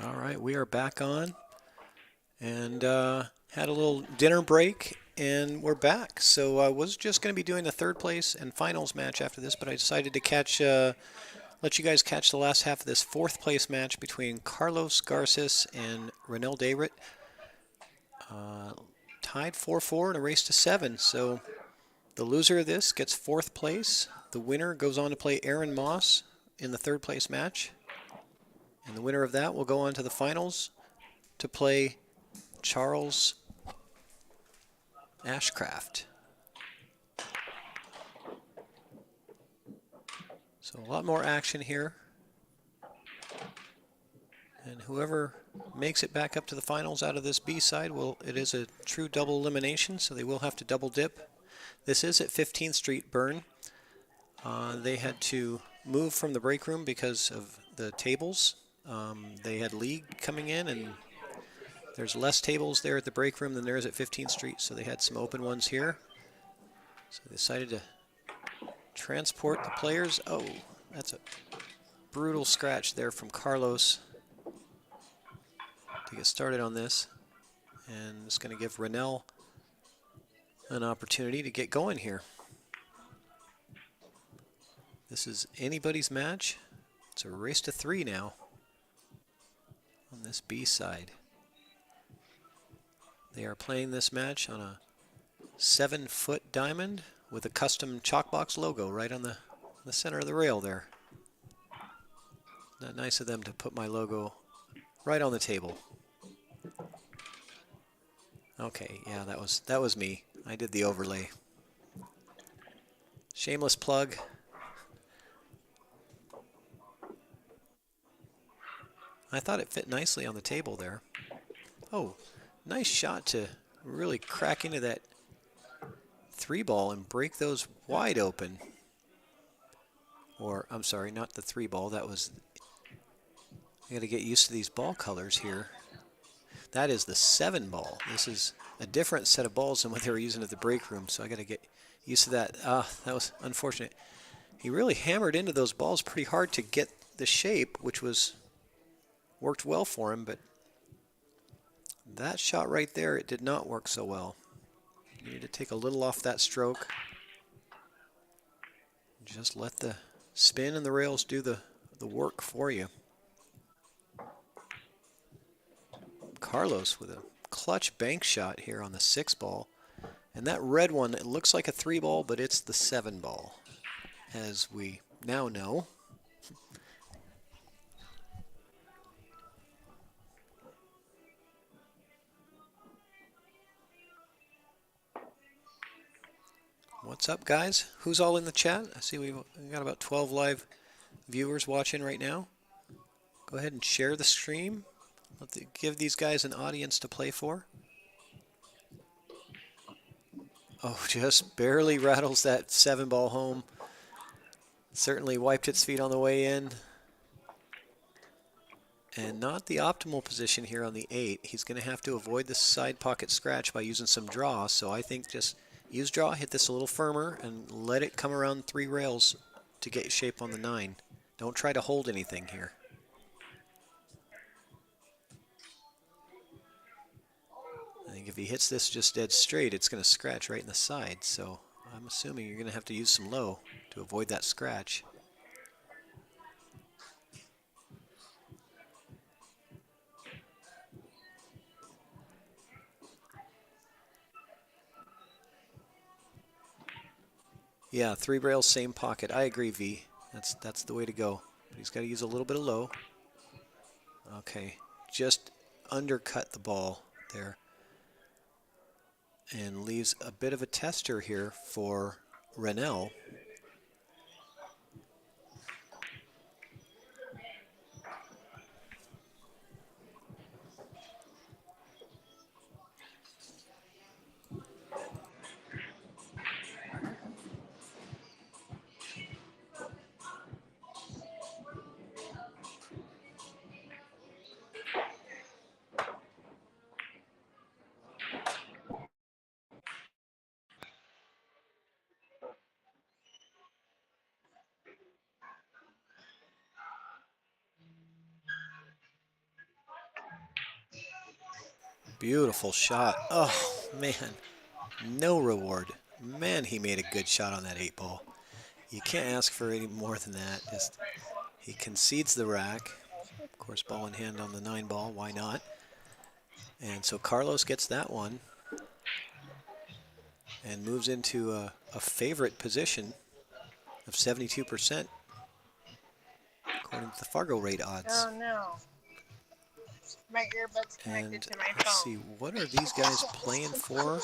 All right, we are back on and had a little dinner break and we're back. So I was just going to be doing the third place and finals match after this, but I decided to let you guys catch the last half of this fourth place match between Carlos Garces and Renel Dayrit. Tied 4-4 in a race to 7. So the loser of this gets fourth place. The winner goes on to play Aaron Moss in the third place match. And the winner of that will go on to the finals to play Charles Ashcraft. So a lot more action here. And whoever makes it back up to the finals out of this B side, it is a true double elimination, so they will have to double dip. This is at 15th Street Burn. They had to move from the break room because of the tables. They had league coming in, and there's less tables there at the break room than there is at 15th Street, so they had some open ones here. So they decided to transport the players. Oh, that's a brutal scratch there from Carlos to get started on this. And it's going to give Renel an opportunity to get going here. This is anybody's match. It's a race to 3 now on this B side. They are playing this match on a 7-foot diamond with a custom chalkbox logo right on the center of the rail there. Not nice of them to put my logo right on the table. Okay, yeah, that was me. I did the overlay. Shameless plug. I thought it fit nicely on the table there. Oh, nice shot to really crack into that 3-ball and break those wide open. Or, I'm sorry, not the 3-ball. That was... I got to get used to these ball colors here. That is the 7-ball. This is a different set of balls than what they were using at the break room, so I got to get used to that. That was unfortunate. He really hammered into those balls pretty hard to get the shape, which worked well for him, but that shot right there, it did not work so well. You need to take a little off that stroke. Just let the spin and the rails do the work for you. Carlos with a clutch bank shot here on the 6-ball. And that red one, it looks like a 3-ball, but it's the 7-ball, as we now know. What's up, guys? Who's all in the chat? I see we've got about 12 live viewers watching right now. Go ahead and share the stream. Give these guys an audience to play for. Oh, just barely rattles that 7-ball home. Certainly wiped its feet on the way in. And not the optimal position here on the 8. He's going to have to avoid the side pocket scratch by using some draw. So I think just use draw, hit this a little firmer, and let it come around 3 rails to get shape on the 9. Don't try to hold anything here. I think if he hits this just dead straight, it's going to scratch right in the side. So I'm assuming you're going to have to use some low to avoid that scratch. Yeah, 3 rails, same pocket. I agree, V. That's the way to go. But he's got to use a little bit of low. Okay, just undercut the ball there. And leaves a bit of a tester here for Renel. Beautiful shot. Oh, man. No reward. Man, he made a good shot on that 8-ball. You can't ask for any more than that. Just he concedes the rack. Of course, ball in hand on the 9-ball. Why not? And so Carlos gets that one and moves into a favorite position of 72%, according to the Fargo rate odds. Oh no. My earbud's connected And to my let's phone. see, what are these guys playing for?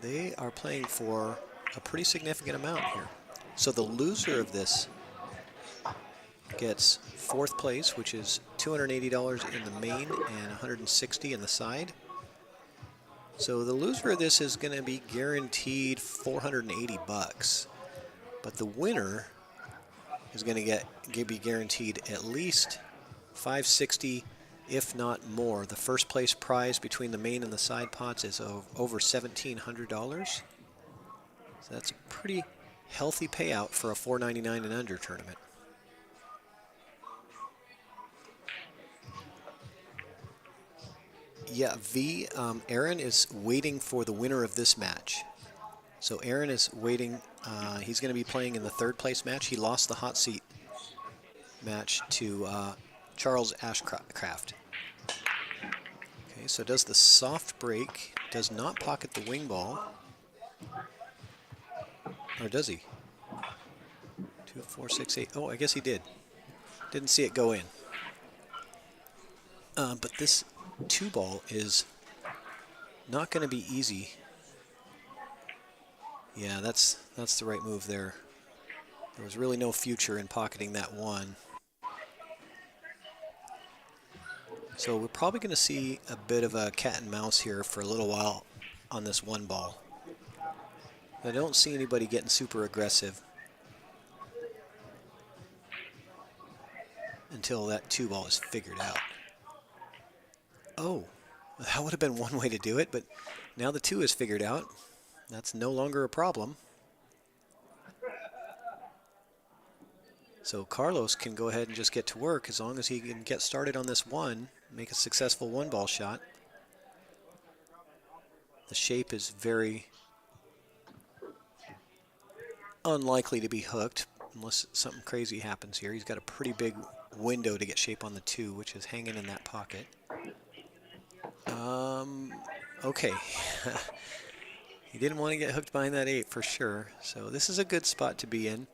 They are playing for a pretty significant amount here. So the loser of this gets 4th place, which is $280 in the main and $160 in the side. So the loser of this is going to be guaranteed $480, but the winner is going to be guaranteed at least $560, if not more. The first place prize between the main and the side pots is over $1,700. So that's a pretty healthy payout for a $4.99 and under tournament. Yeah, Aaron is waiting for the winner of this match. So Aaron is waiting. He's going to be playing in the 3rd place match. He lost the hot seat match to Charles Ashcraft. Okay, so does the soft break, does not pocket the wing ball. Or does he? 2, 4, 6, 8. Oh, I guess he did. Didn't see it go in. But this 2-ball is not going to be easy. Yeah, that's the right move there. There was really no future in pocketing that 1. So we're probably going to see a bit of a cat and mouse here for a little while on this 1-ball. I don't see anybody getting super aggressive until that 2-ball is figured out. Oh, that would have been one way to do it, but now the 2 is figured out. That's no longer a problem. So Carlos can go ahead and just get to work as long as he can get started on this 1, make a successful 1-ball shot. The shape is very unlikely to be hooked unless something crazy happens here. He's got a pretty big window to get shape on the 2, which is hanging in that pocket. Okay. He didn't want to get hooked behind that 8 for sure. So this is a good spot to be in.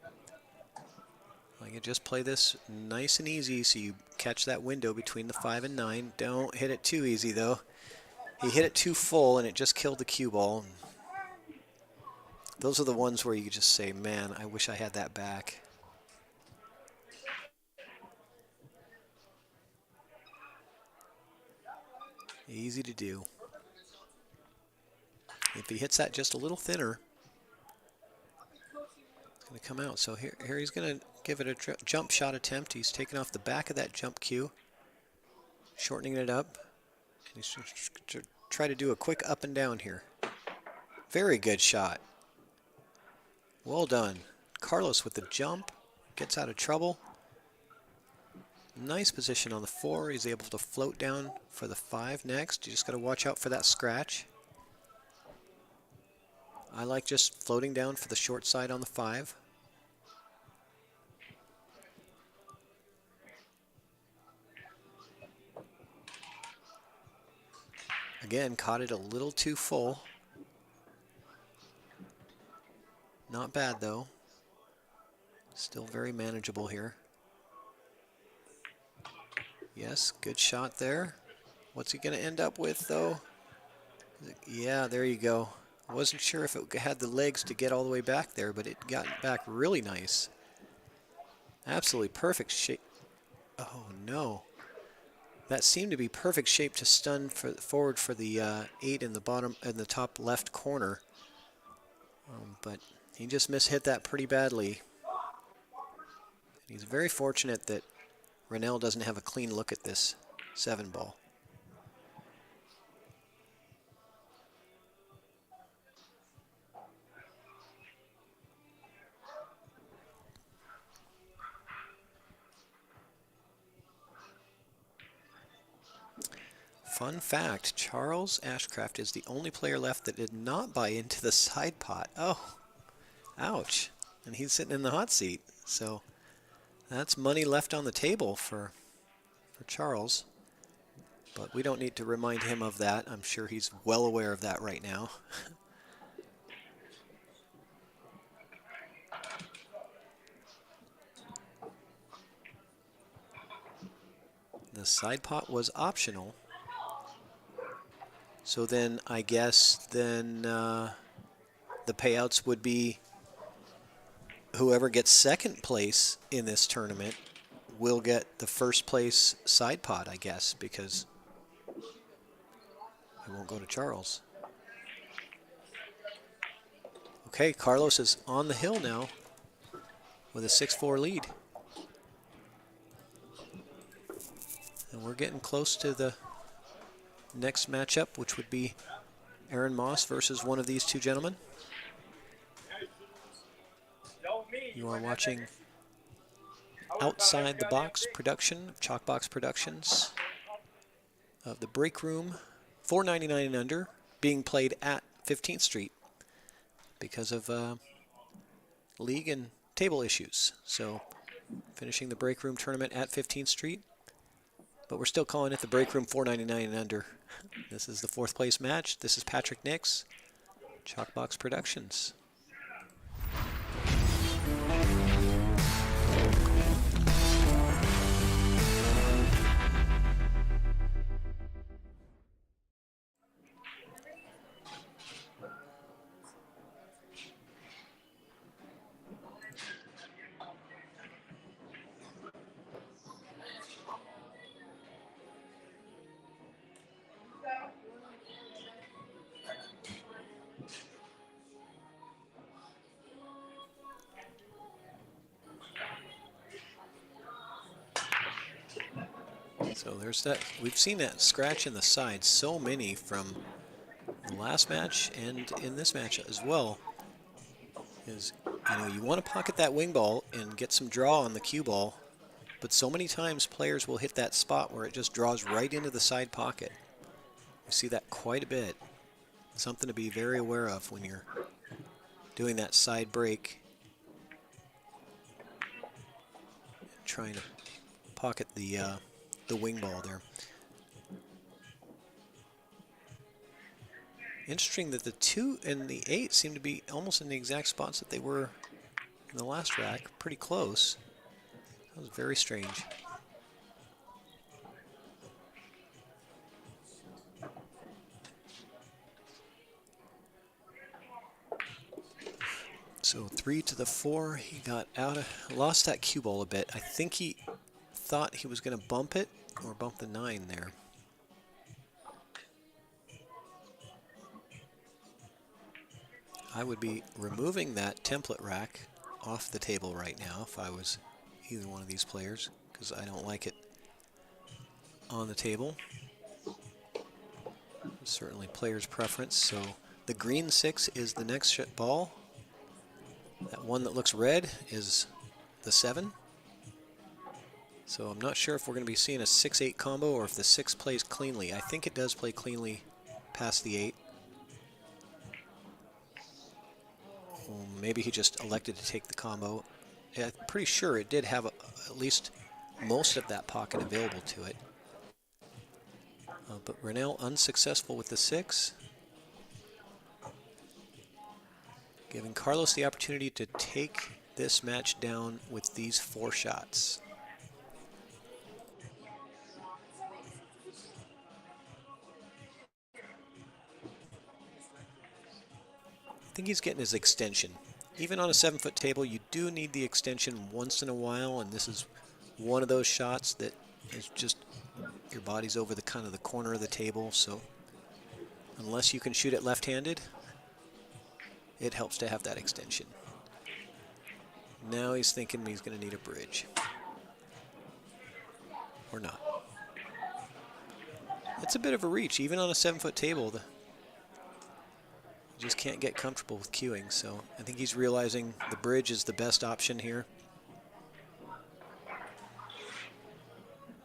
I can just play this nice and easy so you catch that window between the 5 and 9. Don't hit it too easy though. He hit it too full and it just killed the cue ball. Those are the ones where you just say, man, I wish I had that back. Easy to do. If he hits that just a little thinner, it's going to come out. So here he's going to give it a jump shot attempt. He's taking off the back of that jump cue, shortening it up. And he's going to try to do a quick up and down here. Very good shot. Well done. Carlos with the jump, gets out of trouble. Nice position on the 4. He's able to float down for the 5 next. You just got to watch out for that scratch. I like just floating down for the short side on the 5. Again, caught it a little too full. Not bad though. Still very manageable here. Yes, good shot there. What's he going to end up with though? Yeah, there you go. I wasn't sure if it had the legs to get all the way back there, but it got back really nice. Absolutely perfect shape. Oh no. That seemed to be perfect shape to stun forward for the 8 in the bottom, in the top left corner. But he just mishit that pretty badly. He's very fortunate that Rennell doesn't have a clean look at this 7-ball. Fun fact, Charles Ashcraft is the only player left that did not buy into the side pot. Oh, ouch. And he's sitting in the hot seat. So that's money left on the table for Charles. But we don't need to remind him of that. I'm sure he's well aware of that right now. The side pot was optional. So then I guess the payouts would be whoever gets second place in this tournament will get the first place side pot, I guess, because it won't go to Charles. Okay, Carlos is on the hill now with a 6-4 lead. And we're getting close to the next matchup, which would be Aaron Moss versus one of these two gentlemen. You are watching Outside the Box production of Chalkbox Productions of the Breakroom, $4.99 and under, being played at 15th Street because of league and table issues. So finishing the Breakroom tournament at 15th Street, but we're still calling it the Breakroom $4.99 and under. This is the 4th place match. This is Patrick Nix, Chalkbox Productions. So there's that. We've seen that scratch in the side so many from the last match and in this match as well. Is, you know, you want to pocket that wing ball and get some draw on the cue ball, but so many times players will hit that spot where it just draws right into the side pocket. We see that quite a bit. Something to be very aware of when you're doing that side break, trying to pocket the wing ball there. Interesting that the 2 and the 8 seem to be almost in the exact spots that they were in the last rack. Pretty close. That was very strange. So 3 to the 4, he got lost that cue ball a bit. I think he thought he was going to bump it or bump the 9 there. I would be removing that template rack off the table right now if I was either one of these players, because I don't like it on the table. Certainly player's preference. So the green 6 is the next ball. That one that looks red is the 7. So I'm not sure if we're going to be seeing a 6-8 combo or if the 6 plays cleanly. I think it does play cleanly past the 8. Well, maybe he just elected to take the combo. Yeah, I'm pretty sure it did have at least most of that pocket available to it. But Rennell unsuccessful with the 6. Giving Carlos the opportunity to take this match down with these 4 shots. I think he's getting his extension. Even on a 7-foot table, you do need the extension once in a while, and this is one of those shots that is just your body's over the kind of the corner of the table, so unless you can shoot it left-handed, it helps to have that extension. Now he's thinking he's going to need a bridge. Or not. It's a bit of a reach, even on a 7-foot table. Just can't get comfortable with queuing, so I think he's realizing the bridge is the best option here.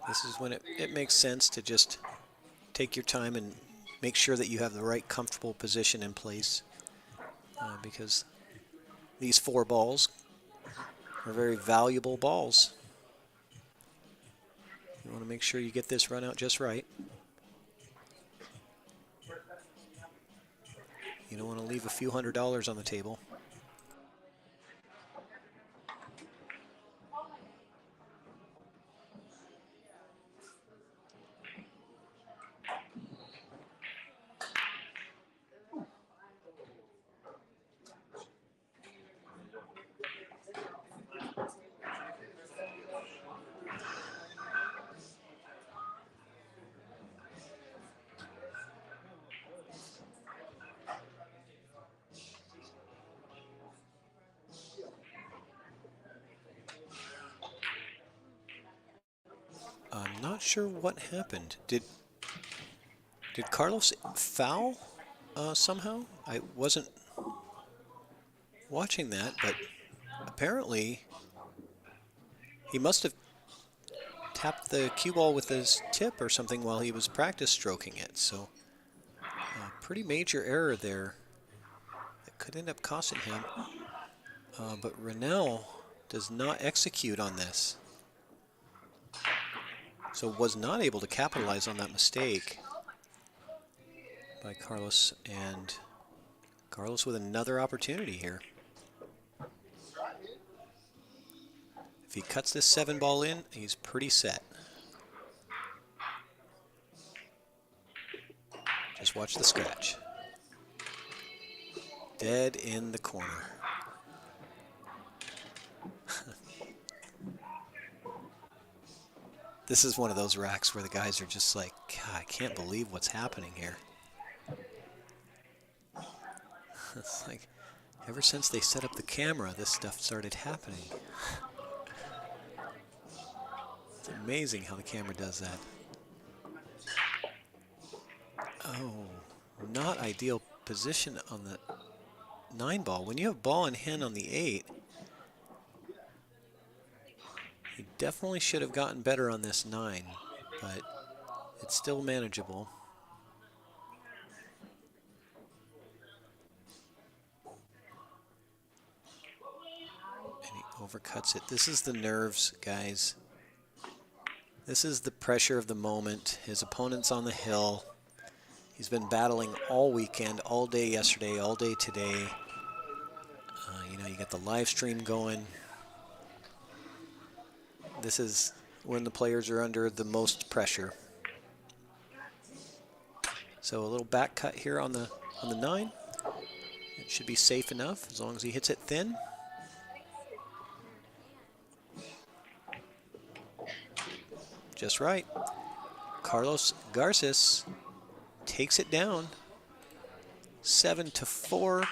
This is when it makes sense to just take your time and make sure that you have the right comfortable position in place, because these 4 balls are very valuable balls. You want to make sure you get this run out just right. You don't want to leave a few $100s on the table. I'm not sure what happened. Did Carlos foul somehow? I wasn't watching that, but apparently he must have tapped the cue ball with his tip or something while he was practice stroking it. So pretty major error there that could end up costing him. But Rennell does not execute on this, so was not able to capitalize on that mistake by Carlos, and Carlos with another opportunity here. If he cuts this 7 ball in, he's pretty set. Just watch the scratch. Dead in the corner. This is one of those racks where the guys are just like, God, I can't believe what's happening here. It's like, ever since they set up the camera, this stuff started happening. It's amazing how the camera does that. Oh, not ideal position on the 9 ball. When you have ball in hand on the 8, he definitely should have gotten better on this 9, but it's still manageable. And he overcuts it. This is the nerves, guys. This is the pressure of the moment. His opponent's on the hill. He's been battling all weekend, all day yesterday, all day today. You know, you got the live stream going. This is when the players are under the most pressure. So a little back cut here on the 9. It should be safe enough as long as he hits it thin. Just right. Carlos Garces takes it down 7-4.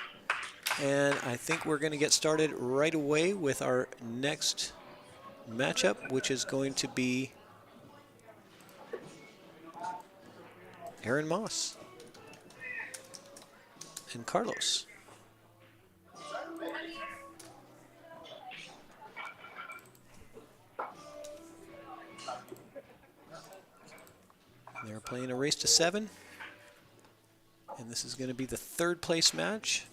And I think we're going to get started right away with our next matchup, which is going to be Aaron Moss and Carlos. They're playing a race to 7, and this is going to be the 3rd place match.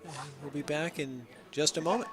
And we'll be back in just a moment.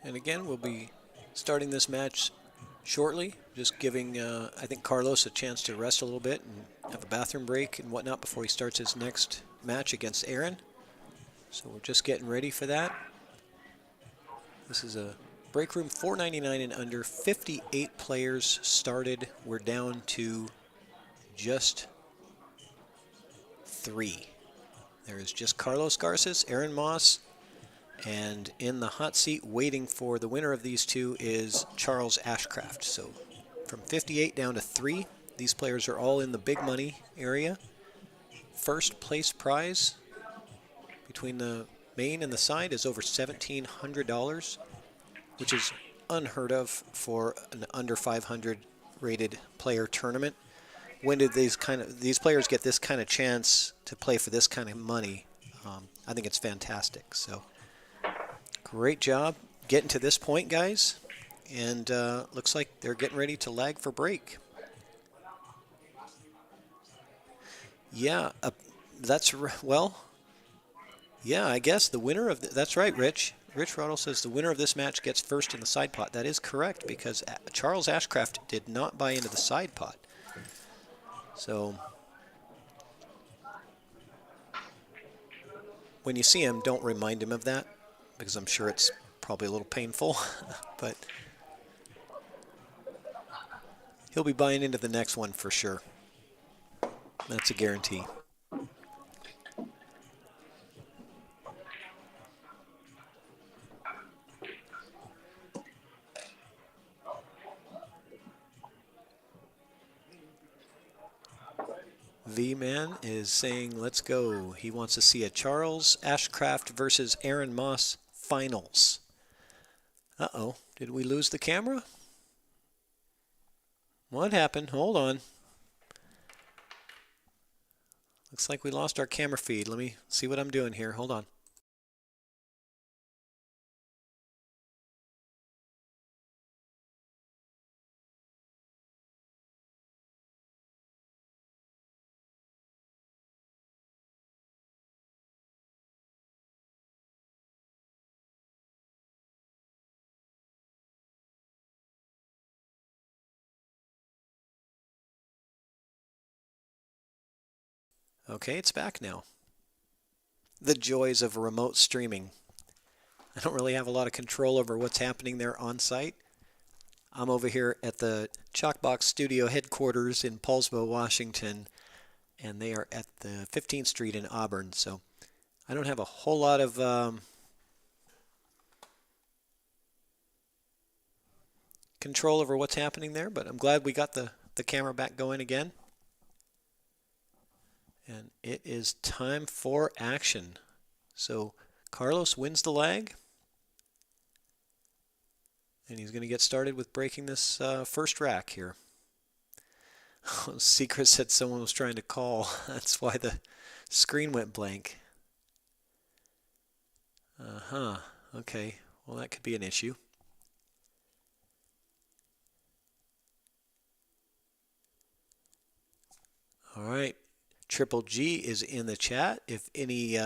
And again, we'll be starting this match shortly, just giving, I think, Carlos a chance to rest a little bit and have a bathroom break and whatnot before he starts his next match against Aaron. So we're just getting ready for that. This is a Breakroom $4.99 and under. 58 players started. We're down to just 3. There is just Carlos Garces, Aaron Moss, and in the hot seat waiting for the winner of these two is Charles Ashcraft. So from 58 down to 3, these players are all in the big money area. First place prize between the main and the side is over $1,700, which is unheard of for an under 500 rated player tournament. When did these players get this kind of chance to play for this kind of money? I think it's fantastic. So great job getting to this point, guys. And looks like they're getting ready to lag for break. Yeah, yeah, I guess the winner of that's right, Rich. Rich Roddle says the winner of this match gets first in the side pot. That is correct, because Charles Ashcraft did not buy into the side pot. So when you see him, don't remind him of that, because I'm sure it's probably a little painful. But he'll be buying into the next one for sure. That's a guarantee. V-Man is saying, let's go. He wants to see a Charles Ashcraft versus Aaron Moss finals. Uh-oh, did we lose the camera? What happened? Hold on. Looks like we lost our camera feed. Let me see what I'm doing here. Hold on. Okay, it's back now. The joys of remote streaming. I don't really have a lot of control over what's happening there on site. I'm over here at the Chalkbox Studio headquarters in Paulsbo, Washington, and they are at the 15th Street in Auburn. So I don't have a whole lot of control over what's happening there, but I'm glad we got the camera back going again. And it is time for action. So Carlos wins the lag. And he's going to get started with breaking this first rack here. Secret said someone was trying to call. That's why the screen went blank. Uh-huh. Okay. Well, that could be an issue. All right. Triple G is in the chat. If any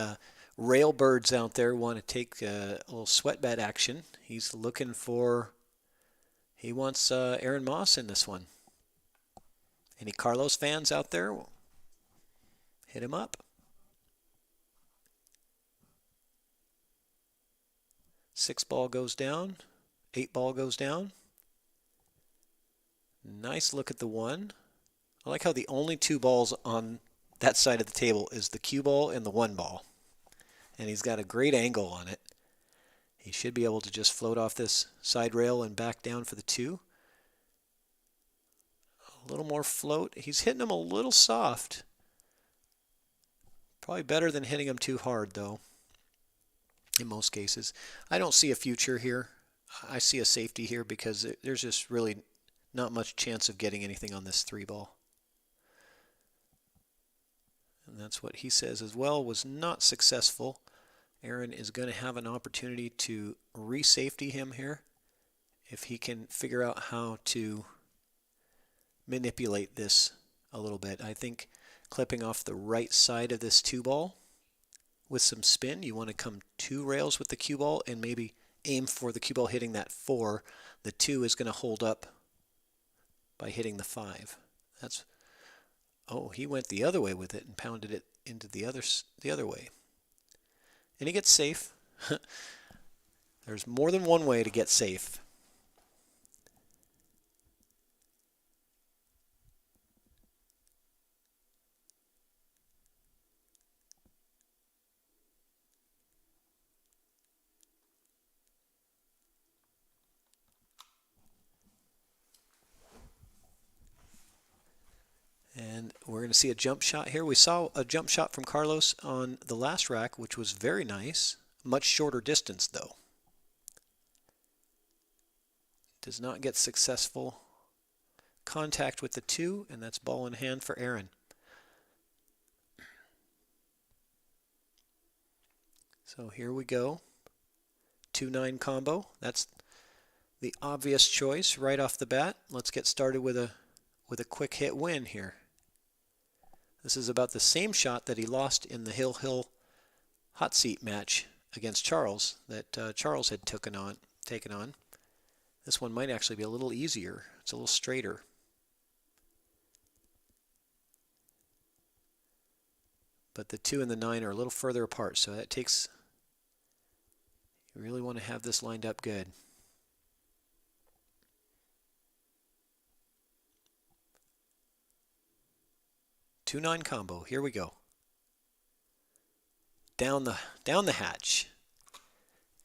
railbirds out there want to take a little sweat bet action, he's looking for, he wants Aaron Moss in this one. Any Carlos fans out there? Hit him up. 6 ball goes down. 8 ball goes down. Nice look at the 1. I like how the only 2 balls on that side of the table is the cue ball and the 1 ball. And he's got a great angle on it. He should be able to just float off this side rail and back down for the 2. A little more float. He's hitting them a little soft. Probably better than hitting them too hard, though, in most cases. I don't see a future here. I see a safety here because there's just really not much chance of getting anything on this 3 ball. And that's what he says as well. Was not successful. Aaron is going to have an opportunity to re-safety him here if he can figure out how to manipulate this a little bit. I think clipping off the right side of this 2 ball with some spin, you want to come 2 rails with the cue ball and maybe aim for the cue ball hitting that 4. The 2 is going to hold up by hitting the 5. That's, oh, he went the other way with it and pounded it into the other way. And he gets safe. There's more than one way to get safe. And we're going to see a jump shot here. We saw a jump shot from Carlos on the last rack, which was very nice. Much shorter distance, though. Does not get successful contact with the 2, and that's ball in hand for Aaron. So here we go. 2-9 combo. That's the obvious choice right off the bat. Let's get started with a quick hit win here. This is about the same shot that he lost in the Hill hot seat match against Charles that Charles had taken on. This one might actually be a little easier. It's a little straighter. But the 2 and the 9 are a little further apart, so that takes, you really want to have this lined up good. Two 9 combo. Here we go. Down the hatch.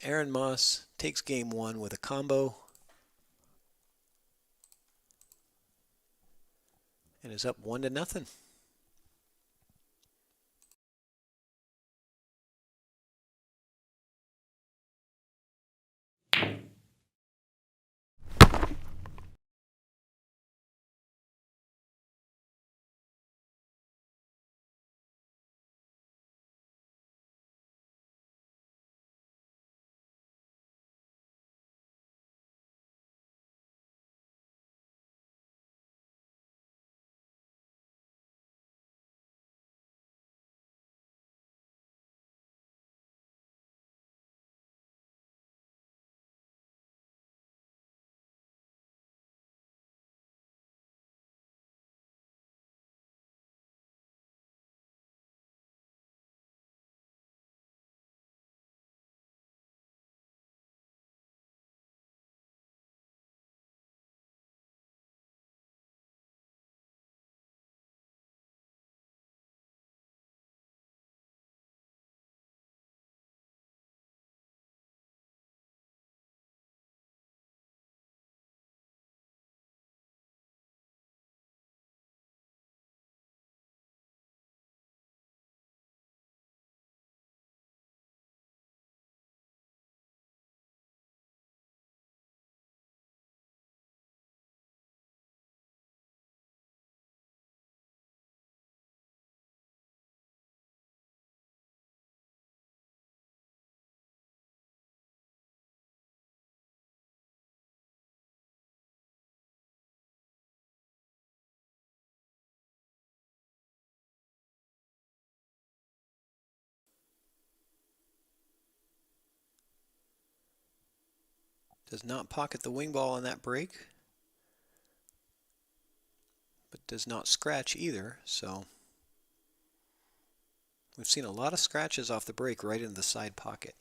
Aaron Moss takes game 1 with a combo and is up 1-0. Does not pocket the wing ball on that break, but does not scratch either, so we've seen a lot of scratches off the break right into the side pocket.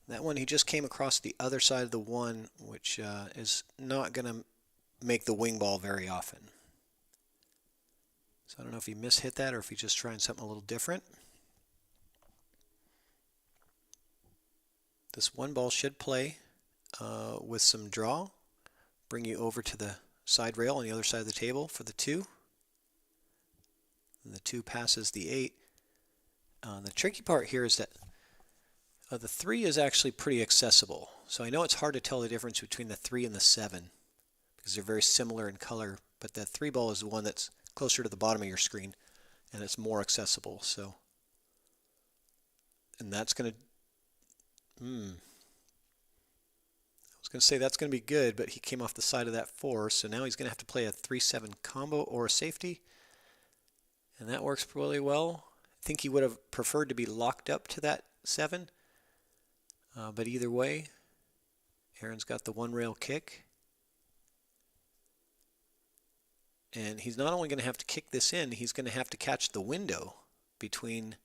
That one, he just came across the other side of the 1, which is not going to make the wing ball very often. So I don't know if he mishit that or if he's just trying something a little different. This 1 ball should play with some draw, bring you over to the side rail on the other side of the table for the 2. And the 2 passes the 8. The tricky part here is that the 3 is actually pretty accessible. So I know it's hard to tell the difference between the 3 and the 7 because they're very similar in color, but the 3 ball is the one that's closer to the bottom of your screen and it's more accessible. So, and that's going to, I was going to say that's going to be good, but he came off the side of that 4, so now he's going to have to play a 3-7 combo or a safety, and that works really well. I think he would have preferred to be locked up to that 7, but either way, Aaron's got the one rail kick. And he's not only going to have to kick this in, he's going to have to catch the window between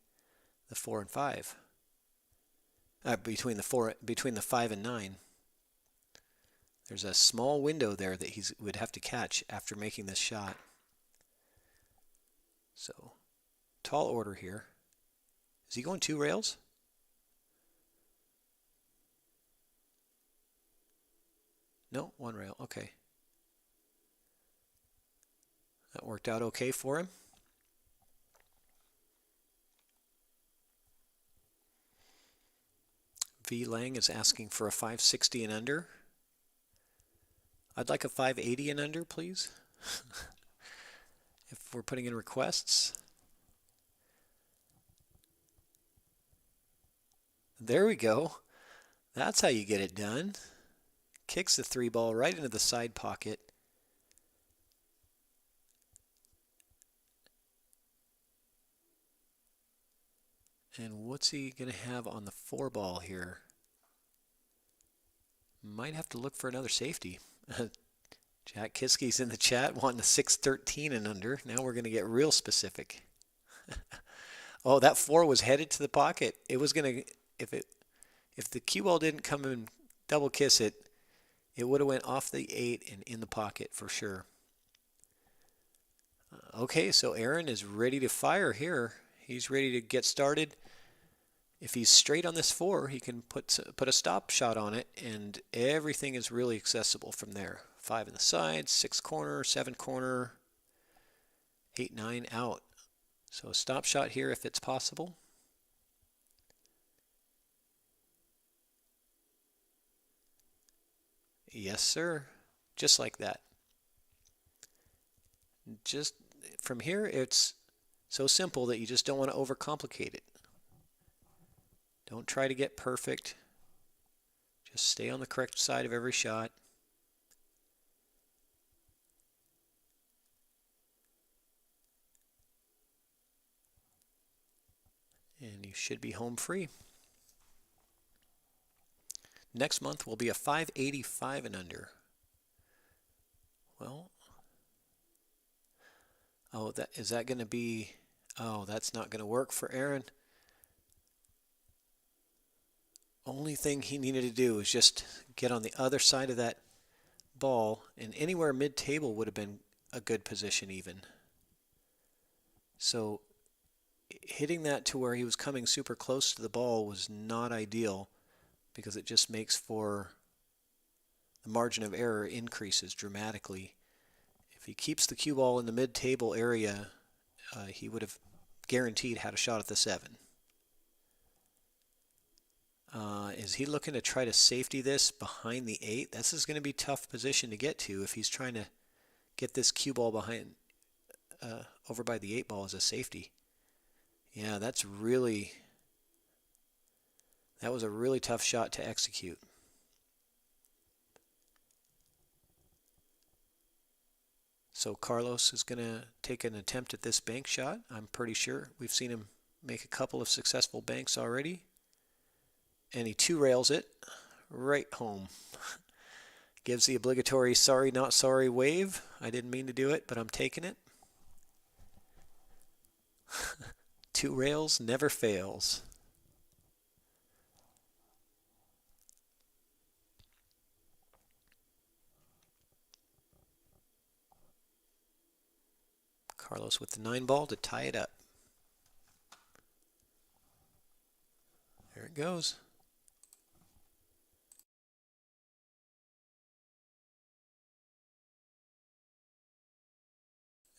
the 4 and 5. Between the 5 and 9. There's a small window there that he would have to catch after making this shot. So, tall order here. Is he going 2 rails? No, 1 rail. Okay. That worked out okay for him. V. Lang is asking for a 560 and under. I'd like a 580 and under, please. If we're putting in requests. There we go. That's how you get it done. Kicks the 3 ball right into the side pocket. And what's he going to have on the 4 ball here? Might have to look for another safety. Jack Kiskey's in the chat wanting a 613 and under. Now we're going to get real specific. Oh, that 4 was headed to the pocket. It was going to, if the cue ball didn't come and double kiss it, it would have went off the 8 and in the pocket for sure. Okay, so Aaron is ready to fire here. He's ready to get started. If he's straight on this 4, he can put a stop shot on it, and everything is really accessible from there. 5 in the sides, 6 corner, 7 corner, 8, 9 out. So a stop shot here if it's possible. Yes, sir. Just like that. Just from here, it's so simple that you just don't want to overcomplicate it. Don't try to get perfect. Just stay on the correct side of every shot. And you should be home free. Next month will be a 585 and under. Well, oh, is that going to be, oh, that's not going to work for Aaron. Only thing he needed to do was just get on the other side of that ball, and anywhere mid-table would have been a good position even. So hitting that to where he was coming super close to the ball was not ideal, because it just makes for the margin of error increases dramatically. If he keeps the cue ball in the mid-table area, he would have guaranteed had a shot at the 7. Is he looking to try to safety this behind the 8? This is going to be a tough position to get to if he's trying to get this cue ball behind over by the 8 ball as a safety. Yeah, that was a really tough shot to execute. So Carlos is going to take an attempt at this bank shot. I'm pretty sure we've seen him make a couple of successful banks already. And he 2 rails it right home. Gives the obligatory sorry not sorry wave. I didn't mean to do it, but I'm taking it. 2 rails never fails. Carlos with the 9 ball to tie it up. There it goes.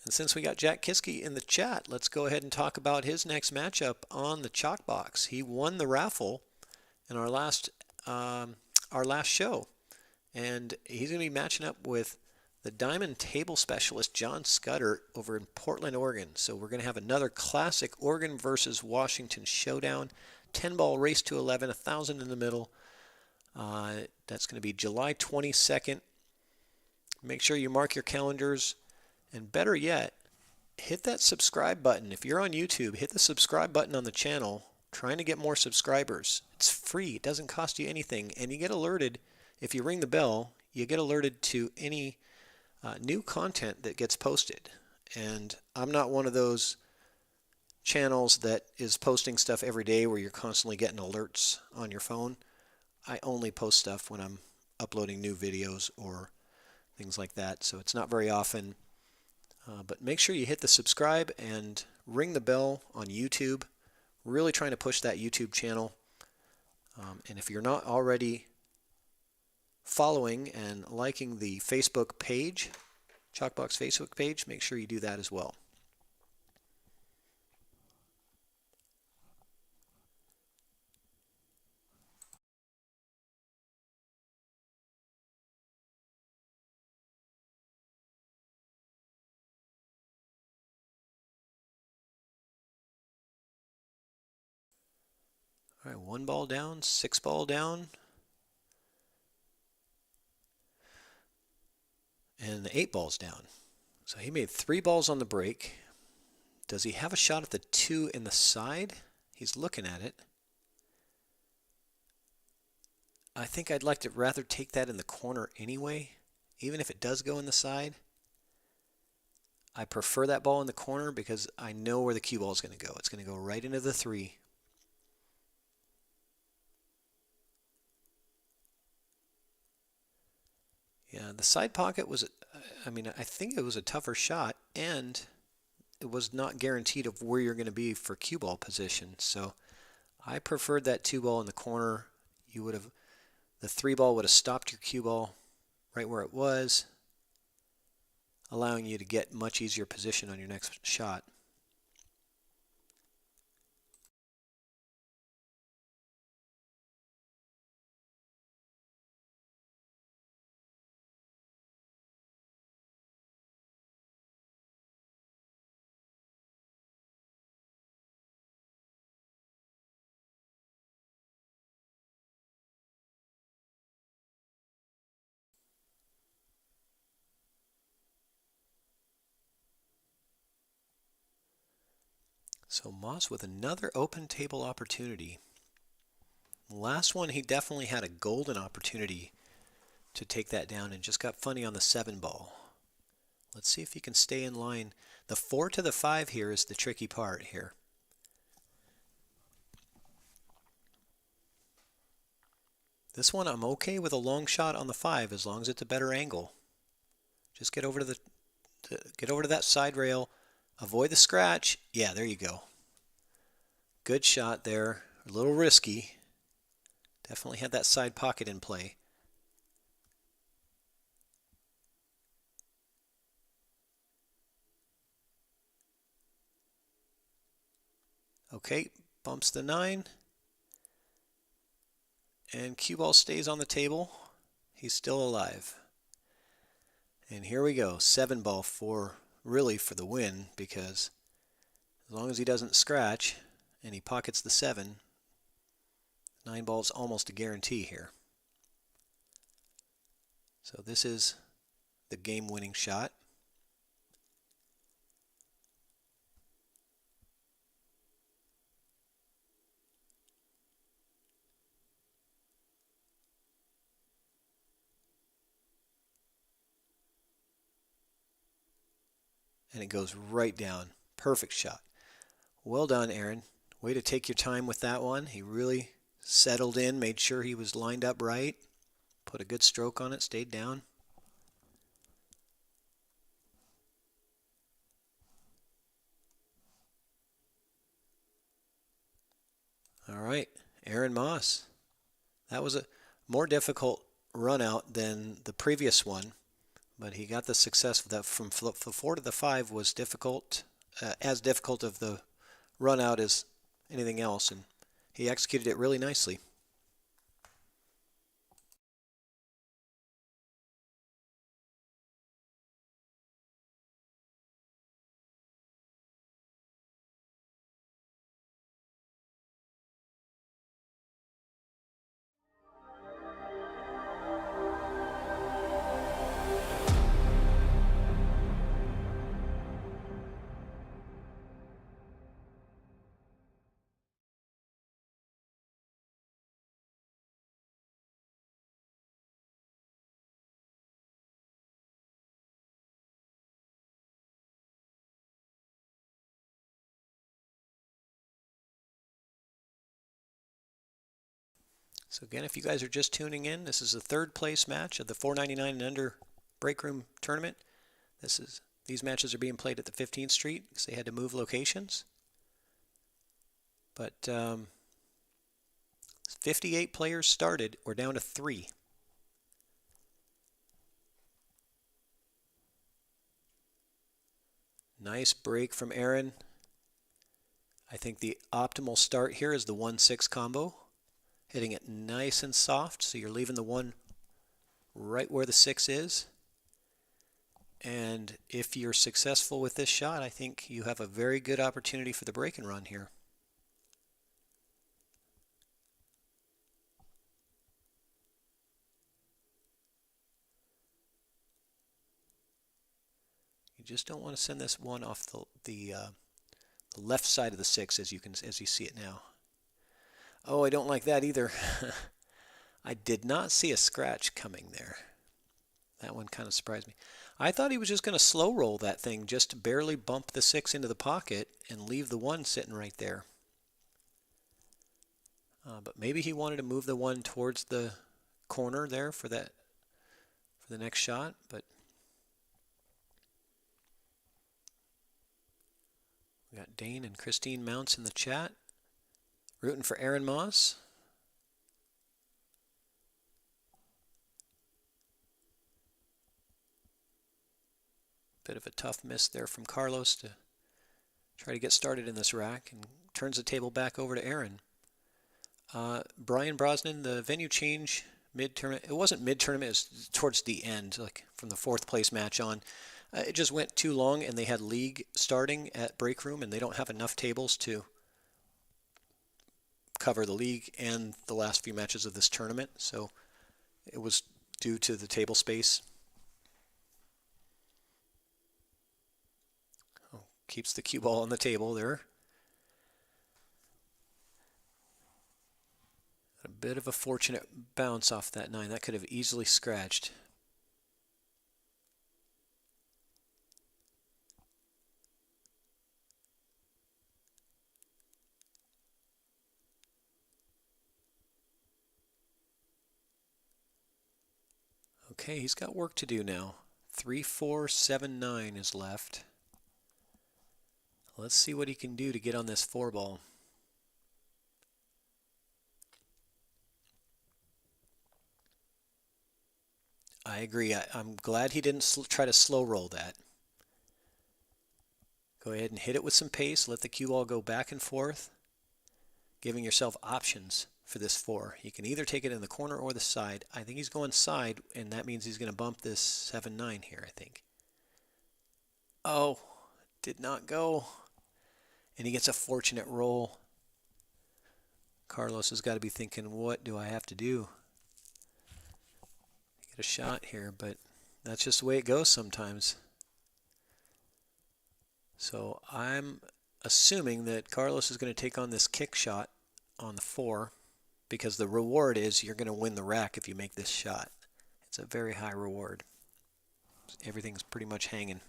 And since we got Jack Kiskey in the chat, let's go ahead and talk about his next matchup on the chalk box. He won the raffle in our last show, and he's going to be matching up with the Diamond Table Specialist John Scudder over in Portland, Oregon. So we're going to have another classic Oregon versus Washington showdown. 10-ball race to 11, 1,000 in the middle. That's going to be July 22nd. Make sure you mark your calendars. And better yet, hit that subscribe button. If you're on YouTube, hit the subscribe button on the channel. Trying to get more subscribers. It's free. It doesn't cost you anything. And you get alerted if you ring the bell, you get alerted to any new content that gets posted. And I'm not one of those channels that is posting stuff every day where you're constantly getting alerts on your phone. I only post stuff when I'm uploading new videos or things like that, so it's not very often. But make sure you hit the subscribe and ring the bell on YouTube. Really trying to push that YouTube channel. And if you're not already following and liking the Facebook page, Chalkbox Facebook page, make sure you do that as well. All right, 1 ball down, 6 ball down, and 8 balls down. So he made 3 balls on the break. Does he have a shot at the 2 in the side? He's looking at it. I think I'd like to rather take that in the corner anyway, even if it does go in the side. I prefer that ball in the corner because I know where the cue ball is going to go. It's going to go right into the 3. Yeah, the side pocket was, I think it was a tougher shot, and it was not guaranteed of where you're going to be for cue ball position. So I preferred that 2 ball in the corner. The 3 ball would have stopped your cue ball right where it was, allowing you to get much easier position on your next shot. So Moss with another open table opportunity. Last one, he definitely had a golden opportunity to take that down and just got funny on the 7 ball. Let's see if he can stay in line. The 4 to the 5 here is the tricky part here. This one I'm okay with a long shot on the 5 as long as it's a better angle. Just get over to that side rail, avoid the scratch. Yeah, there you go. Good shot there. A little risky. Definitely had that side pocket in play. Okay, bumps the 9. And cue ball stays on the table. He's still alive. And here we go, 7 ball really for the win, because as long as he doesn't scratch and he pockets the 7, 9 ball's almost a guarantee here. So this is the game-winning shot. And it goes right down. Perfect shot. Well done, Aaron. Way to take your time with that one. He really settled in, made sure he was lined up right, put a good stroke on it, stayed down. All right, Aaron Moss. That was a more difficult run out than the previous one, but he got the success with that. From the 4 to the 5 was difficult, as difficult of the run out as anything else, and he executed it really nicely. So again, if you guys are just tuning in, this is the third place match of the 499 and under Breakroom tournament. These matches are being played at the 15th Street because they had to move locations. But 58 players started. We're down to 3. Nice break from Aaron. I think the optimal start here is the 1-6 combo. Hitting it nice and soft, so you're leaving the 1 right where the 6 is. And if you're successful with this shot, I think you have a very good opportunity for the break and run here. You just don't want to send this one off the left side of the 6 as you see it now. Oh, I don't like that either. I did not see a scratch coming there. That one kind of surprised me. I thought he was just going to slow roll that thing, just to barely bump the 6 into the pocket and leave the 1 sitting right there. But maybe he wanted to move the 1 towards the corner there for the next shot. But we got Dane and Christine Mounts in the chat, rooting for Aaron Moss. Bit of a tough miss there from Carlos to try to get started in this rack, and turns the table back over to Aaron. Brian Brosnan, the venue change mid-tournament. It wasn't mid-tournament, it was towards the end, like from the 4th place match on. It just went too long, and they had league starting at Breakroom, and they don't have enough tables to cover the league and the last few matches of this tournament. So it was due to the table space. Oh, keeps the cue ball on the table there. A bit of a fortunate bounce off that 9. That could have easily scratched. Okay, he's got work to do now. 3, 4, 7, 9 is left. Let's see what he can do to get on this 4 ball. I agree. I'm glad he didn't try to slow roll that. Go ahead and hit it with some pace. Let the cue ball go back and forth, giving yourself options for this 4. You can either take it in the corner or the side. I think he's going side, and that means he's going to bump this 7-9 here, I think. Oh, did not go. And he gets a fortunate roll. Carlos has got to be thinking, what do I have to do? Get a shot here, but that's just the way it goes sometimes. So I'm assuming that Carlos is going to take on this kick shot on the 4, because the reward is you're going to win the rack if you make this shot. It's a very high reward. Everything's pretty much hanging.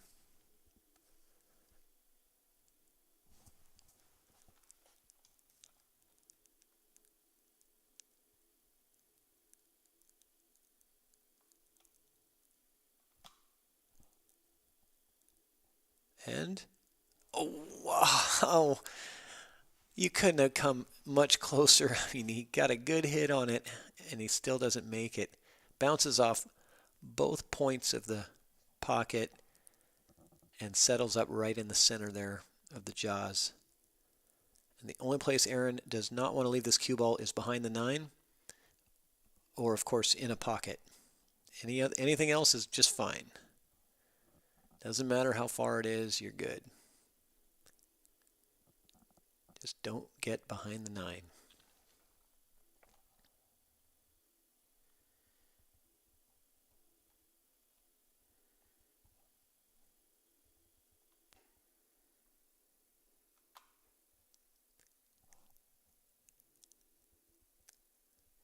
And, oh, wow. You couldn't have come much closer. I mean, he got a good hit on it, and he still doesn't make it. Bounces off both points of the pocket and settles up right in the center there of the jaws. And the only place Aaron does not want to leave this cue ball is behind the 9, or, of course, in a pocket. Anything else is just fine. Doesn't matter how far it is, you're good. Just don't get behind the 9.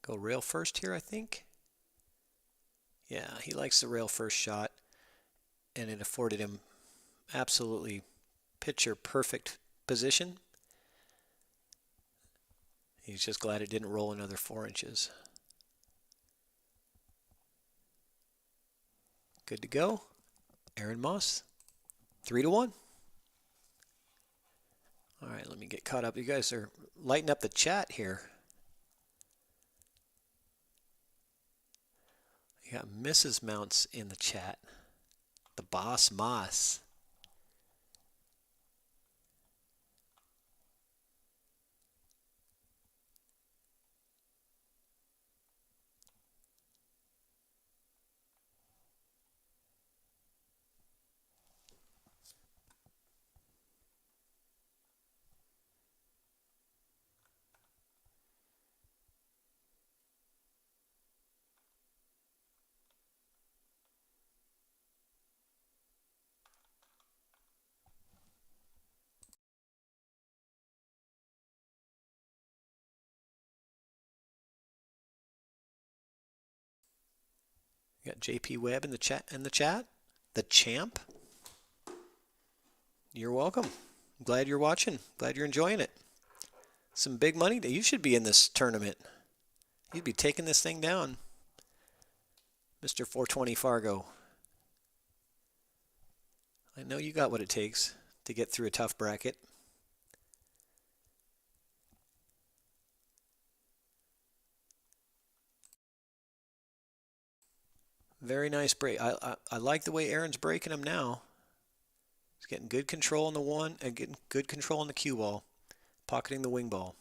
Go rail first here, I think. Yeah, he likes the rail first shot, and it afforded him absolutely picture perfect position. He's just glad it didn't roll another 4 inches. Good to go. Aaron Moss, 3-1. All right, let me get caught up. You guys are lighting up the chat here. You got Mrs. Mounts in the chat. The Boss Moss. You got JP Webb in the chat. The champ. You're welcome. I'm glad you're watching. Glad you're enjoying it. Some big money. You should be in this tournament. You'd be taking this thing down, Mr. 420 Fargo. I know you got what it takes to get through a tough bracket. Very nice break. I like the way Aaron's breaking him now. He's getting good control on the one and getting good control on the cue ball, pocketing the wing ball.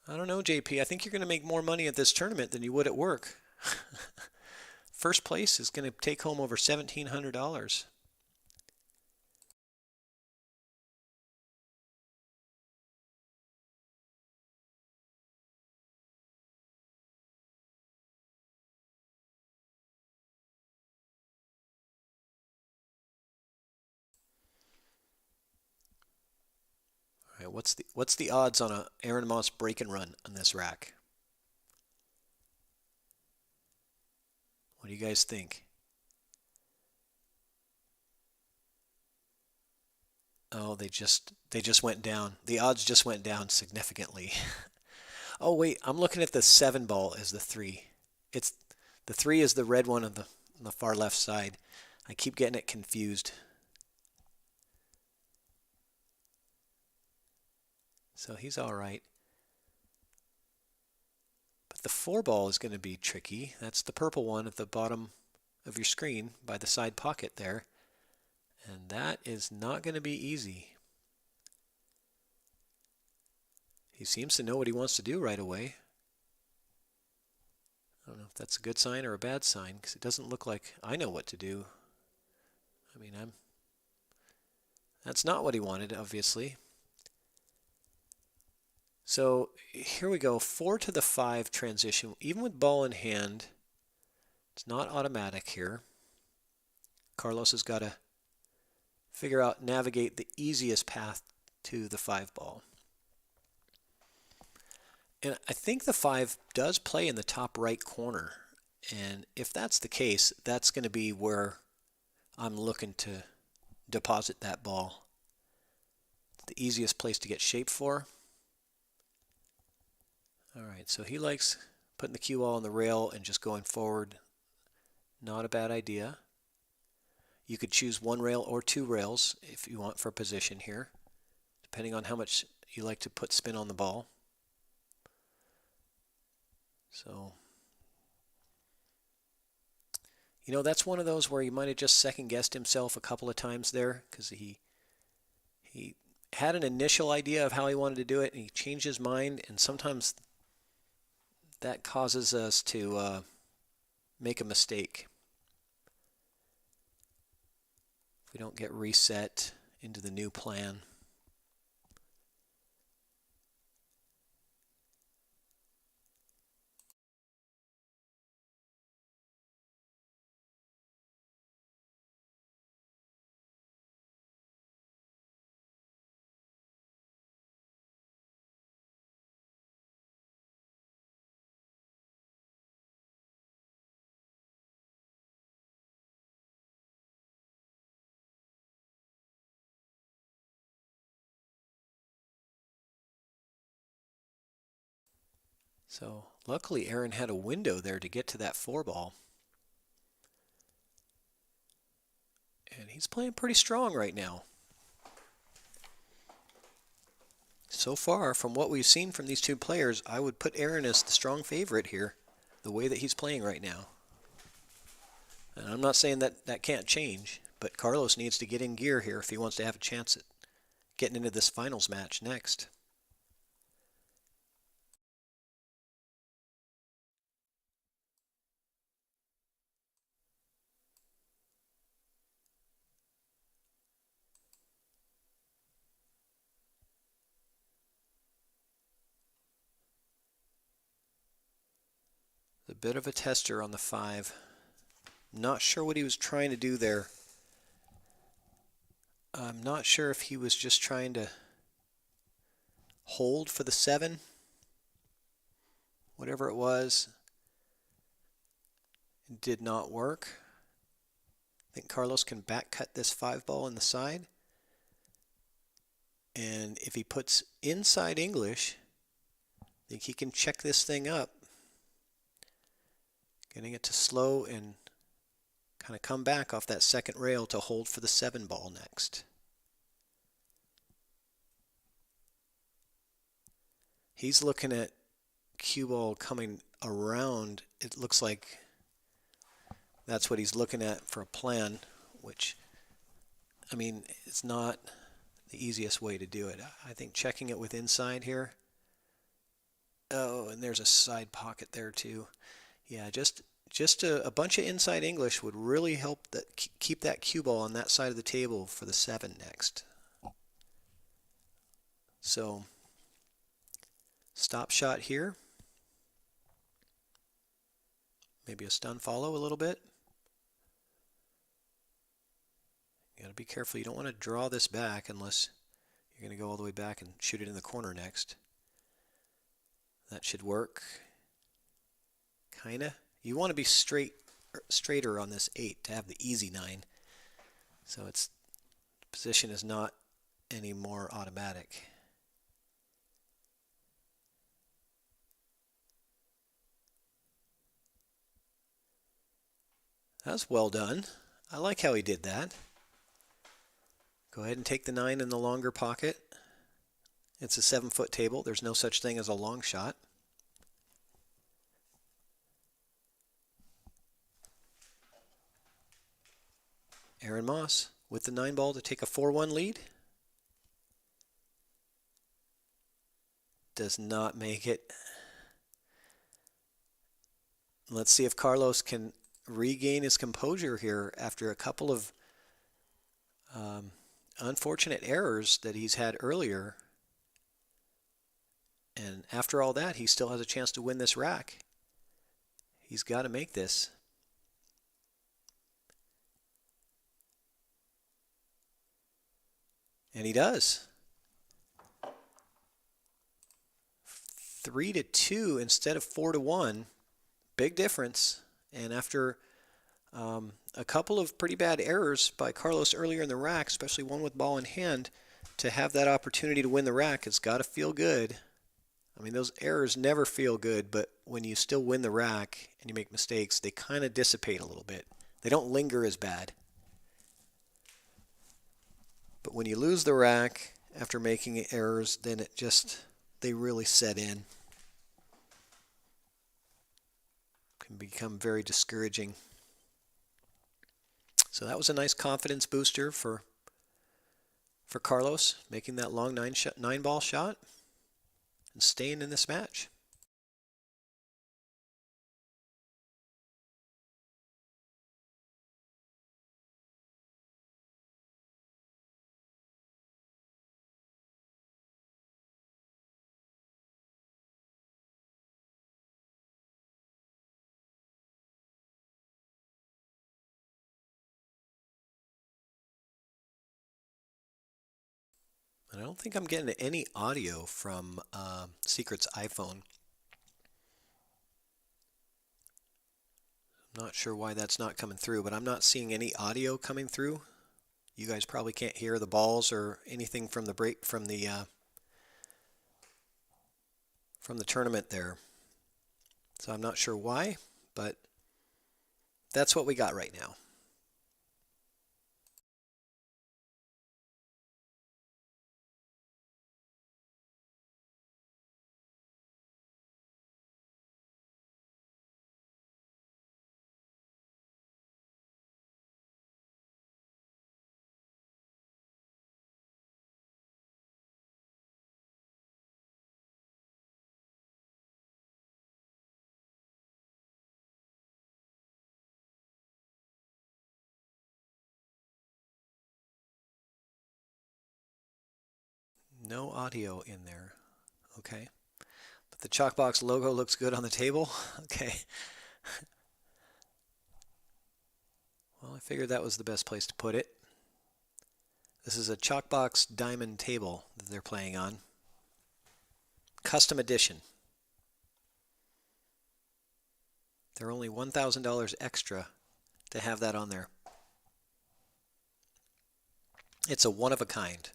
I don't know, JP. I think you're going to make more money at this tournament than you would at work. First place is going to take home over $1,700. All right, what's the odds on a Aaron Moss break and run on this rack? What do you guys think? Oh, they just went down. The odds just went down significantly. Oh wait, I'm looking at the 7 ball as the 3. It's the 3 is the red one on the far left side. I keep getting it confused. So he's all right. But the 4 ball is going to be tricky. That's the purple one at the bottom of your screen by the side pocket there. And that is not going to be easy. He seems to know what he wants to do right away. I don't know if that's a good sign or a bad sign, because it doesn't look like I know what to do. I mean, that's not what he wanted, obviously. So here we go, 4 to the 5 transition. Even with ball in hand, it's not automatic here. Carlos has got to figure out, navigate the easiest path to the 5 ball. And I think the 5 does play in the top right corner. And if that's the case, that's going to be where I'm looking to deposit that ball. The easiest place to get shape for. All right, so he likes putting the cue ball on the rail and just going forward. Not a bad idea. You could choose 1 rail or 2 rails if you want for position here, depending on how much you like to put spin on the ball. So, you know, that's one of those where he might have just second-guessed himself a couple of times there, because he had an initial idea of how he wanted to do it, and he changed his mind, and sometimes that causes us to make a mistake. If we don't get reset into the new plan. So luckily Aaron had a window there to get to that 4-ball. And he's playing pretty strong right now. So far, from what we've seen from these two players, I would put Aaron as the strong favorite here, the way that he's playing right now. And I'm not saying that that can't change, but Carlos needs to get in gear here if he wants to have a chance at getting into this finals match next. A bit of a tester on the 5. Not sure what he was trying to do there. I'm not sure if he was just trying to hold for the 7. Whatever it was, it did not work. I think Carlos can back cut this 5-ball in the side. And if he puts inside English, I think he can check this thing up. Getting it to slow and kind of come back off that second rail to hold for the 7-ball next. He's looking at cue ball coming around. It looks like that's what he's looking at for a plan, which, I mean, it's not the easiest way to do it. I think checking it with inside here. Oh, and there's a side pocket there too. Yeah, just a bunch of inside English would really help that keep that cue ball on that side of the table for the 7 next. So stop shot here. Maybe a stun follow a little bit. You got to be careful. You don't want to draw this back unless you're going to go all the way back and shoot it in the corner next. That should work. Kinda. You want to be straighter on this 8 to have the easy 9. So its position is not any more automatic. That's well done. I like how he did that. Go ahead and take the 9 in the longer pocket. It's a 7-foot table. There's no such thing as a long shot. Aaron Moss with the 9-ball to take a 4-1 lead. Does not make it. Let's see if Carlos can regain his composure here after a couple of unfortunate errors that he's had earlier. And after all that, he still has a chance to win this rack. He's got to make this. And he does. 3-2 instead of 4-1. Big difference. And after a couple of pretty bad errors by Carlos earlier in the rack, especially one with ball in hand, to have that opportunity to win the rack, it's got to feel good. I mean, those errors never feel good, but when you still win the rack and you make mistakes, they kind of dissipate a little bit. They don't linger as bad. But when you lose the rack after making errors, then they really set in. Can become very discouraging. So that was a nice confidence booster for Carlos, making that long 9-ball shot and staying in this match. And I don't think I'm getting any audio from Secret's iPhone. I'm not sure why that's not coming through, but I'm not seeing any audio coming through. You guys probably can't hear the balls or anything from the tournament there. So I'm not sure why, but that's what we got right now. No audio in there. Okay. But the Chalkbox logo looks good on the table. Okay. Well, I figured that was the best place to put it. This is a Chalkbox diamond table that they're playing on. Custom edition. They're only $1,000 extra to have that on there. It's a one of a kind.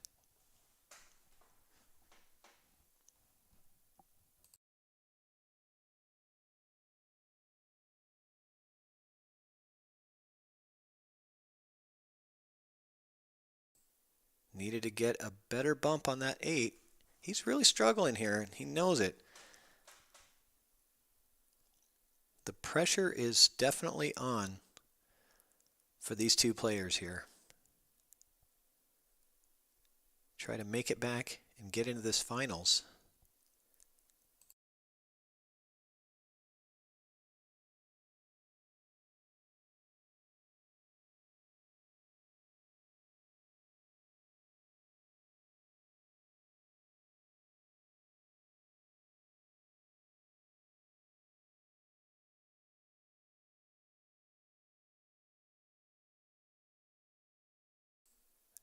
Needed to get a better bump on that 8. He's really struggling here, and he knows it. The pressure is definitely on for these two players here. Try to make it back and get into this finals.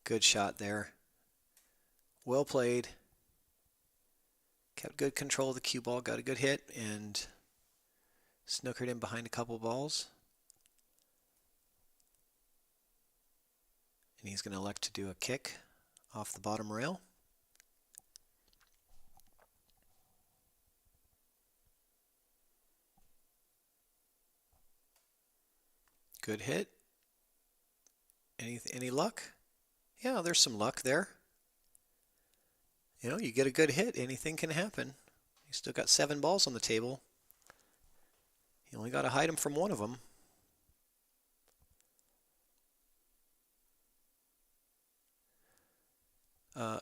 Good shot there. Well played. Kept good control of the cue ball, got a good hit, and snookered in behind a couple balls. And he's going to elect to do a kick off the bottom rail. Good hit. Any luck? Yeah, there's some luck there. You know, you get a good hit, anything can happen. He's still got 7 balls on the table. You only got to hide him from one of them.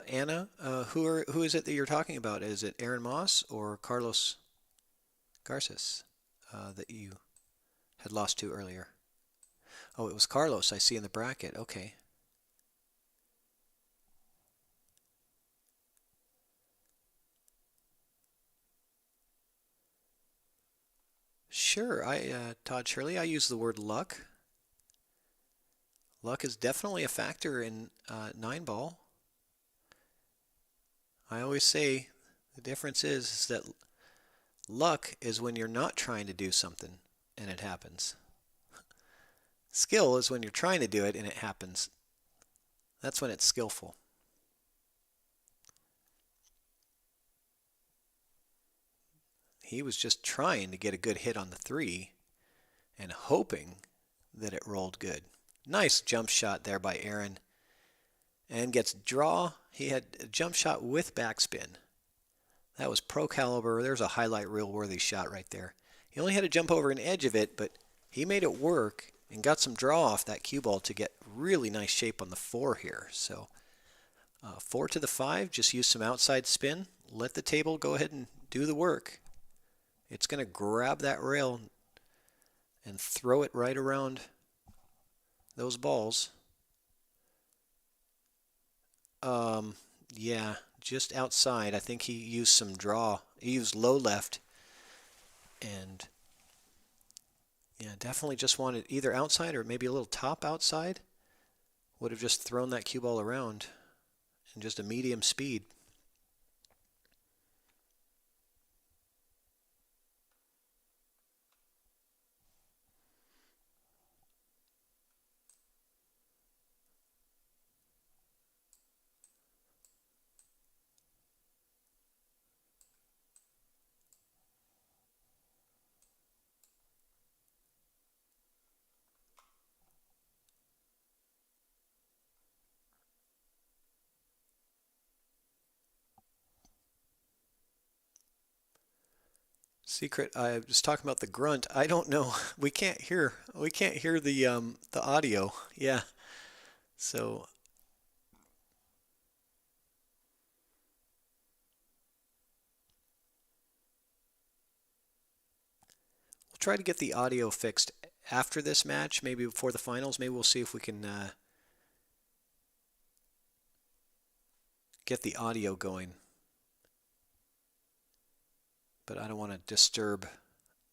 Anna, who is it that you're talking about? Is it Aaron Moss or Carlos Garces that you had lost to earlier? Oh, it was Carlos I see in the bracket. Okay. Sure, Todd Shirley, I use the word luck. Luck is definitely a factor in 9-ball. I always say the difference is that luck is when you're not trying to do something and it happens. Skill is when you're trying to do it and it happens. That's when it's skillful. He was just trying to get a good hit on the 3 and hoping that it rolled good. Nice jump shot there by Aaron. And gets draw. He had a jump shot with backspin. That was pro caliber. There's a highlight reel worthy shot right there. He only had to jump over an edge of it, but he made it work and got some draw off that cue ball to get really nice shape on the 4 here. So 4 to the 5, just use some outside spin. Let the table go ahead and do the work. It's going to grab that rail and throw it right around those balls. Yeah, just outside. I think he used some draw. He used low left. And yeah, definitely just wanted either outside or maybe a little top outside. Would have just thrown that cue ball around in just a medium speed. Secret. I was talking about the grunt. I don't know. We can't hear. We can't hear the audio. Yeah. So we'll try to get the audio fixed after this match, maybe before the finals. Maybe we'll see if we can get the audio going. But I don't want to disturb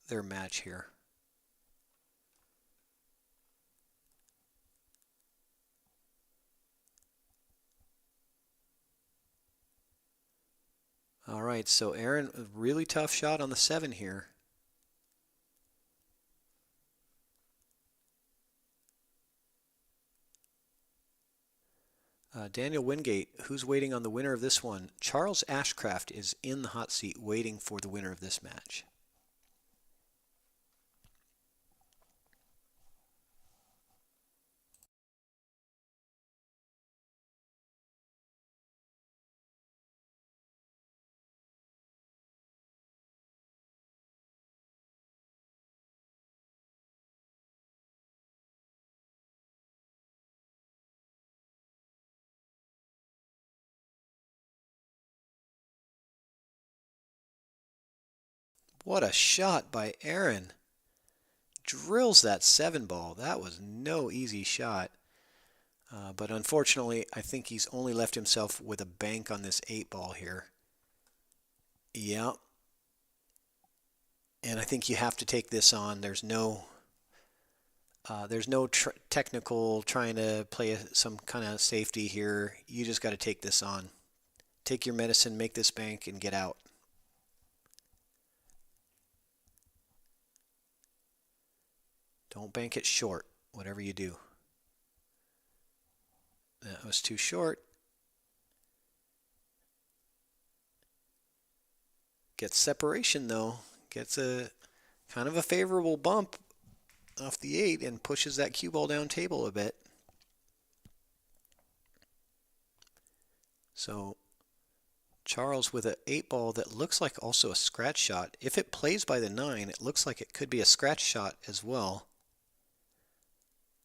their match here. All right, so Aaron, a really tough shot on the 7 here. Daniel Wingate, who's waiting on the winner of this one? Charles Ashcraft is in the hot seat waiting for the winner of this match. What a shot by Aaron. Drills that 7 ball. That was no easy shot. But unfortunately, I think he's only left himself with a bank on this 8 ball here. Yeah. And I think you have to take this on. There's no technical trying to play some kind of safety here. You just got to take this on. Take your medicine, make this bank, and get out. Don't bank it short, whatever you do. That was too short. Gets separation though. Gets a kind of a favorable bump off the 8 and pushes that cue ball down table a bit. So Charles with an 8 ball that looks like also a scratch shot. If it plays by the 9, it looks like it could be a scratch shot as well.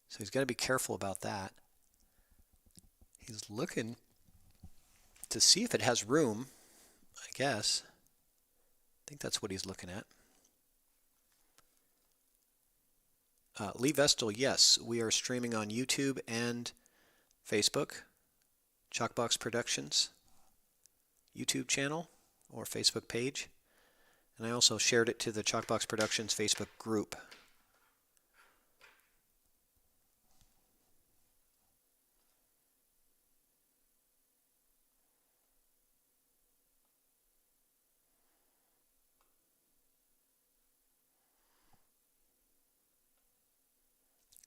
So he's got to be careful about that. He's looking to see if it has room, I guess. I think that's what he's looking at. Lee Vestal, yes, we are streaming on YouTube and Facebook. Chalkbox Productions YouTube channel or Facebook page. And I also shared it to the Chalkbox Productions Facebook group.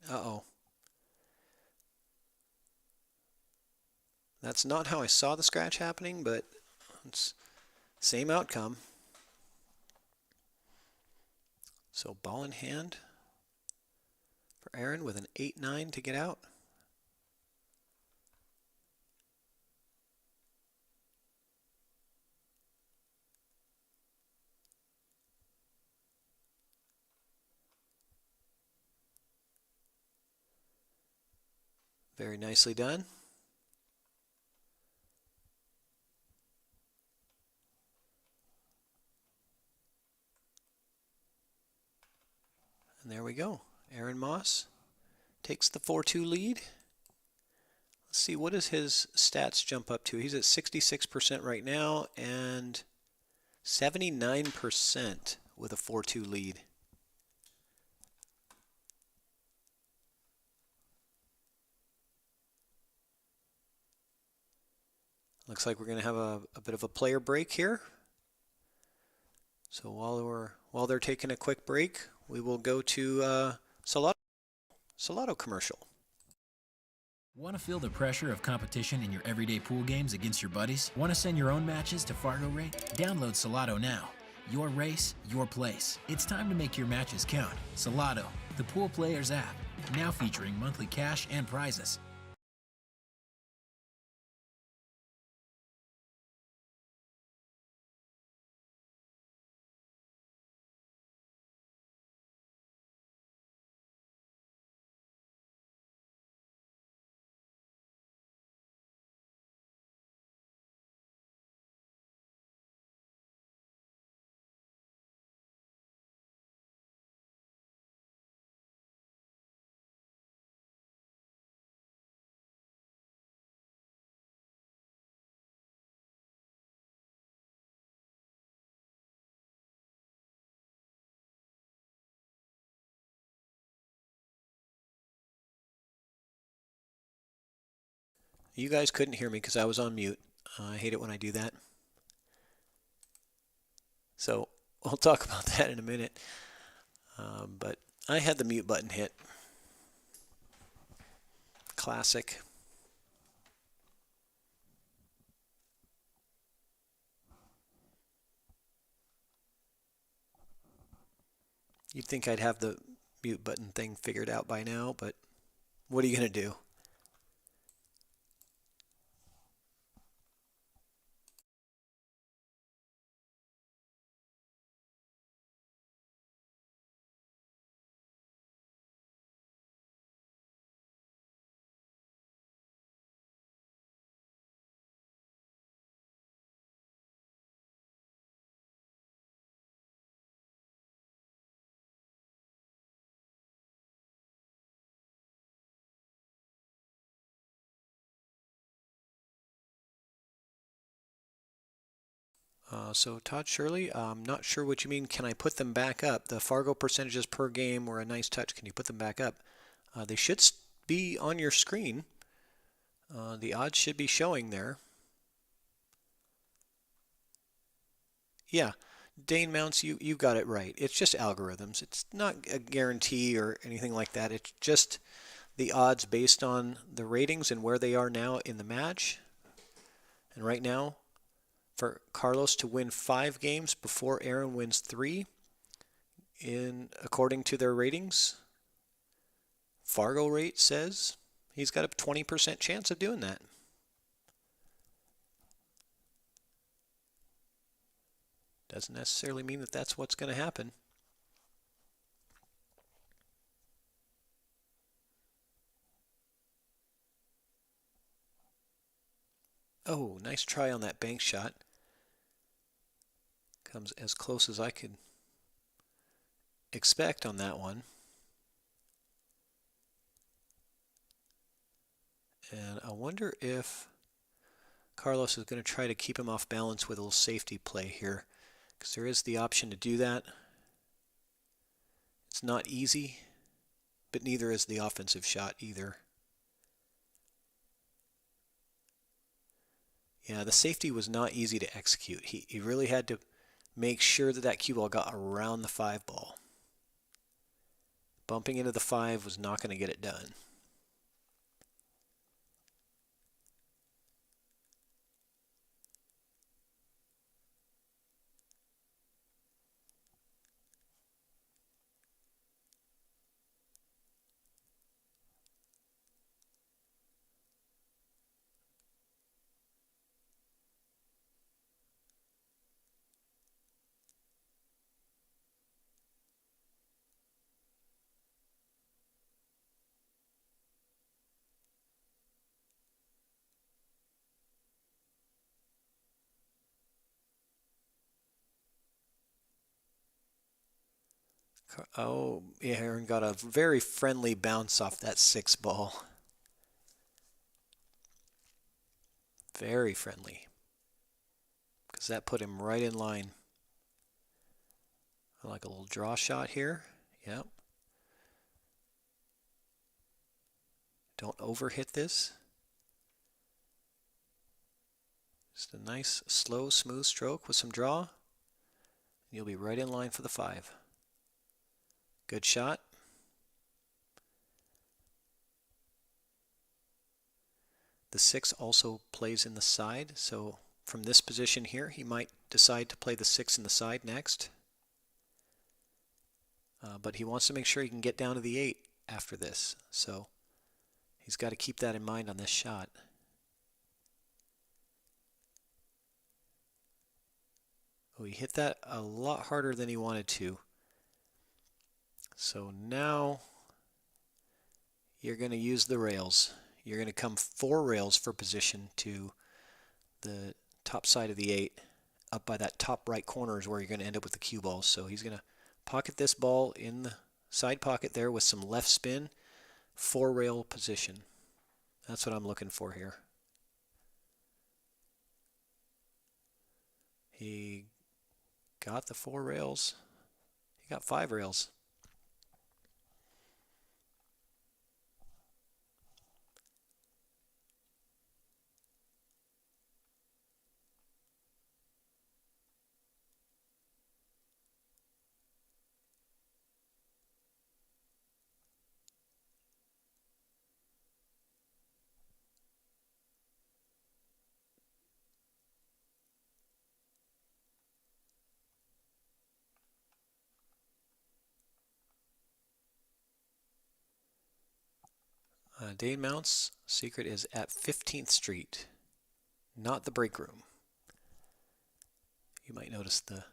Uh-oh. That's not how I saw the scratch happening, but it's same outcome. So ball in hand for Aaron with an 8-9 to get out. Very nicely done. And there we go. Aaron Moss takes the 4-2 lead. Let's see, what does his stats jump up to? He's at 66% right now and 79% with a 4-2 lead. Looks like we're going to have a bit of a player break here. So while they're taking a quick break, we will go to Salado commercial. Want to feel the pressure of competition in your everyday pool games against your buddies? Want to send your own matches to Fargo Rate? Download Salado now. Your race, your place. It's time to make your matches count. Salado, the pool players app, now featuring monthly cash and prizes. You guys couldn't hear me because I was on mute. I hate it when I do that. So we'll talk about that in a minute. But I had the mute button hit. Classic. You'd think I'd have the mute button thing figured out by now, but what are you going to do? So Todd Shirley, I'm not sure what you mean. Can I put them back up? The Fargo percentages per game were a nice touch. Can you put them back up? They should be on your screen. The odds should be showing there. Yeah, Dane Mounts, you got it right. It's just algorithms. It's not a guarantee or anything like that. It's just the odds based on the ratings and where they are now in the match. And right now, for Carlos to win 5 games before Aaron wins 3, according to their ratings, Fargo rate says he's got a 20% chance of doing that. Doesn't necessarily mean that that's what's going to happen. Oh, nice try on that bank shot. Comes as close as I could expect on that one. And I wonder if Carlos is going to try to keep him off balance with a little safety play here, because there is the option to do that. It's not easy, but neither is the offensive shot either. Yeah, the safety was not easy to execute. He really had to make sure that that cue ball got around the 5 ball. Bumping into the 5 was not going to get it done. Oh, yeah, Aaron got a very friendly bounce off that 6 ball. Very friendly. Because that put him right in line. I like a little draw shot here. Yep. Don't overhit this. Just a nice, slow, smooth stroke with some draw. You'll be right in line for the 5. Good shot. The 6 also plays in the side, so from this position here, he might decide to play the 6 in the side next. But he wants to make sure he can get down to the 8 after this, so he's got to keep that in mind on this shot. Oh, he hit that a lot harder than he wanted to. So now you're going to use the rails. You're going to come 4 rails for position to the top side of the 8. Up by that top right corner is where you're going to end up with the cue ball. So he's going to pocket this ball in the side pocket there with some left spin, 4 rail position. That's what I'm looking for here. He got the 4 rails. He got 5 rails. Dane Mount's secret is at 15th Street, not the Breakroom. You might notice the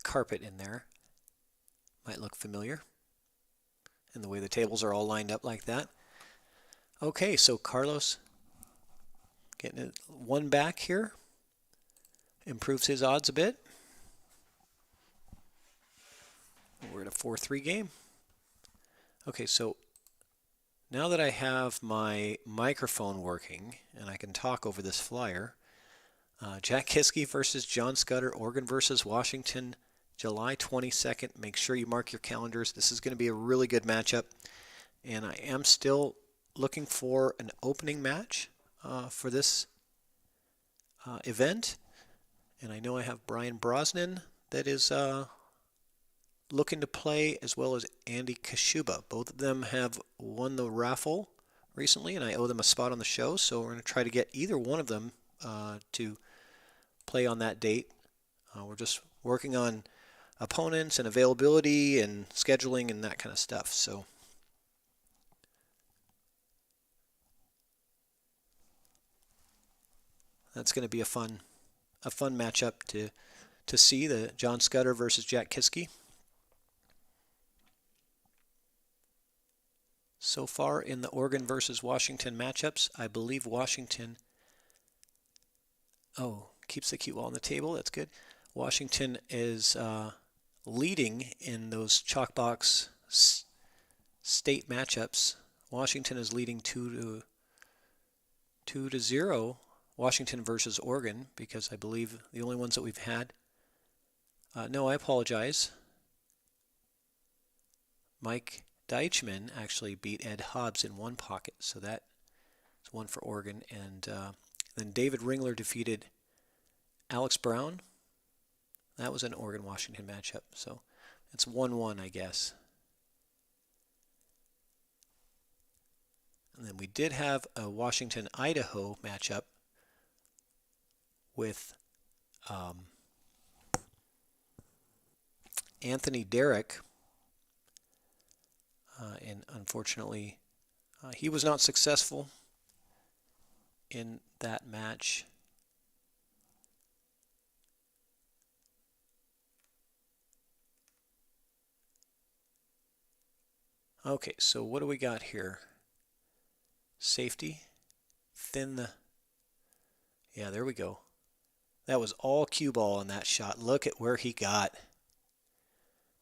carpet in there. Might look familiar. And the way the tables are all lined up like that. Okay, so Carlos getting it one back here. Improves his odds a bit. We're at a 4-3 game. Okay, so now that I have my microphone working and I can talk over this flyer, Jack Kiske versus John Scudder, Oregon versus Washington, July 22nd. Make sure you mark your calendars. This is going to be a really good matchup. And I am still looking for an opening match for this event. And I know I have Brian Brosnan that is looking to play, as well as Andy Kashuba. Both of them have won the raffle recently, and I owe them a spot on the show. So we're going to try to get either one of them to play on that date. We're just working on opponents and availability and scheduling and that kind of stuff. So that's going to be a fun matchup to see, the John Scudder versus Jack Kiske. So far in the Oregon versus Washington matchups, I believe Washington keeps the cue ball on the table. That's good. Washington is leading in those chalkbox state matchups. Washington is leading 2-0. Washington versus Oregon, because I believe the only ones that we've had. No, I apologize. Mike Deichmann actually beat Ed Hobbs in one pocket, so that's one for Oregon. And then David Ringler defeated Alex Brown. That was an Oregon-Washington matchup, so it's 1-1, I guess. And then we did have a Washington-Idaho matchup with Anthony Derrick. And unfortunately, he was not successful in that match. Okay, so what do we got here? Safety. Yeah, there we go. That was all cue ball on that shot. Look at where he got.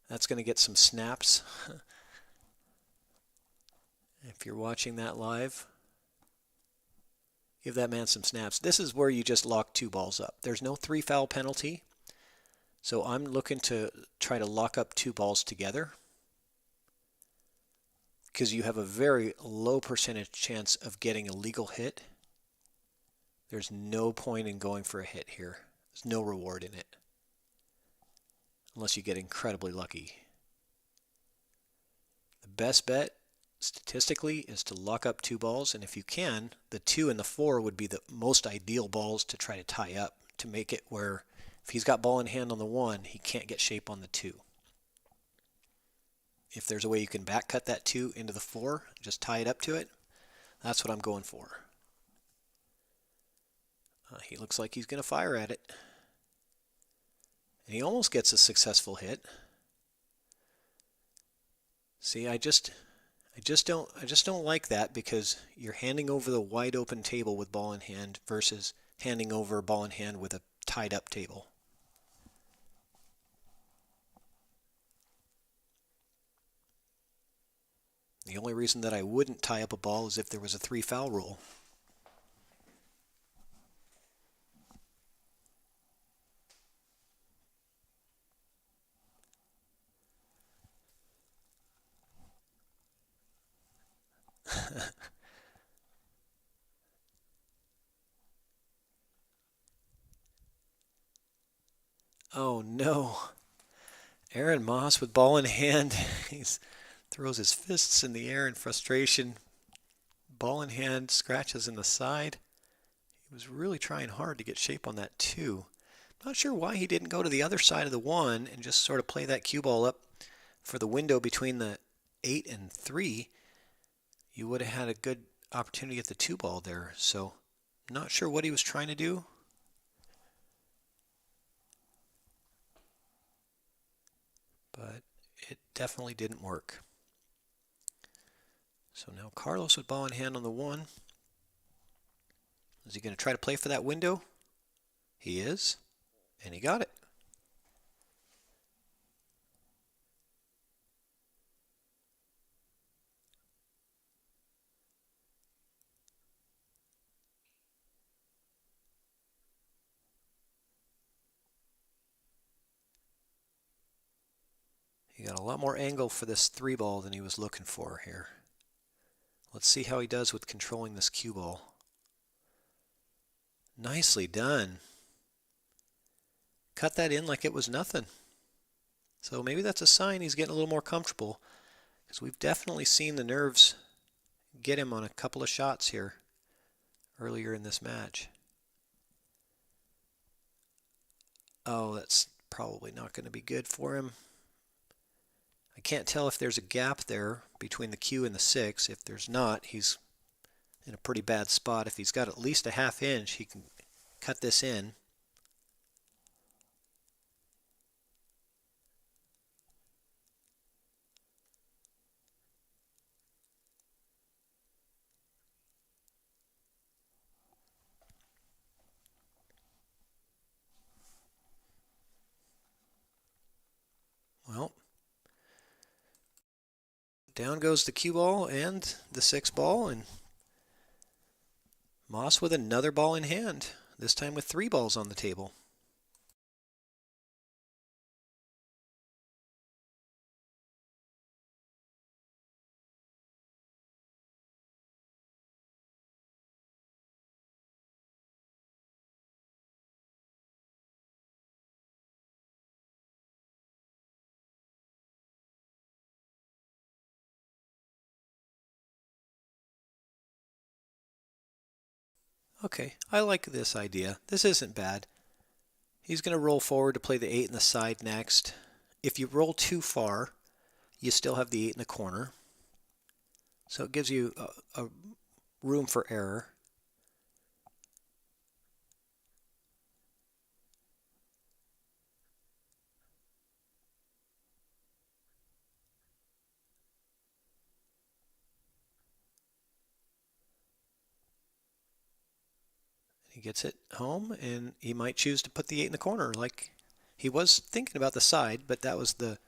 That's going to get some snaps. If you're watching that live, give that man some snaps. This is where you just lock two balls up. There's no 3-foul penalty. So I'm looking to try to lock up two balls together, because you have a very low percentage chance of getting a legal hit. There's no point in going for a hit here. There's no reward in it, unless you get incredibly lucky. The best bet, statistically, is to lock up two balls, and if you can, the 2 and the 4 would be the most ideal balls to try to tie up, to make it where if he's got ball in hand on the 1, he can't get shape on the 2. If there's a way you can back cut that 2 into the 4, just tie it up to it, that's what I'm going for. He looks like he's going to fire at it. And he almost gets a successful hit. See, I just don't like that, because you're handing over the wide open table with ball in hand versus handing over ball in hand with a tied up table. The only reason that I wouldn't tie up a ball is if there was a 3-foul rule. Oh no. Aaron Moss with ball in hand. He throws his fists in the air in frustration. Ball in hand, scratches in the side. He was really trying hard to get shape on that 2. Not sure why he didn't go to the other side of the 1 and just sort of play that cue ball up for the window between the 8 and 3, you would have had a good opportunity at the 2 ball there. So not sure what he was trying to do. But it definitely didn't work. So now Carlos with ball in hand on the 1. Is he going to try to play for that window? He is, and he got it. He got a lot more angle for this 3 ball than he was looking for here. Let's see how he does with controlling this cue ball. Nicely done. Cut that in like it was nothing. So maybe that's a sign he's getting a little more comfortable, because we've definitely seen the nerves get him on a couple of shots here earlier in this match. Oh, that's probably not going to be good for him. I can't tell if there's a gap there between the cue and the 6. If there's not, he's in a pretty bad spot. If he's got at least a ½ inch, he can cut this in. Well, down goes the cue ball and the 6 ball, and Moss with another ball in hand, this time with 3 balls on the table. Okay, I like this idea. This isn't bad. He's going to roll forward to play the 8 in the side next. If you roll too far, you still have the 8 in the corner. So it gives you a room for error. He gets it home, and he might choose to put the 8 in the corner. Like, he was thinking about the side, but that was the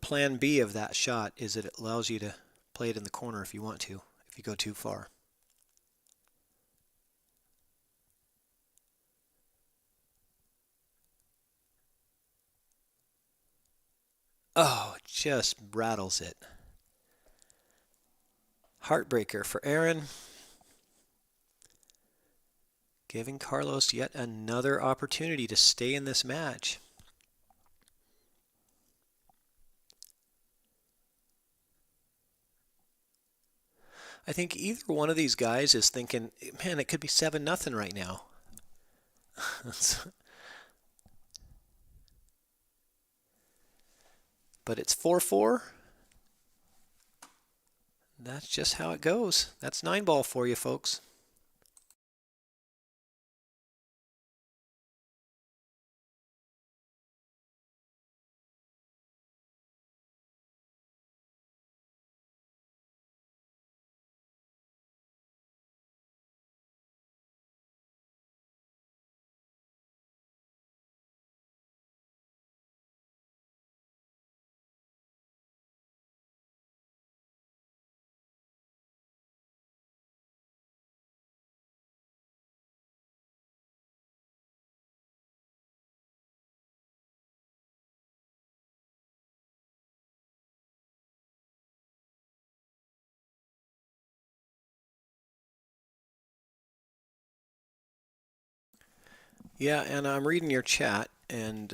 plan B of that shot, is that it allows you to play it in the corner if you want to, if you go too far. Oh, just rattles it. Heartbreaker for Aaron. Giving Carlos yet another opportunity to stay in this match. I think either one of these guys is thinking, man, it could be 7-0 right now. But it's 4-4. That's just how it goes. That's 9 ball for you, folks. Yeah, and I'm reading your chat, and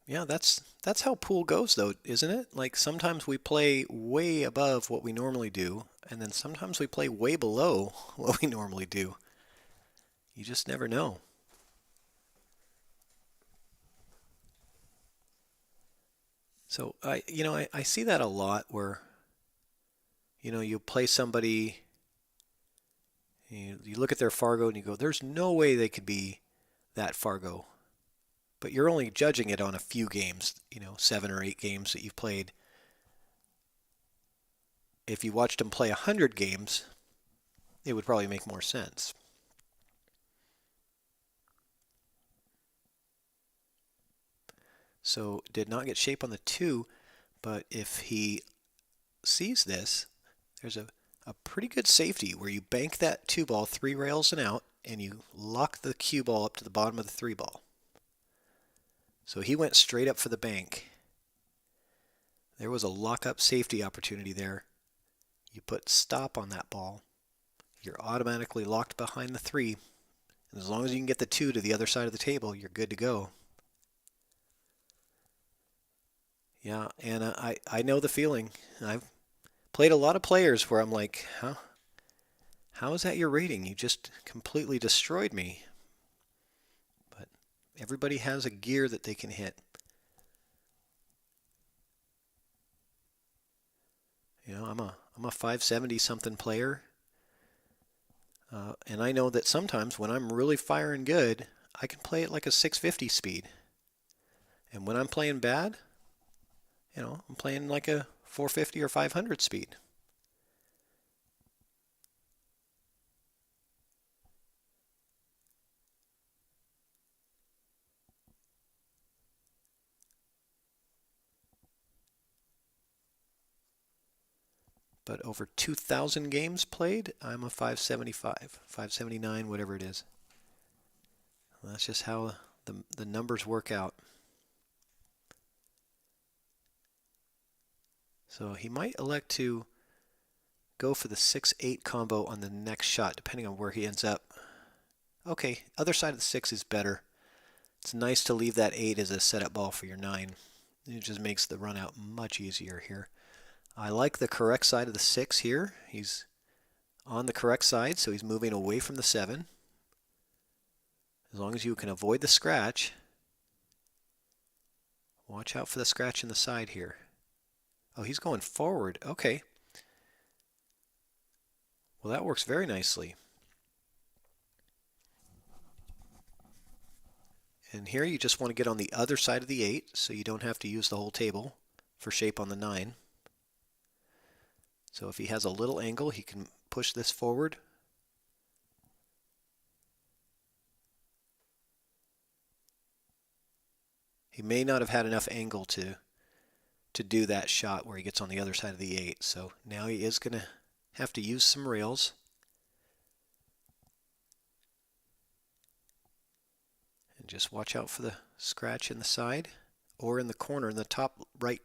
yeah, that's how pool goes, though, isn't it? Like, sometimes we play way above what we normally do, and then sometimes we play way below what we normally do. You just never know. So I see that a lot where, you play somebody, you look at their Fargo and you go, there's no way they could be that Fargo. But you're only judging it on a few games, 7 or 8 games that you've played. If you watched them play 100 games, it would probably make more sense. So did not get shape on the 2, but if he sees this, there's a pretty good safety where you bank that 2 ball 3 rails and out, and you lock the cue ball up to the bottom of the 3 ball. So he went straight up for the bank. There was a lock-up safety opportunity there. You put stop on that ball, you're automatically locked behind the 3. And as long as you can get the 2 to the other side of the table, you're good to go. Yeah, and I know the feeling. I've played a lot of players where I'm like, how is that your rating? You just completely destroyed me. But everybody has a gear that they can hit. I'm a 570 something player. And I know that sometimes when I'm really firing good, I can play it like a 650 speed. And when I'm playing bad, I'm playing like a 450 or 500 speed. But over 2,000 games played, I'm a 575, 579, whatever it is. Well, that's just how the numbers work out. So he might elect to go for the 6-8 combo on the next shot, depending on where he ends up. Okay, other side of the 6 is better. It's nice to leave that 8 as a setup ball for your 9. It just makes the run out much easier here. I like the correct side of the 6 here. He's on the correct side, so he's moving away from the 7. As long as you can avoid the scratch. Watch out for the scratch in the side here. Oh, he's going forward. Okay. Well, that works very nicely. And here you just want to get on the other side of the 8 so you don't have to use the whole table for shape on the 9. So if he has a little angle, he can push this forward. He may not have had enough angle to do that shot where he gets on the other side of the 8. So now he is going to have to use some rails. And just watch out for the scratch in the side or in the corner. In the top right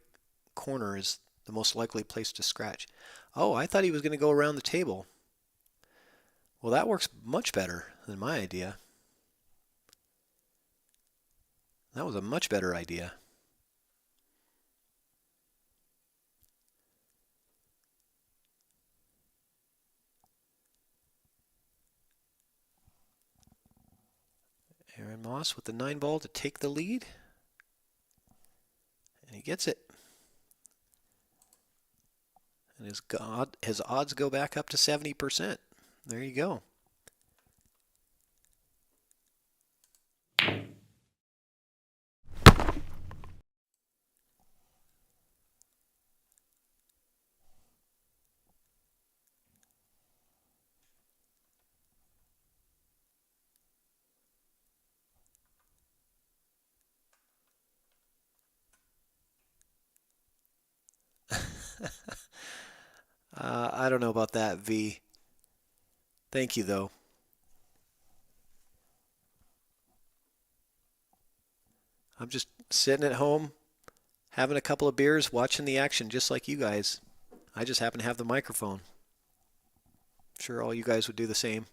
corner is the most likely place to scratch. Oh, I thought he was going to go around the table. Well, that works much better than my idea. That was a much better idea. Aaron Moss with the 9 ball to take the lead. And he gets it. And his odds go back up to 70%. There you go. I don't know about that, V. Thank you, though. I'm just sitting at home, having a couple of beers, watching the action just like you guys. I just happen to have the microphone. I'm sure all you guys would do the same.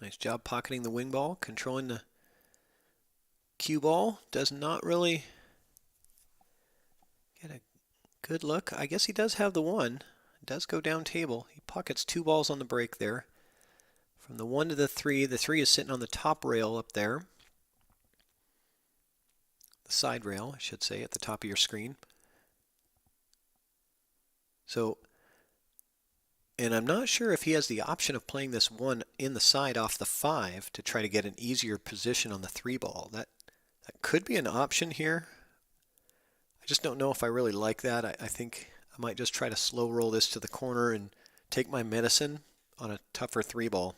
Nice job pocketing the wing ball, controlling the cue ball. Does not really get a good look. I guess he does have the one. It does go down table. He pockets 2 balls on the break there. From the 1 to the 3, the 3 is sitting on the top rail up there. The side rail, I should say, at the top of your screen. So, and I'm not sure if he has the option of playing this 1 in the side off the 5 to try to get an easier position on the 3 ball. That could be an option here. I just don't know if I really like that. I think I might just try to slow roll this to the corner and take my medicine on a tougher 3 ball.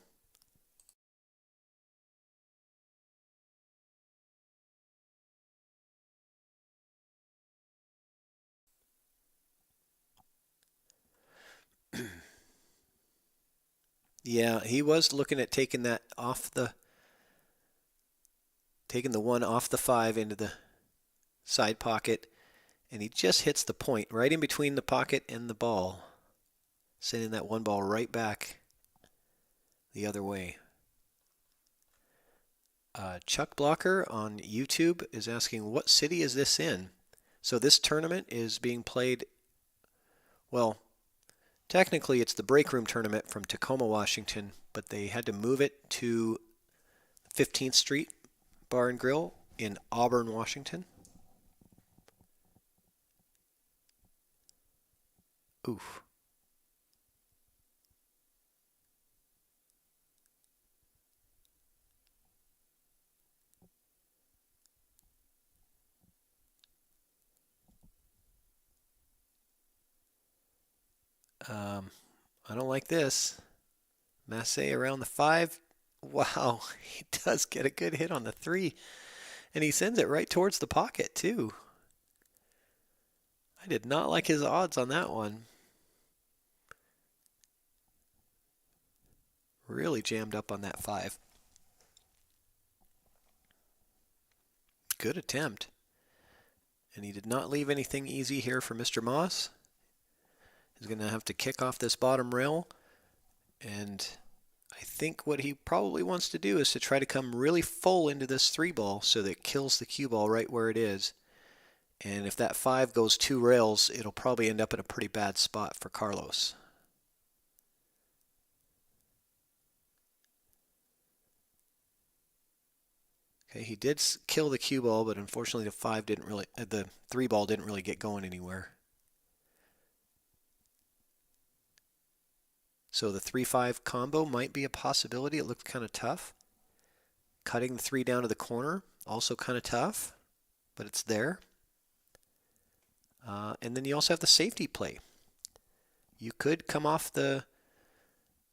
Yeah, he was looking at taking that off taking the 1 off the 5 into the side pocket, and he just hits the point right in between the pocket and the ball, sending that 1 ball right back the other way. Chuck Blocker on YouTube is asking, what city is this in? So this tournament is being played, well, technically it's the Breakroom tournament from Tacoma, Washington, but they had to move it to 15th Street Bar and Grill in Auburn, Washington. Oof. I don't like this. Massey around the 5. Wow, he does get a good hit on the 3. And he sends it right towards the pocket, too. I did not like his odds on that one. Really jammed up on that 5. Good attempt. And he did not leave anything easy here for Mr. Moss. He's going to have to kick off this bottom rail. And I think what he probably wants to do is to try to come really full into this 3 ball so that it kills the cue ball right where it is. And if that 5 goes 2 rails, it'll probably end up in a pretty bad spot for Carlos. Okay, he did kill the cue ball, but unfortunately the 3 ball didn't really get going anywhere. So the 3-5 combo might be a possibility. It looked kind of tough. Cutting the 3 down to the corner, also kind of tough, but it's there. And then you also have the safety play. You could come off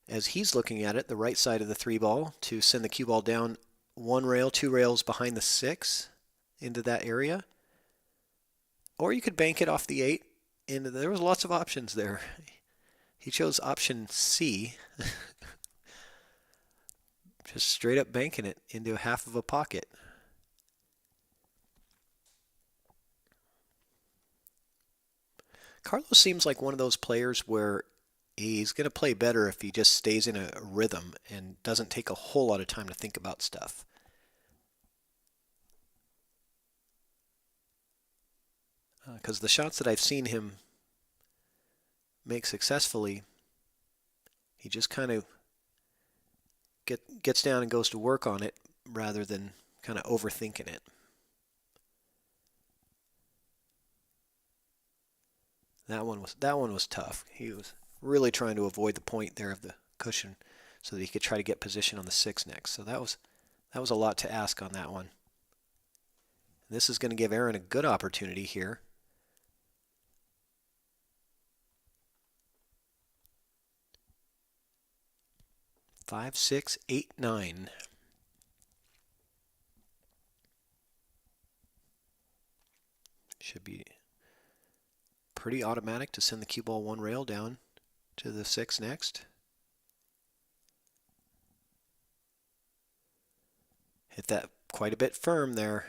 as he's looking at it, the right side of the 3 ball to send the cue ball down 1 rail, 2 rails behind the 6 into that area. Or you could bank it off the 8. And there was lots of options there. He chose option C, just straight up banking it into half of a pocket. Carlos seems like one of those players where he's going to play better if he just stays in a rhythm and doesn't take a whole lot of time to think about stuff. Because the shots that I've seen him make successfully, he just kind of gets down and goes to work on it rather than kind of overthinking it. That one was tough. He was really trying to avoid the point there of the cushion so that he could try to get position on the 6 next. So that was a lot to ask on that one. This is going to give Aaron a good opportunity here. 5, 6, 8, 9. Should be pretty automatic to send the cue ball 1 rail down to the 6 next. Hit that quite a bit firm there.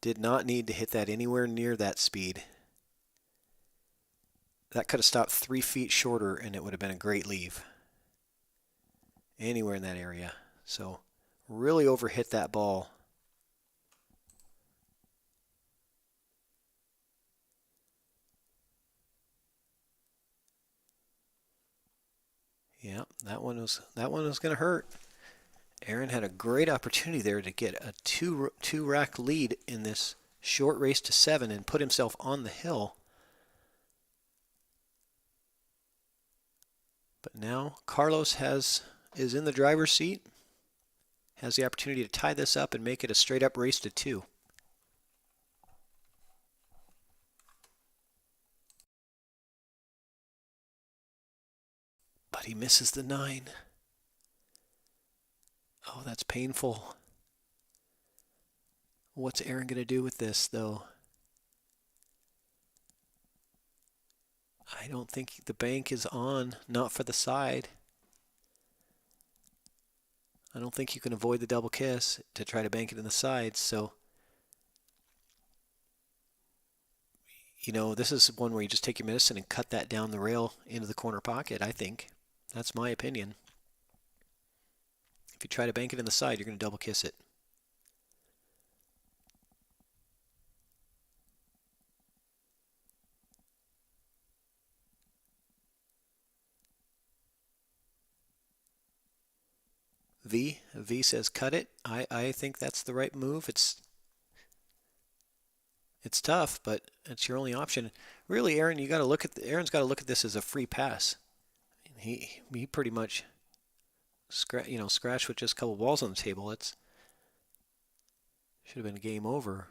Did not need to hit that anywhere near that speed. That could have stopped 3 feet shorter and it would have been a great leave. anywhere in that area. So really overhit that ball. Yeah, that one was going to hurt. Aaron had a great opportunity there to get a two rack lead in this short race to 7 and put himself on the hill. But now Carlos is in the driver's seat, has the opportunity to tie this up and make it a straight up race to 2. But he misses the 9. Oh, that's painful. What's Aaron going to do with this, though? I don't think the bank is on, not for the side. I don't think you can avoid the double kiss to try to bank it in the sides, so this is one where you just take your medicine and cut that down the rail into the corner pocket, I think. That's my opinion. If you try to bank it in the side, you're going to double kiss it. V says cut it. I think that's the right move. It's tough, but it's your only option. Really, Aaron, Aaron's got to look at this as a free pass. He pretty much scratched with just a couple balls on the table. It should have been game over.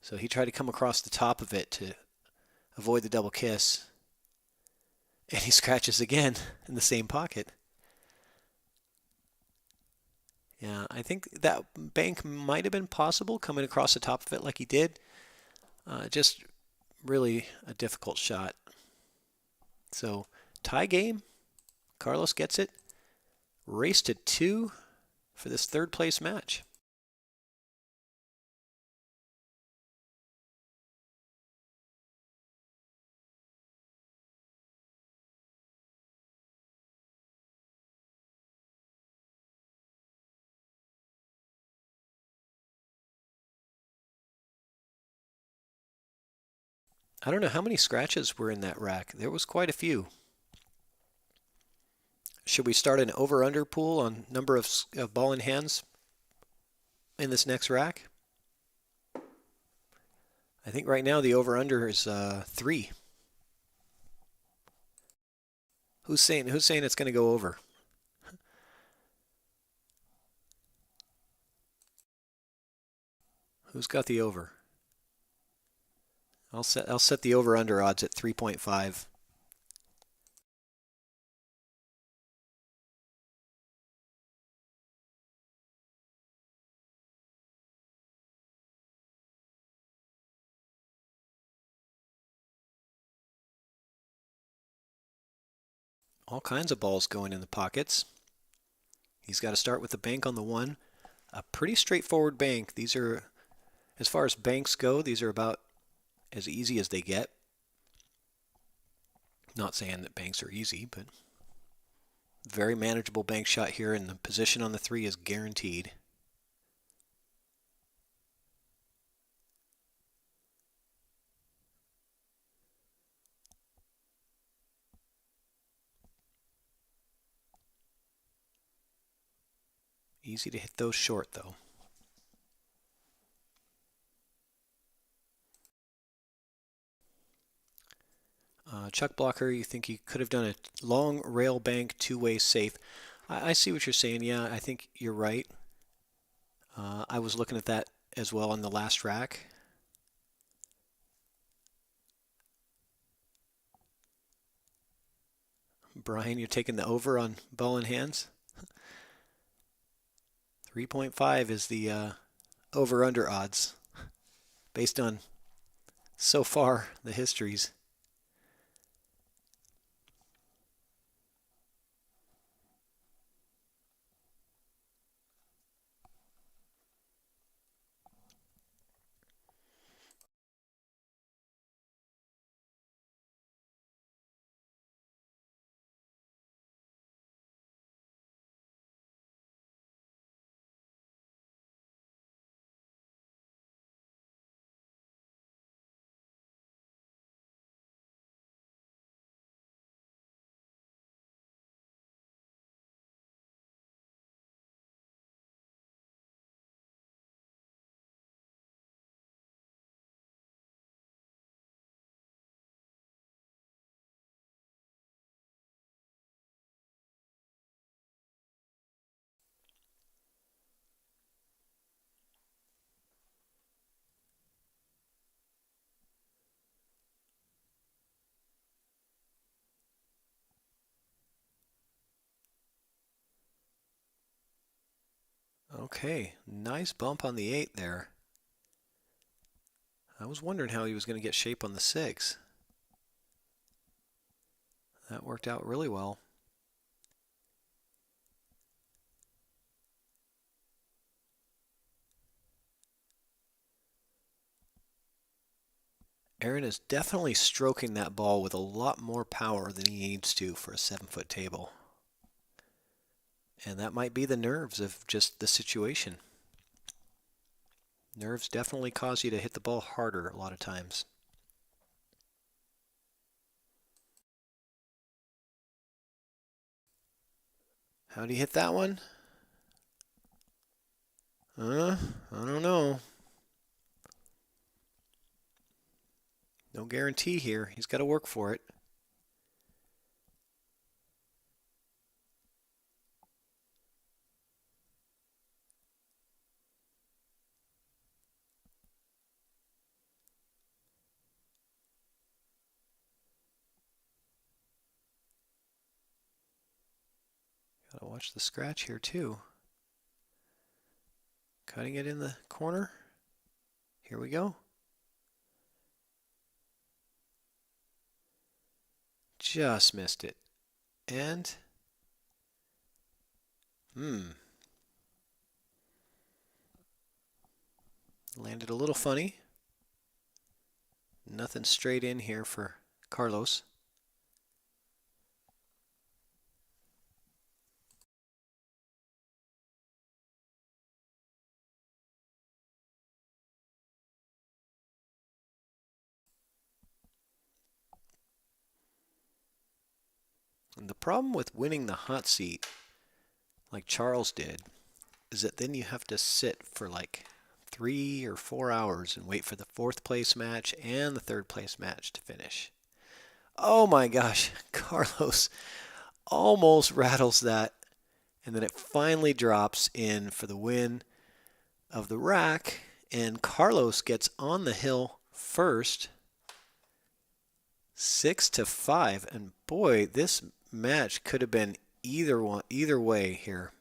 So he tried to come across the top of it to avoid the double kiss. And he scratches again in the same pocket. Yeah, I think that bank might have been possible coming across the top of it like he did. Just really a difficult shot. So tie game. Carlos gets it. Race to 2 for this third place match. I don't know how many scratches were in that rack. There was quite a few. Should we start an over-under pool on number of ball in hands in this next rack? I think right now the over-under is 3. Who's saying it's going to go over? Who's got the over? I'll set the over-under odds at 3.5. All kinds of balls going in the pockets. He's got to start with the bank on the 1. A pretty straightforward bank. These are, as far as banks go, these are about as easy as they get. Not saying that banks are easy, but very manageable bank shot here, and the position on the 3 is guaranteed. Easy to hit those short, though. Chuck Blocker, you think he could have done a long rail bank two-way safe. I see what you're saying. Yeah, I think you're right. I was looking at that as well on the last rack. Brian, you're taking the over on ball in hands? 3.5 is the over-under odds based on so far the histories. Okay, nice bump on the 8 there. I was wondering how he was going to get shape on the 6. That worked out really well. Aaron is definitely stroking that ball with a lot more power than he needs to for a 7-foot table. And that might be the nerves of just the situation. Nerves definitely cause you to hit the ball harder a lot of times. How do you hit that one? I don't know. No guarantee here. He's got to work for it. Gotta watch the scratch here too. Cutting it in the corner. Here we go. Just missed it. And landed a little funny. Nothing straight in here for Carlos. And the problem with winning the hot seat, like Charles did, is that then you have to sit for like 3 or 4 hours and wait for the 4th place match and the 3rd place match to finish. Oh my gosh, Carlos almost rattles that, and then it finally drops in for the win of the rack, and Carlos gets on the hill first, 6-5, and boy, this match could have been either way here.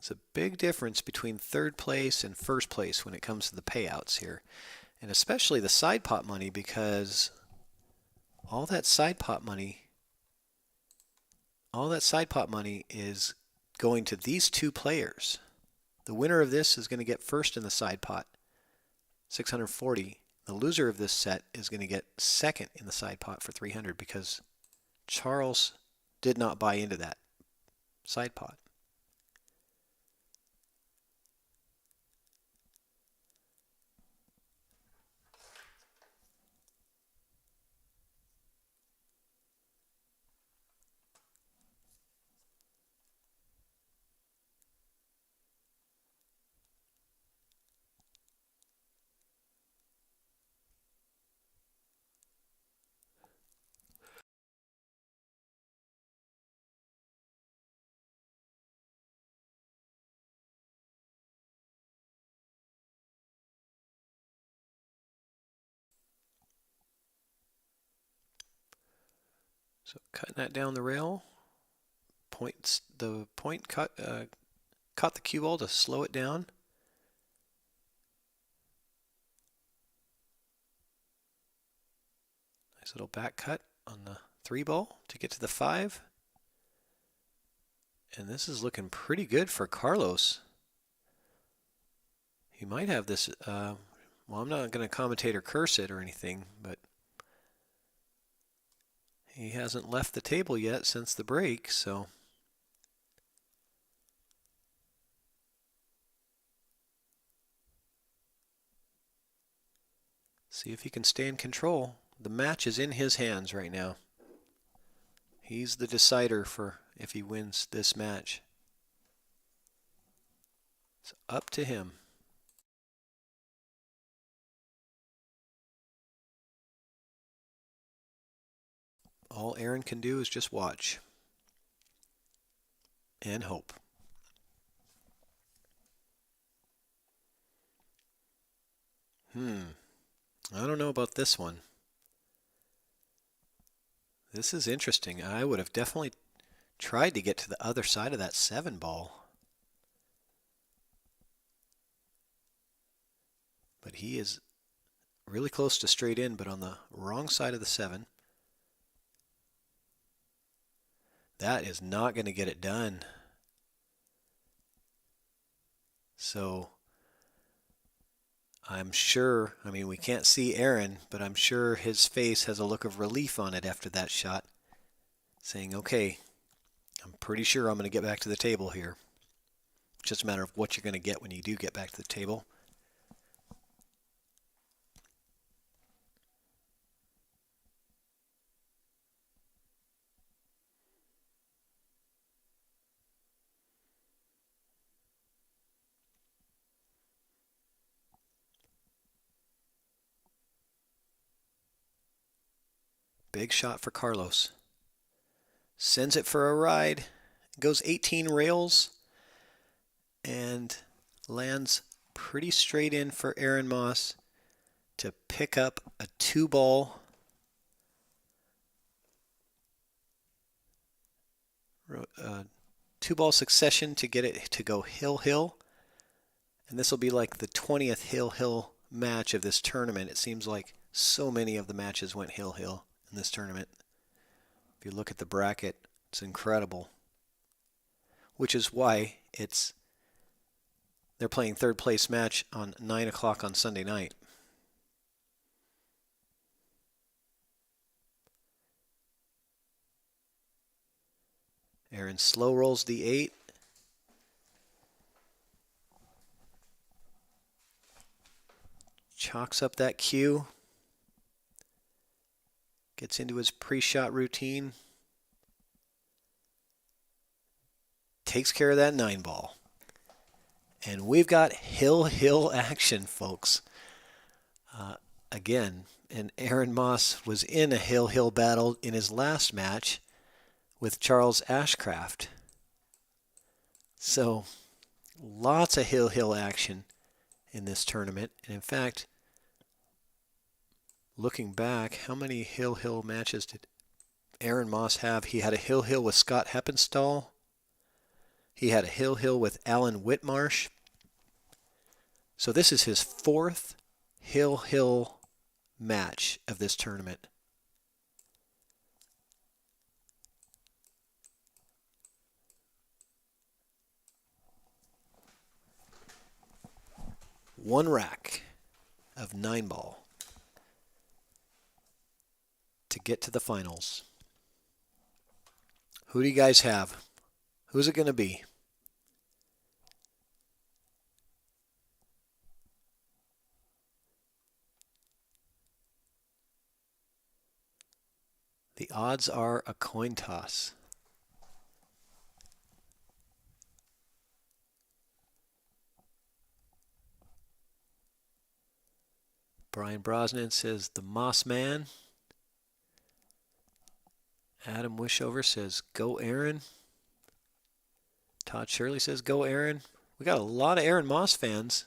There's a big difference between 3rd place and 1st place when it comes to the payouts here, and especially the side pot money, because all that side pot money is going to these 2 players. The winner of this is going to get first in the side pot, 640. The loser of this set is going to get second in the side pot for 300 because Charles did not buy into that side pot. So cutting that down the rail, the point caught the cue ball to slow it down. Nice little back cut on the 3 ball to get to the 5. And this is looking pretty good for Carlos. He might have this, well, I'm not going to commentate or curse it or anything, but he hasn't left the table yet since the break, so. See if he can stay in control. The match is in his hands right now. He's the decider for if he wins this match. It's up to him. All Aaron can do is just watch and hope. I don't know about this one. This is interesting. I would have definitely tried to get to the other side of that 7 ball. But he is really close to straight in, but on the wrong side of the 7. That is not going to get it done. So I'm sure, I mean, we can't see Aaron, but I'm sure his face has a look of relief on it after that shot, saying, okay, I'm pretty sure I'm going to get back to the table here. It's just a matter of what you're going to get when you do get back to the table. Big shot for Carlos. Sends it for a ride. Goes 18 rails and lands pretty straight in for Aaron Moss to pick up a 2-ball. 2-ball succession to get it to go hill-hill. And this will be like the 20th hill-hill match of this tournament. It seems like so many of the matches went hill-hill in this tournament. If you look at the bracket, it's incredible. Which is why they're playing third place match on 9 o'clock on Sunday night. Aaron slow rolls the 8. Chalks up that cue. Gets into his pre-shot routine. Takes care of that 9 ball. And we've got hill-hill action, folks. Again, and Aaron Moss was in a hill-hill battle in his last match with Charles Ashcraft. So, lots of hill-hill action in this tournament. And in fact, looking back, how many hill-hill matches did Aaron Moss have? He had a hill-hill with Scott Heppenstall. He had a hill-hill with Alan Whitmarsh. So this is his 4th hill-hill match of this tournament. One rack of 9 ball to get to the finals. Who do you guys have? Who's it going to be? The odds are a coin toss. Brian Brosnan says the Moss Man. Adam Wishover says go Aaron. Todd Shirley says go Aaron. We got a lot of Aaron Moss fans.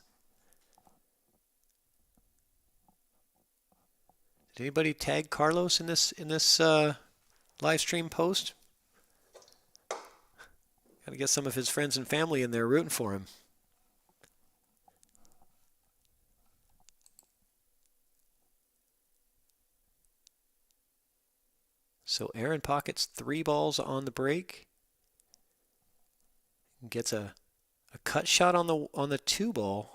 Did anybody tag Carlos in this live stream post? Got to get some of his friends and family in there rooting for him. So Aaron pockets 3 balls on the break. Gets a cut shot on the 2 ball.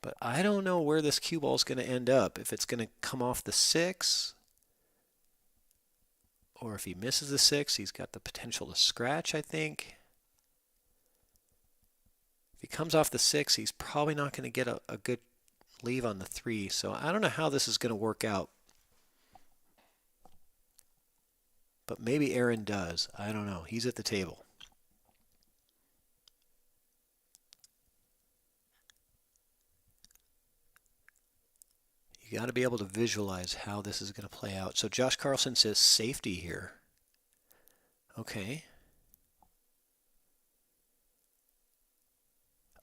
But I don't know where this cue ball is going to end up. If it's going to come off the 6, or if he misses the 6, he's got the potential to scratch, I think. If he comes off the 6, he's probably not going to get a good leave on the 3. So I don't know how this is going to work out. But maybe Aaron does. I don't know. He's at the table. You You got to be able to visualize how this is going to play out. So Josh Carlson says safety here. Okay.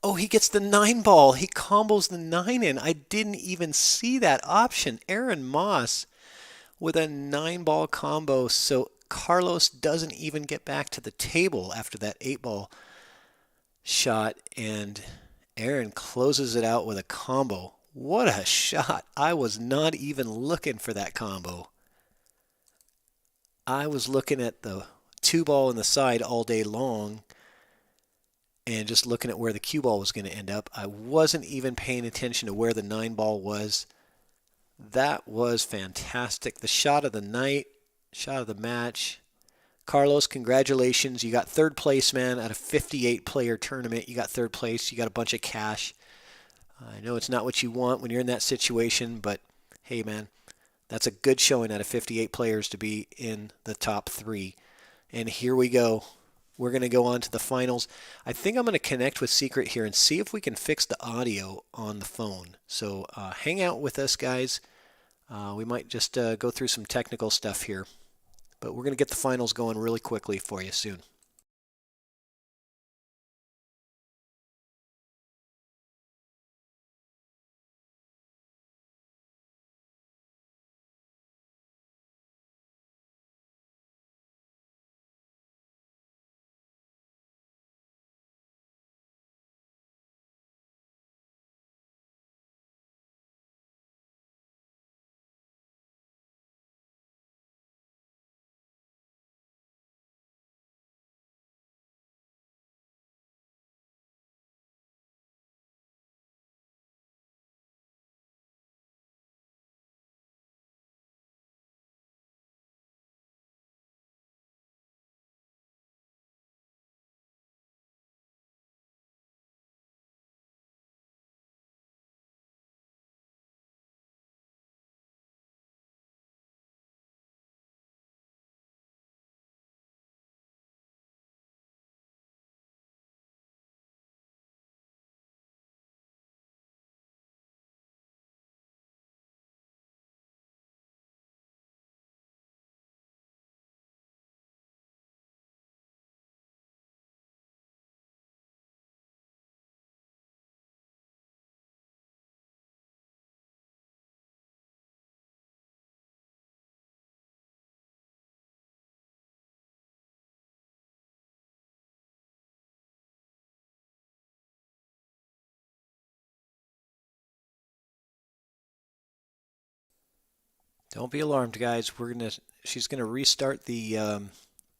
Oh, he gets the 9 ball. He combos the 9 in. I didn't even see that option. Aaron Moss with a 9 ball combo. So Carlos doesn't even get back to the table after that 8 ball shot. And Aaron closes it out with a combo. What a shot. I was not even looking for that combo. I was looking at the 2 ball in the side all day long and just looking at where the cue ball was going to end up. I wasn't even paying attention to where the 9 ball was. That was fantastic. The shot of the night, shot of the match. Carlos, congratulations. You got 3rd place, man, at a 58-player tournament. You got 3rd place. You got a bunch of cash. I know it's not what you want when you're in that situation, but hey, man, that's a good showing out of 58 players to be in the top 3. And here we go. We're going to go on to the finals. I think I'm going to connect with Secret here and see if we can fix the audio on the phone. So hang out with us, guys. We might just go through some technical stuff here. But we're going to get the finals going really quickly for you soon. Don't be alarmed, guys. She's gonna restart the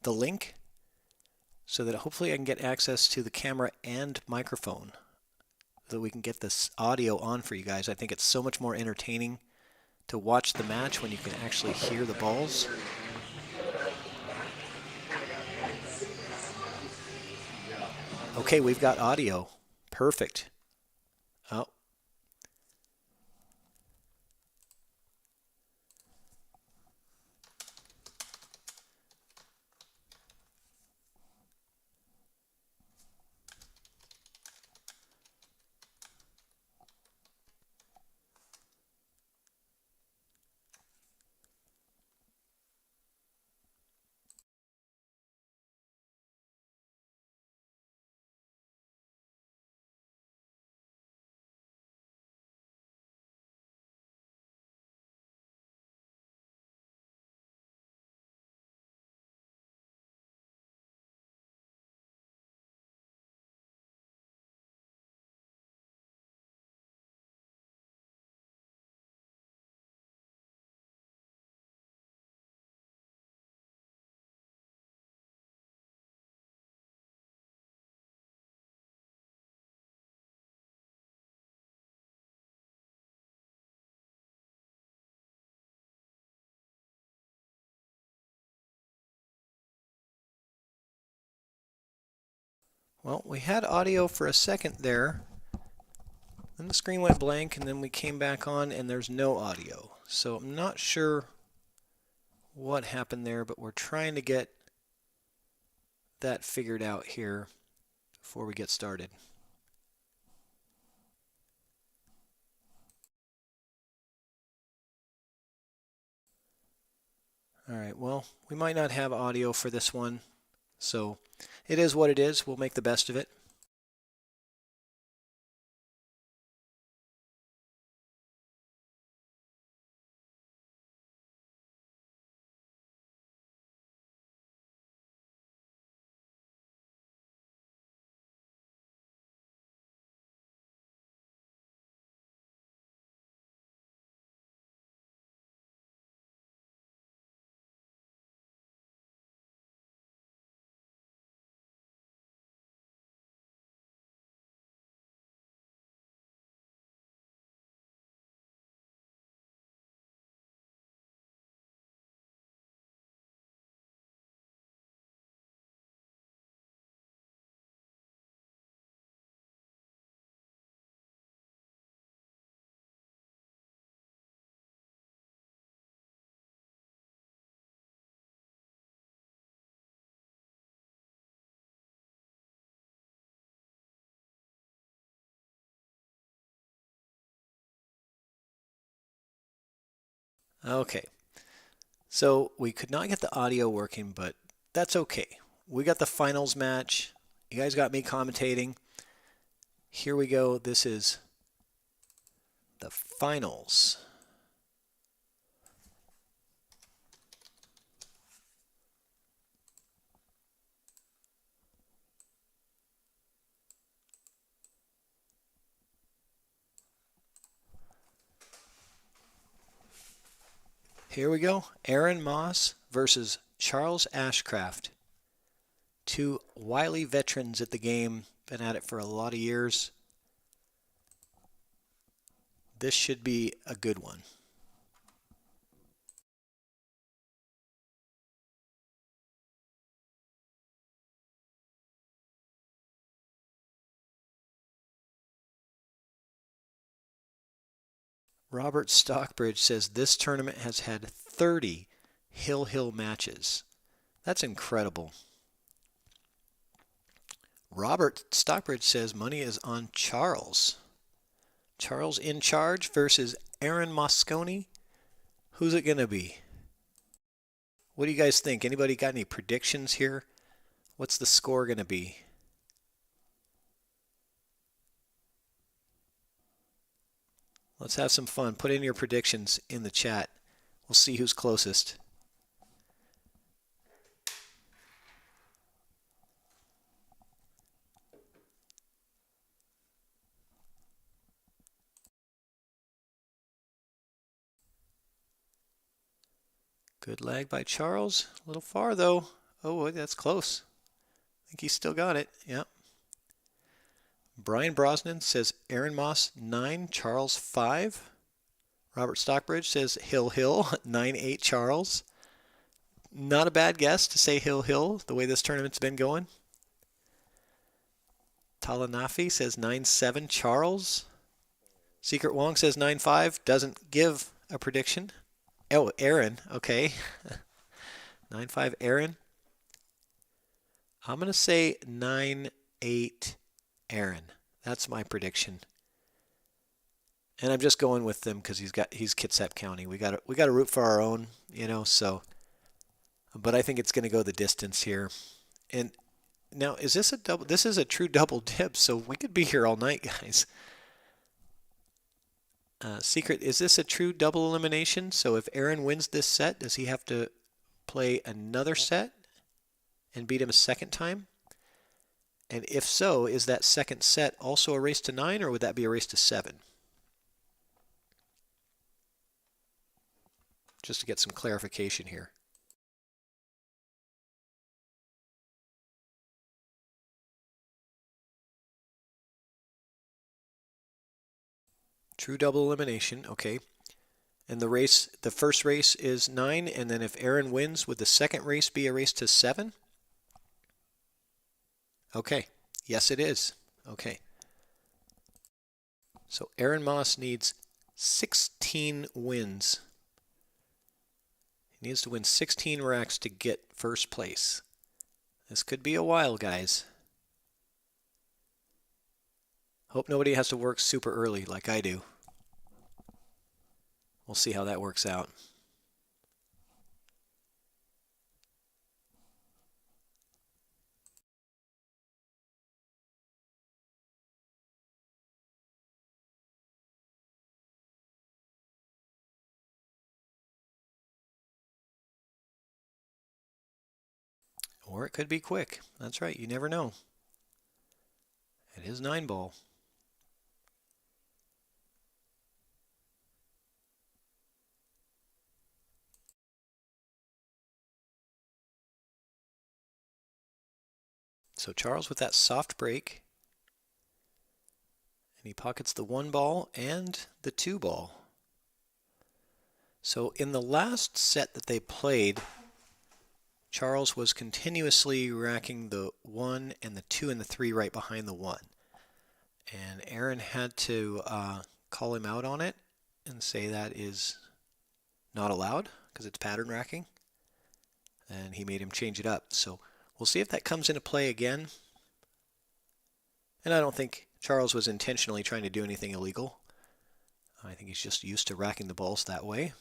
link so that hopefully I can get access to the camera and microphone so that we can get this audio on for you guys. I think it's so much more entertaining to watch the match when you can actually hear the balls. Okay, we've got audio. Perfect. Oh. Well, we had audio for a second there. Then the screen went blank and then we came back on and there's no audio. So I'm not sure what happened there, but we're trying to get that figured out here before we get started. All right, well, we might not have audio for this one, so it is what it is. We'll make the best of it. Okay, so we could not get the audio working, but that's okay. We got the finals match. You guys got me commentating. Here we go. This is the finals. Here we go. Aaron Moss versus Charles Ashcraft. Two wily veterans at the game. Been at it for a lot of years. This should be a good one. Robert Stockbridge says this tournament has had 30 Hill matches. That's incredible. Robert Stockbridge says money is on Charles. Charles in charge versus Aaron Mosconi. Who's it going to be? What do you guys think? Anybody got any predictions here? What's the score going to be? Let's have some fun. Put in your predictions in the chat. We'll see who's closest. Good lag by Charles. A little far though. Oh, that's close. I think he's still got it. Yep. Brian Brosnan says Aaron Moss 9, Charles 5. Robert Stockbridge says Hill 9-8 Charles. Not a bad guess to say Hill the way this tournament's been going. Talanafi says 9-7 Charles. Secret Wong says 9-5. Doesn't give a prediction. Oh, Aaron. Okay. 9-5 Aaron. I'm going to say 9-8 Aaron. That's my prediction. And I'm just going with them because he's Kitsap County. We got to root for our own, so but I think it's going to go the distance here. And now is this a double? This is a true double dip, so we could be here all night, guys. Secret, is this a true double elimination? So if Aaron wins this set, does he have to play another set and beat him a second time? And if so, is that second set also a race to 9, or would that be a race to 7? Just to get some clarification here. True double elimination, okay. And the first race is 9, and then if Aaron wins, would the second race be a race to 7? Okay, yes it is. Okay. So Aaron Moss needs 16 wins. He needs to win 16 racks to get first place. This could be a while, guys. Hope nobody has to work super early like I do. We'll see how that works out. Or it could be quick. That's right, you never know. It is 9-ball. So Charles with that soft break. And he pockets the 1-ball and the 2-ball. So in the last set that they played, Charles was continuously racking the 1 and the 2 and the 3 right behind the 1. And Aaron had to call him out on it and say that is not allowed because it's pattern racking. And he made him change it up. So we'll see if that comes into play again. And I don't think Charles was intentionally trying to do anything illegal. I think he's just used to racking the balls that way.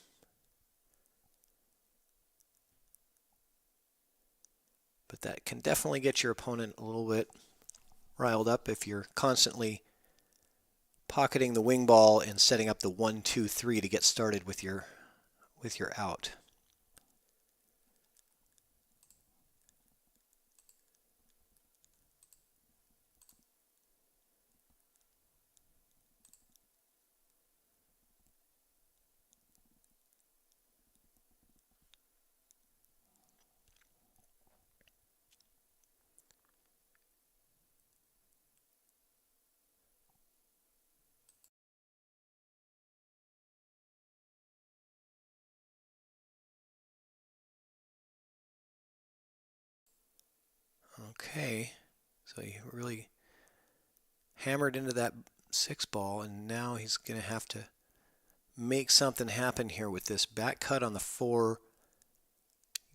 But that can definitely get your opponent a little bit riled up if you're constantly pocketing the wing ball and setting up the 1, 2, 3 to get started with your out. Okay, so he really hammered into that 6-ball, and now he's going to have to make something happen here with this back cut on the 4.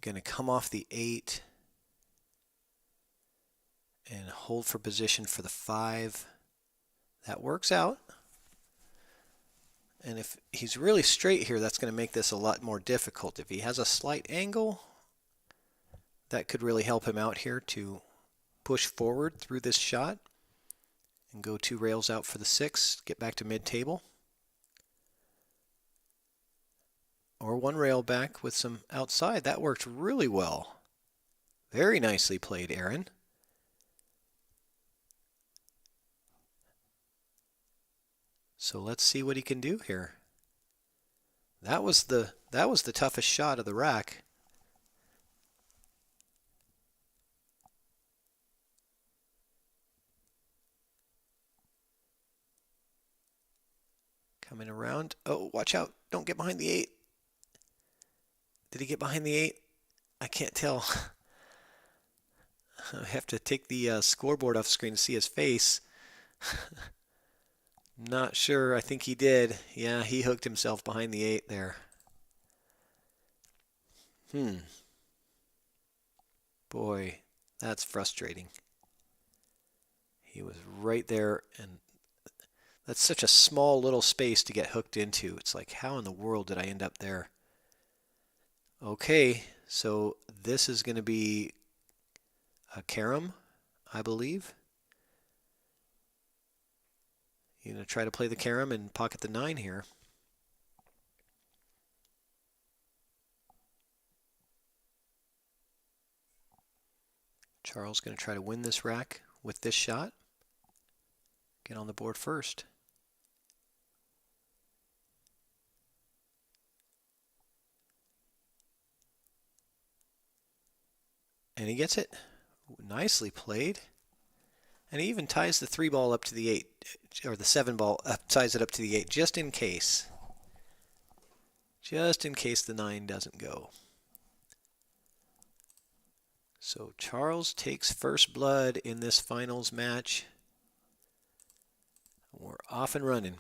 Going to come off the 8 and hold for position for the 5. That works out. And if he's really straight here, that's going to make this a lot more difficult. If he has a slight angle, that could really help him out here to push forward through this shot and go 2 rails out for the 6, get back to mid-table. Or 1 rail back with some outside. That worked really well. Very nicely played, Aaron. So let's see what he can do here. That was the toughest shot of the rack. Coming around. Oh, watch out. Don't get behind the 8. Did he get behind the 8? I can't tell. I have to take the scoreboard off screen to see his face. Not sure. I think he did. Yeah, he hooked himself behind the 8 there. Boy, that's frustrating. He was right there, and that's such a small little space to get hooked into. It's like, how in the world did I end up there? Okay, so this is going to be a carom, I believe. You're going to try to play the carom and pocket the 9 here. Charles going to try to win this rack with this shot. Get on the board first. And he gets it. Nicely played. And he even ties the 3-ball up to the 8, or the 7-ball ties it up to the 8, just in case. Just in case the 9 doesn't go. So Charles takes first blood in this finals match. We're off and running.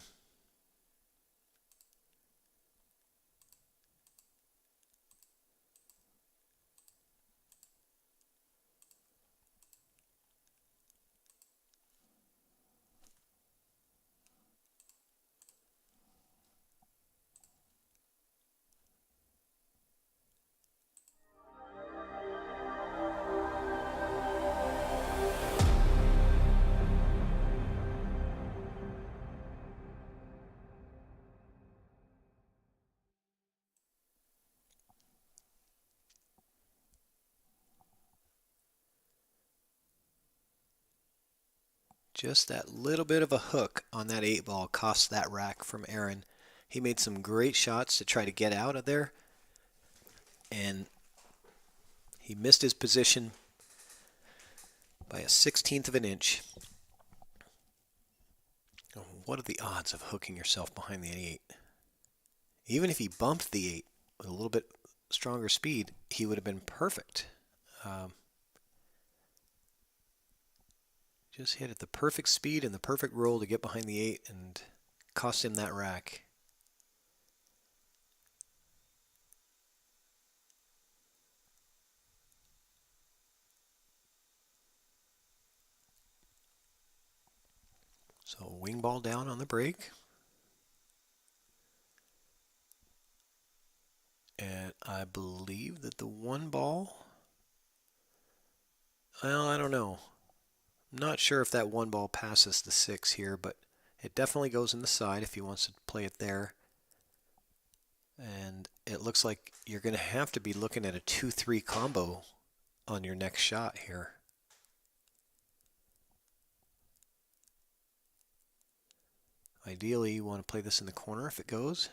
Just that little bit of a hook on that 8-ball cost that rack from Aaron. He made some great shots to try to get out of there, and he missed his position by a 1/16 of an inch. What are the odds of hooking yourself behind the 8? Even if he bumped the 8 with a little bit stronger speed, he would have been perfect. Just hit at the perfect speed and the perfect roll to get behind the 8 and cost him that rack. So wing ball down on the break. And I believe that the 1 ball, well, I don't know. I'm not sure if that 1 ball passes the 6 here, but it definitely goes in the side if he wants to play it there. And it looks like you're going to have to be looking at a 2-3 combo on your next shot here. Ideally, you want to play this in the corner if it goes.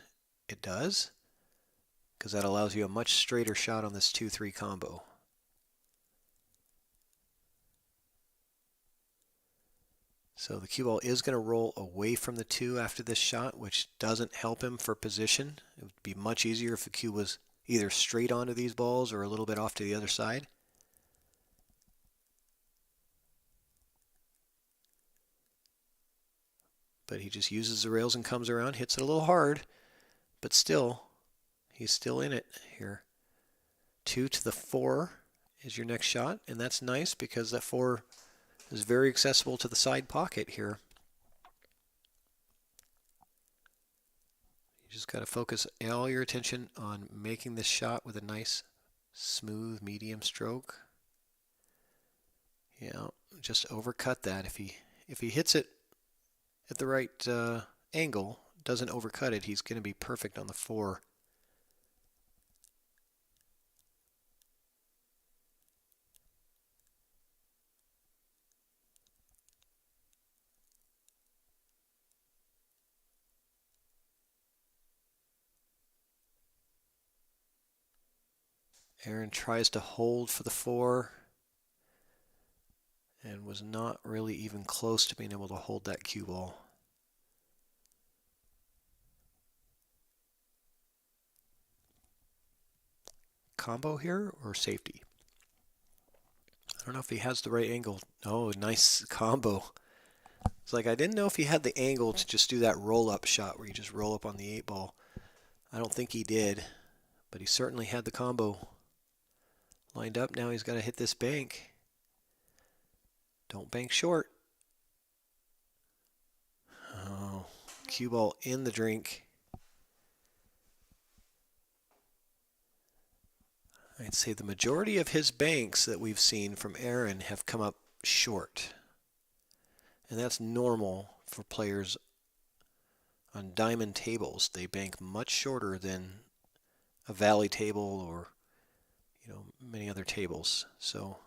It does, because that allows you a much straighter shot on this 2-3 combo. So the cue ball is going to roll away from the 2 after this shot, which doesn't help him for position. It would be much easier if the cue was either straight onto these balls or a little bit off to the other side. But he just uses the rails and comes around, hits it a little hard, but still, he's still in it here. 2 to the 4 is your next shot, and that's nice because that 4 is very accessible to the side pocket here. You just got to focus all your attention on making this shot with a nice, smooth, medium stroke. Yeah, just overcut that. If he hits it at the right angle, doesn't overcut it, he's going to be perfect on the 4. Aaron tries to hold for the 4 and was not really even close to being able to hold that cue ball. Combo here or safety? I don't know if he has the right angle. Oh, nice combo. It's like I didn't know if he had the angle to just do that roll-up shot where you just roll up on the 8-ball. I don't think he did, but he certainly had the combo lined up. Now he's got to hit this bank. Don't bank short. Oh, cue ball in the drink. I'd say the majority of his banks that we've seen from Aaron have come up short. And that's normal for players on diamond tables. They bank much shorter than a valley table or, many other tables. So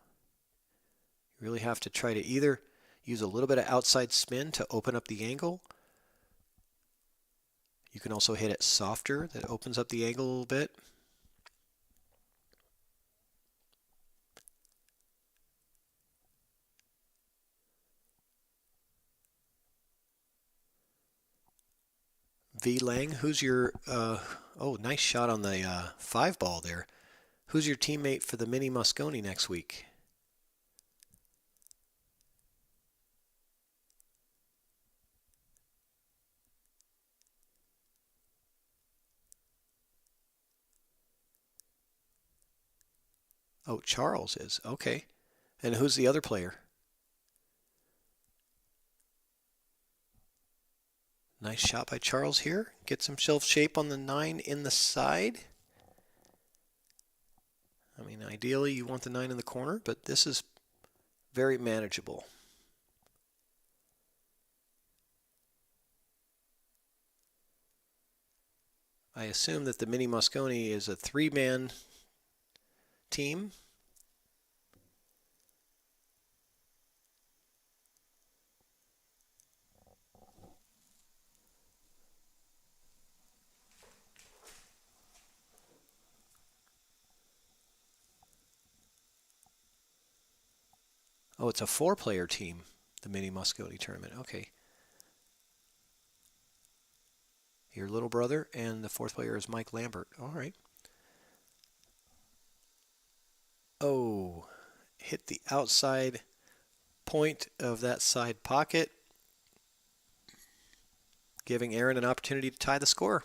you really have to try to either use a little bit of outside spin to open up the angle. You can also hit it softer. That opens up the angle a little bit. V. Lang, who's your, oh, nice shot on the 5-ball there. Who's your teammate for the Mini Mosconi next week? Oh, Charles is. Okay. And who's the other player? Nice shot by Charles here. Gets himself shape on the 9 in the side. I mean, ideally you want the 9 in the corner, but this is very manageable. I assume that the Mini Mosconi is a 3-man team. Oh, it's a 4-player team, the Mini Muscogee tournament. Okay. Your little brother, and the 4th player is Mike Lambert. All right. Oh, hit the outside point of that side pocket, giving Aaron an opportunity to tie the score.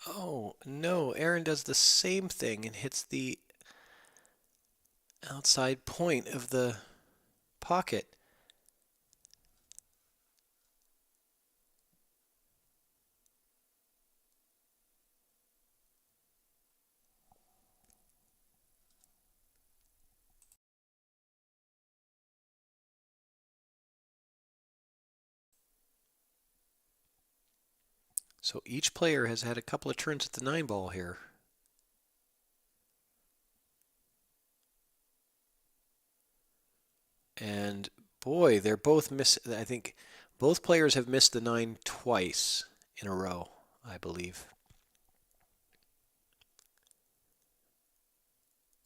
Oh, no. Aaron does the same thing and hits the outside point of the pocket. So each player has had a couple of turns at the 9-ball here. And boy, they're both I think both players have missed the 9 twice in a row, I believe.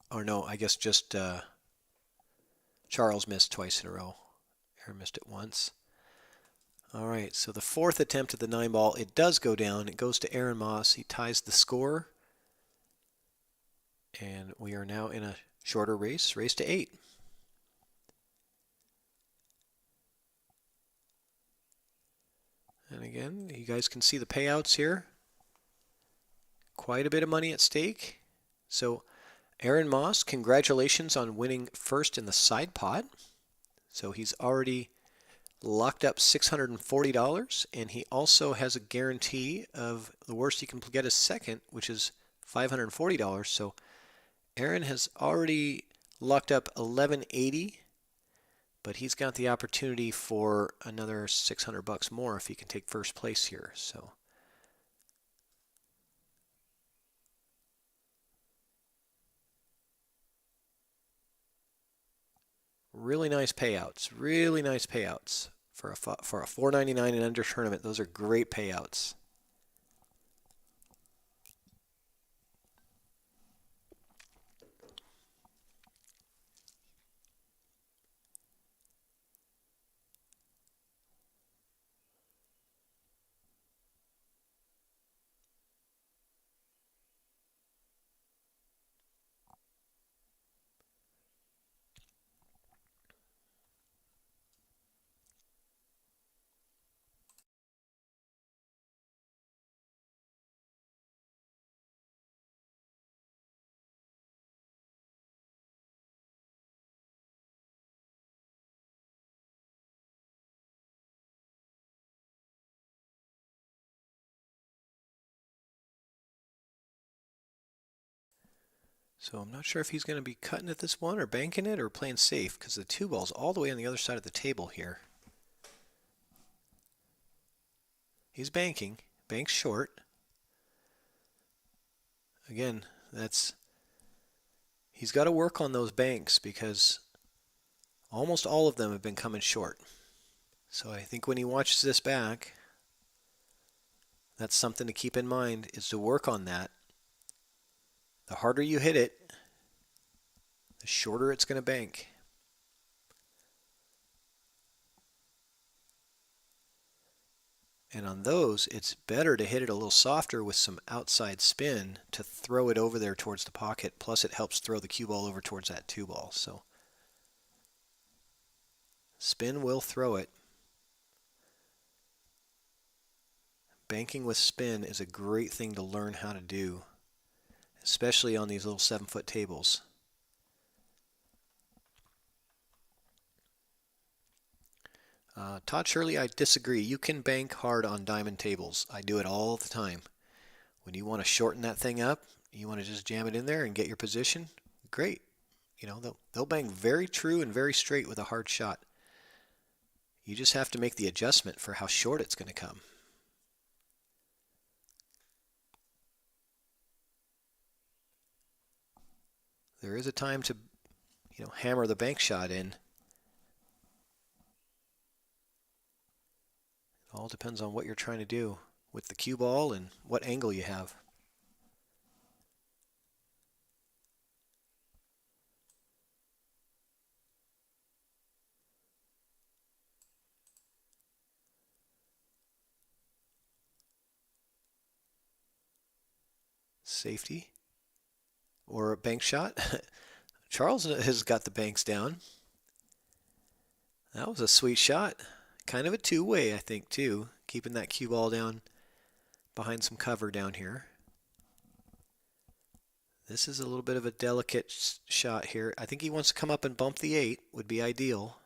Or no, I guess just Charles missed twice in a row. Aaron missed it once. All right, so the 4th attempt at the 9-ball, it does go down. It goes to Aaron Moss. He ties the score. And we are now in a shorter race to 8. And again, you guys can see the payouts here. Quite a bit of money at stake. So Aaron Moss, congratulations on winning first in the side pot. So he's already locked up $640, and he also has a guarantee of the worst he can get is second, which is $540. So Aaron has already locked up $1180, but he's got the opportunity for another $600 more if he can take first place here. So really nice payouts. Really nice payouts for a $4.99 and under tournament. Those are great payouts. So I'm not sure if he's going to be cutting at this one or banking it or playing safe, because the 2 ball's all the way on the other side of the table here. He's banking. Banks short. Again, he's got to work on those banks because almost all of them have been coming short. So I think when he watches this back, that's something to keep in mind, is to work on that. The harder you hit it, the shorter it's going to bank. And on those, it's better to hit it a little softer with some outside spin to throw it over there towards the pocket. Plus, it helps throw the cue ball over towards that 2 ball. So spin will throw it. Banking with spin is a great thing to learn how to do, especially on these little 7-foot tables. Todd Shirley, I disagree. You can bank hard on diamond tables. I do it all the time. When you want to shorten that thing up, you want to just jam it in there and get your position, great. You know, they'll bang very true and very straight with a hard shot. You just have to make the adjustment for how short it's going to come. There is a time to, you know, hammer the bank shot in. It all depends on what you're trying to do with the cue ball and what angle you have. Safety or a bank shot. Charles has got the banks down. That was a sweet shot. Kind of a two-way, I think, too. Keeping that cue ball down behind some cover down here. This is a little bit of a delicate shot here. I think he wants to come up and bump the 8. Would be ideal.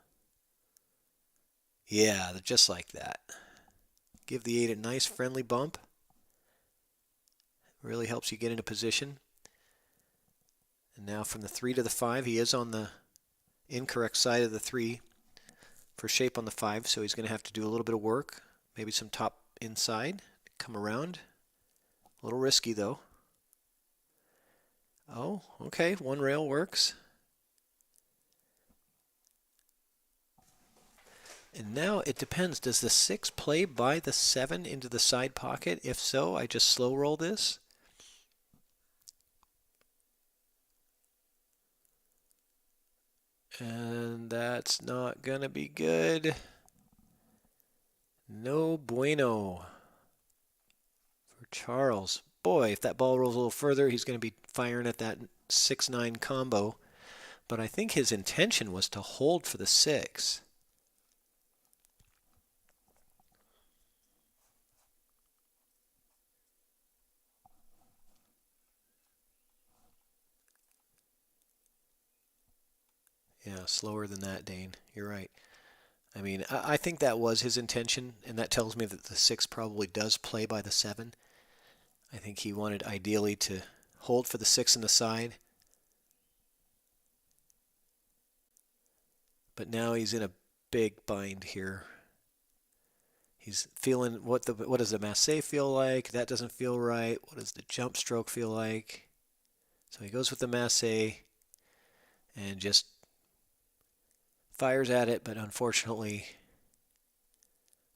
Yeah, just like that. Give the 8 a nice friendly bump. Really helps you get into position. And now from the 3 to the 5, he is on the incorrect side of the 3 for shape on the 5, so he's going to have to do a little bit of work. Maybe some top inside, come around. A little risky though. Oh, okay, one rail works. And now it depends. Does the 6 play by the 7 into the side pocket? If so, I just slow roll this. And that's not going to be good. No bueno for Charles. Boy, if that ball rolls a little further, he's going to be firing at that 6-9 combo. But I think his intention was to hold for the 6. Yeah, slower than that, Dane. You're right. I mean, I think that was his intention, and that tells me that the 6 probably does play by the 7. I think he wanted ideally to hold for the 6 in the side. But now he's in a big bind here. He's feeling, what does the masse feel like? That doesn't feel right. What does the jump stroke feel like? So he goes with the masse and just fires at it, but unfortunately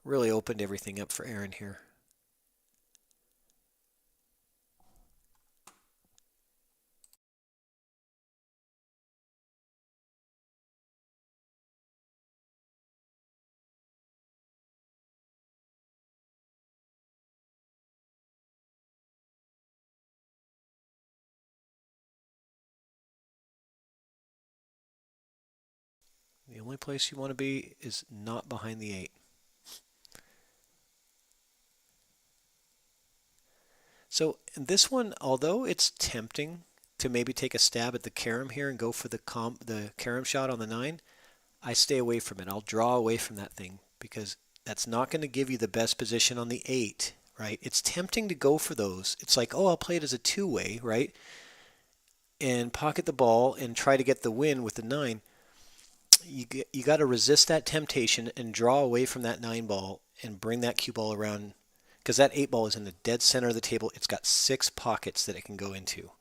really opened everything up for Aaron here. The only place you want to be is not behind the 8. So in this one, although it's tempting to maybe take a stab at the carom here and go for the carom shot on the 9, I stay away from it. I'll draw away from that thing because that's not going to give you the best position on the 8, right? It's tempting to go for those. It's like, oh, I'll play it as a two-way, right? And pocket the ball and try to get the win with the 9. You got to resist that temptation and draw away from that 9 ball and bring that cue ball around, because that 8 ball is in the dead center of the table. It's got 6 pockets that it can go into.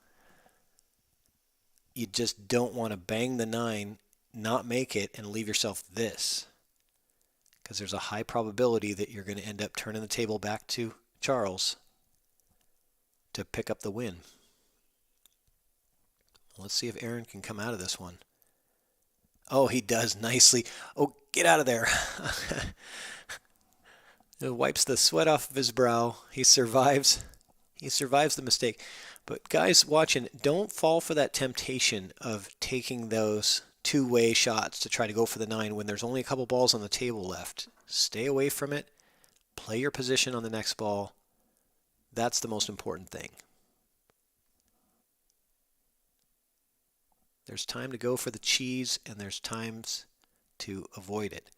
You just don't want to bang the 9, not make it, and leave yourself this, because there's a high probability that you're going to end up turning the table back to Charles to pick up the win. Let's see if Aaron can come out of this one. Oh, he does nicely. Oh, get out of there. It wipes the sweat off of his brow. He survives. He survives the mistake. But guys watching, don't fall for that temptation of taking those two-way shots to try to go for the 9 when there's only a couple balls on the table left. Stay away from it. Play your position on the next ball. That's the most important thing. There's time to go for the cheese, and there's times to avoid it.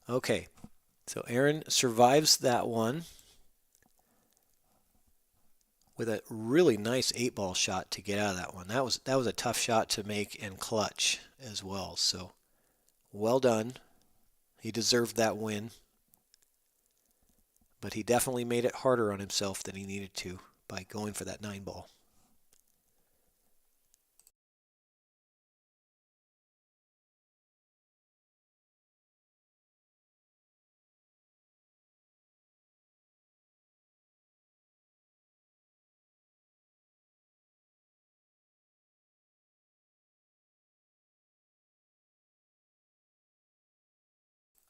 Okay, so Aaron survives that one. with a really nice 8-ball shot to get out of that one. That was a tough shot to make and clutch as well. So well done. He deserved that win. But he definitely made it harder on himself than he needed to by going for that 9-ball.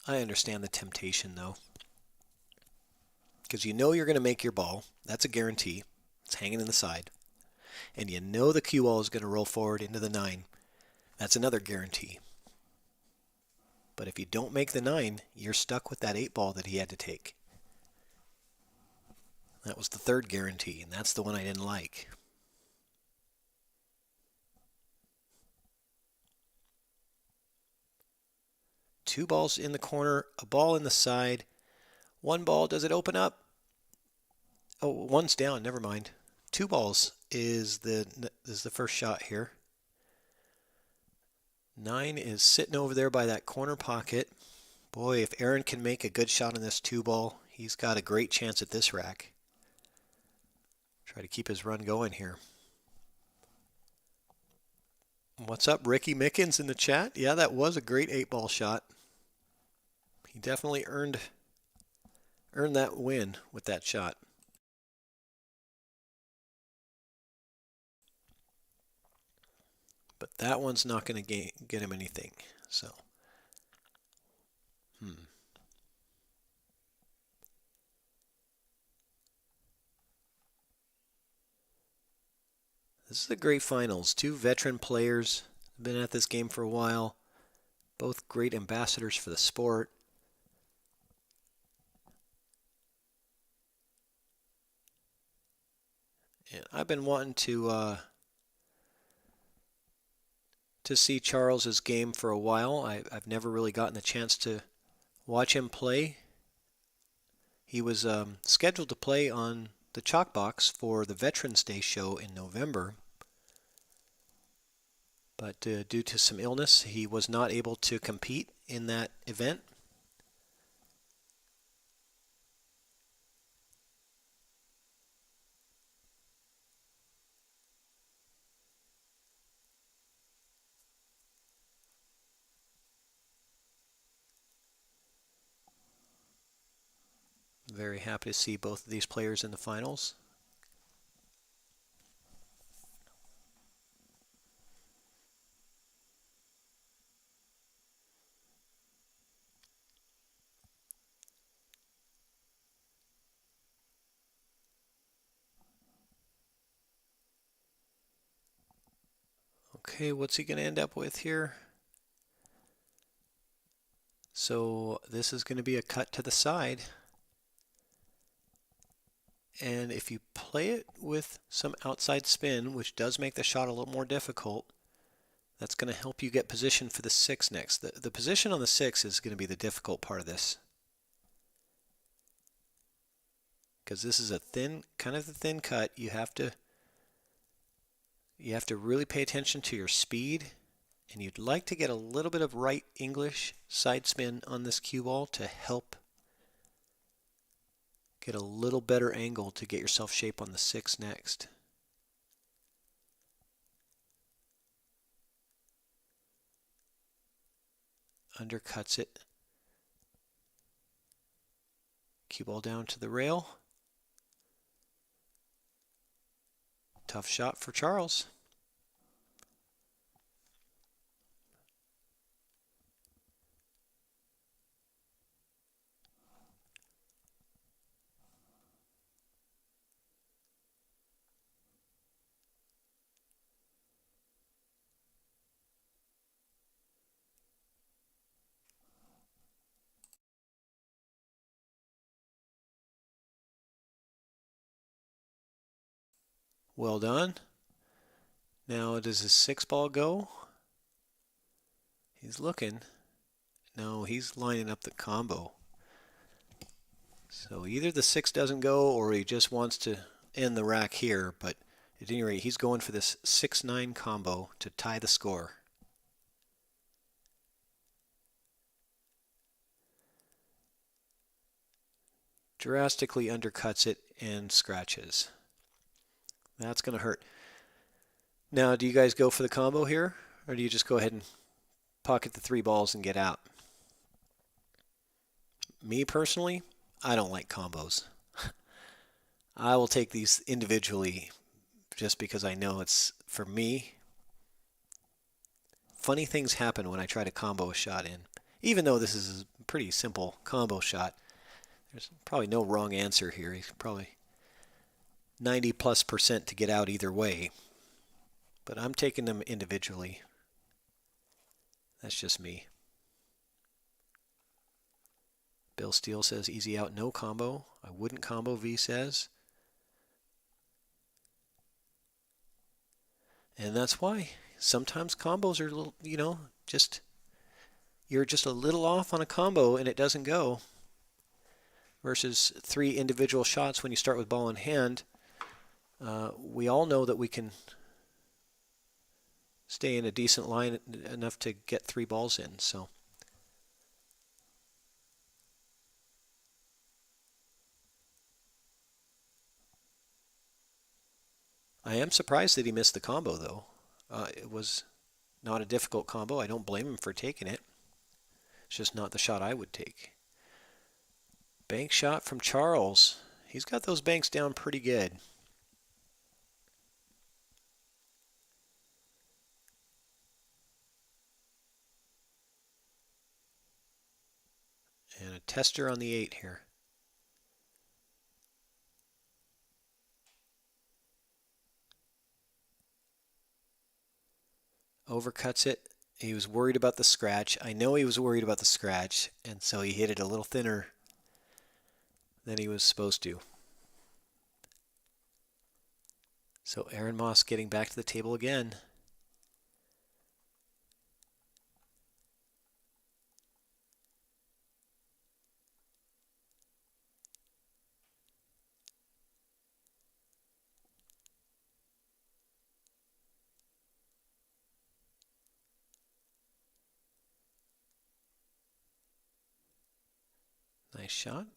I understand the temptation, though, because you know you're going to make your ball. That's a guarantee. It's hanging in the side. And you know the cue ball is going to roll forward into the 9. That's another guarantee. But if you don't make the 9, you're stuck with that 8-ball that he had to take. That was the third guarantee, and that's the one I didn't like. Two balls in the corner, a ball in the side. One ball, does it open up? Oh, one's down, never mind. 2 balls is the first shot here. 9 is sitting over there by that corner pocket. Boy, if Aaron can make a good shot on this 2-ball, he's got a great chance at this rack. Try to keep his run going here. What's up, Ricky Mickens in the chat? Yeah, that was a great 8-ball shot. He definitely earned that win with that shot. But that one's not going to get him anything. So, This is a great finals. 2 veteran players have been at this game for a while. Both great ambassadors for the sport. And I've been wanting to see Charles's game for a while. I've never really gotten the chance to watch him play. He was scheduled to play on the Chalk Box for the Veterans Day show in November. But due to some illness, he was not able to compete in that event. Very happy to see both of these players in the finals. Okay, what's he going to end up with here? So this is going to be a cut to the side. And if you play it with some outside spin, which does make the shot a little more difficult, that's going to help you get position for the 6 next. The position on the 6 is going to be the difficult part of this. Because this is a thin, kind of a thin cut. You have to really pay attention to your speed, and you'd like to get a little bit of right English side spin on this cue ball to help get a little better angle to get yourself shape on the 6 next. Undercuts it. Cue ball down to the rail. Tough shot for Charles. Well done. Now does his 6-ball go? He's looking. No, he's lining up the combo. So either the 6 doesn't go or he just wants to end the rack here, but at any rate, he's going for this 6-9 combo to tie the score. Drastically undercuts it and scratches. That's going to hurt. Now, do you guys go for the combo here, or do you just go ahead and pocket the 3 balls and get out? Me personally, I don't like combos. I will take these individually just because I know it's, for me, funny things happen when I try to combo a shot in. Even though this is a pretty simple combo shot, there's probably no wrong answer here. He's probably 90+% to get out either way. But I'm taking them individually. That's just me. Bill Steele says easy out, no combo. I wouldn't combo, V says. And that's why sometimes combos are a little, you're just a little off on a combo and it doesn't go. Versus 3 individual shots when you start with ball in hand. We all know that we can stay in a decent line enough to get 3 balls in. So I am surprised that he missed the combo, though. It was not a difficult combo. I don't blame him for taking it. It's just not the shot I would take. Bank shot from Charles. He's got those banks down pretty good. And a tester on the 8 here. Overcuts it. He was worried about the scratch. I know he was worried about the scratch, and so he hit it a little thinner than he was supposed to. So Aaron Moss getting back to the table again. Nice shot.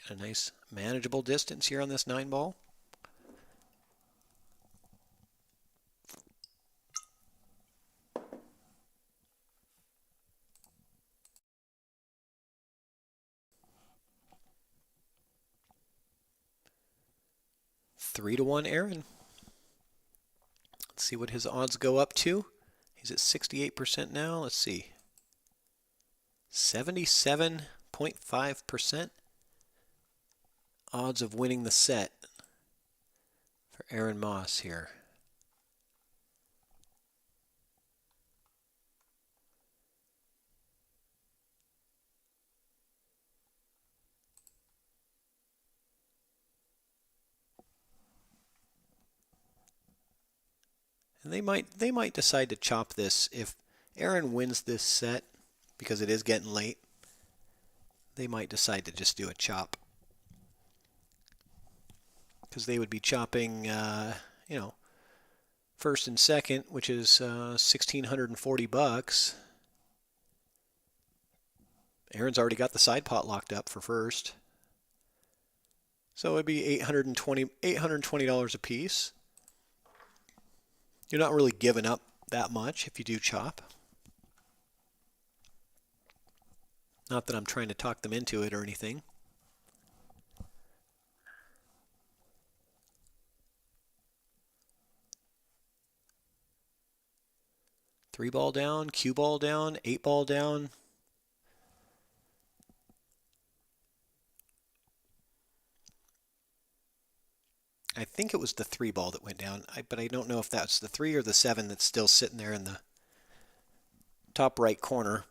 Got a nice manageable distance here on this 9 ball. Three to 1 Aaron. Let's see what his odds go up to. He's at 68% now. Let's see. 77.5% odds of winning the set for Aaron Moss here. And they might decide to chop this if Aaron wins this set, because it is getting late. They might decide to just do a chop, because they would be chopping, first and second, which is $1,640. Aaron's already got the side pot locked up for first, so it'd be $820 a piece. You're not really giving up that much if you do chop. Not that I'm trying to talk them into it or anything. Three ball down, cue ball down, 8 ball down. I think it was the 3 ball that went down, but I don't know if that's the 3 or the 7 that's still sitting there in the top right corner.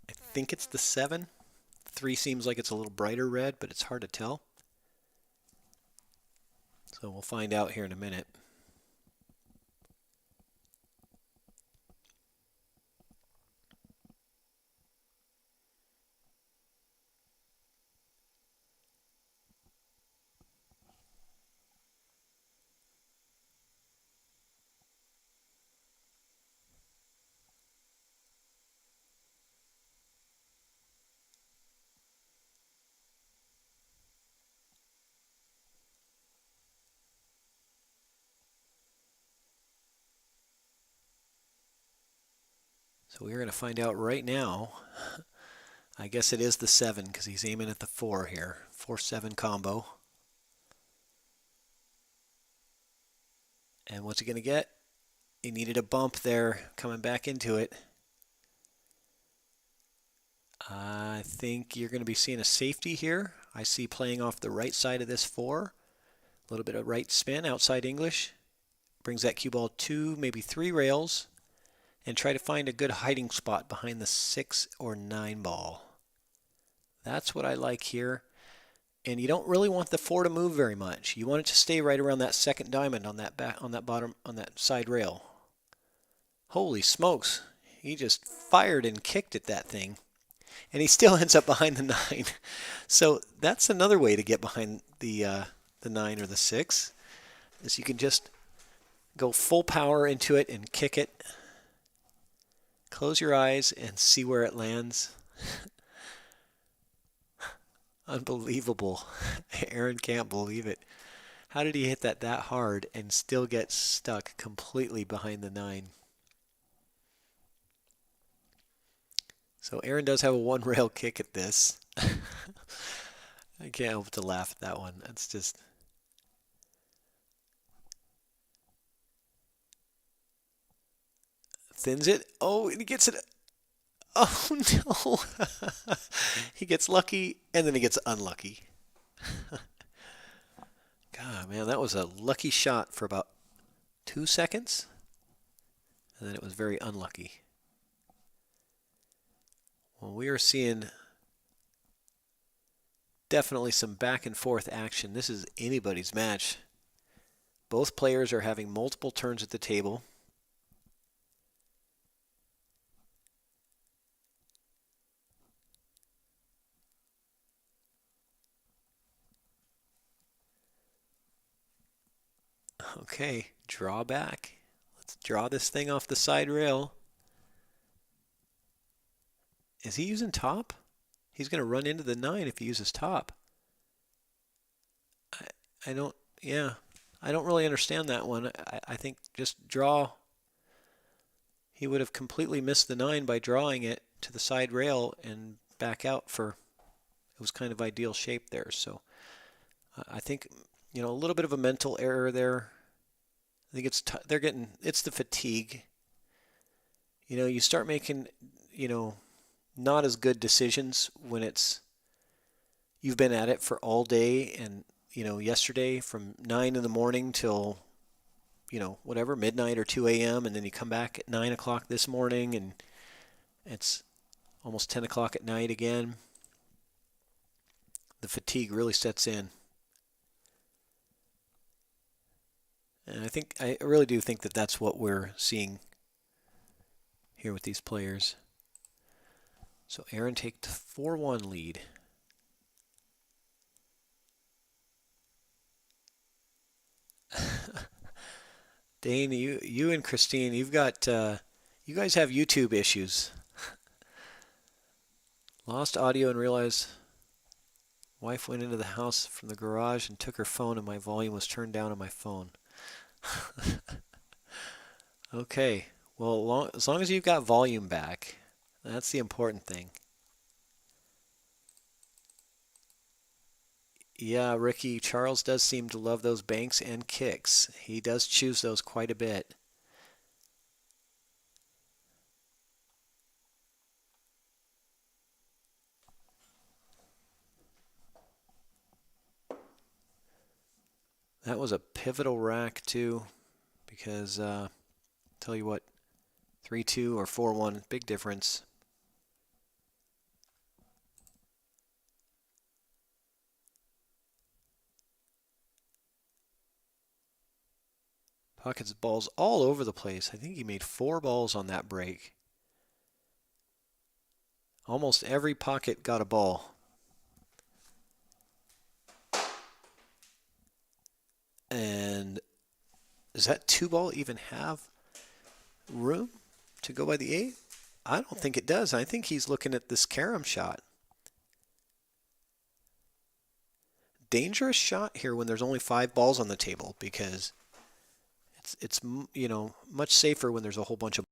I think it's the 7. 3 seems like it's a little brighter red, but it's hard to tell. So we'll find out here in a minute. So we're going to find out right now. I guess it is the 7 because he's aiming at the 4 here. 4-7 combo. And what's he going to get? He needed a bump there coming back into it. I think you're going to be seeing a safety here. I see playing off the right side of this 4. A little bit of right spin outside English. Brings that cue ball 2, maybe 3 rails. And try to find a good hiding spot behind the 6 or 9 ball. That's what I like here. And you don't really want the 4 to move very much. You want it to stay right around that second diamond on that bottom, on that side rail. Holy smokes. He just fired and kicked at that thing. And he still ends up behind the 9. So that's another way to get behind the 9 or the 6. Is you can just go full power into it and kick it. Close your eyes and see where it lands. Unbelievable. Aaron can't believe it. How did he hit that hard and still get stuck completely behind the 9? So Aaron does have a 1 rail kick at this. I can't help to laugh at that one. That's just... Thins it. Oh, and he gets it. Oh, no. He gets lucky, and then he gets unlucky. God, man, that was a lucky shot for about 2 seconds. And then it was very unlucky. Well, we are seeing definitely some back and forth action. This is anybody's match. Both players are having multiple turns at the table. Okay, draw back. Let's draw this thing off the side rail. Is he using top? He's going to run into the 9 if he uses top. I don't really understand that one. I think just draw. He would have completely missed the 9 by drawing it to the side rail and back out for, it was kind of ideal shape there. So I think, a little bit of a mental error there. I think it's the fatigue. You start making, not as good decisions when you've been at it for all day, and yesterday from 9 in the morning till whatever, midnight or 2 a.m. and then you come back at 9 o'clock this morning and it's almost 10 o'clock at night again. The fatigue really sets in. And I really do think that that's what we're seeing here with these players. So Aaron takes 4-1 lead. Dane, you and Christine, you've got you guys have YouTube issues. Lost audio and realized wife went into the house from the garage and took her phone and my volume was turned down on my phone. Okay, well, as long as you've got volume back, that's the important thing. Yeah, Ricky, Charles does seem to love those banks and kicks. He does choose those quite a bit. That was a pivotal rack too, because tell you what, 3-2 or 4-1, big difference. Pockets balls all over the place. I think he made 4 balls on that break. Almost every pocket got a ball. And does that 2 ball even have room to go by the 8? I don't think it does. I think he's looking at this carom shot. Dangerous shot here when there's only 5 balls on the table, because it's much safer when there's a whole bunch of.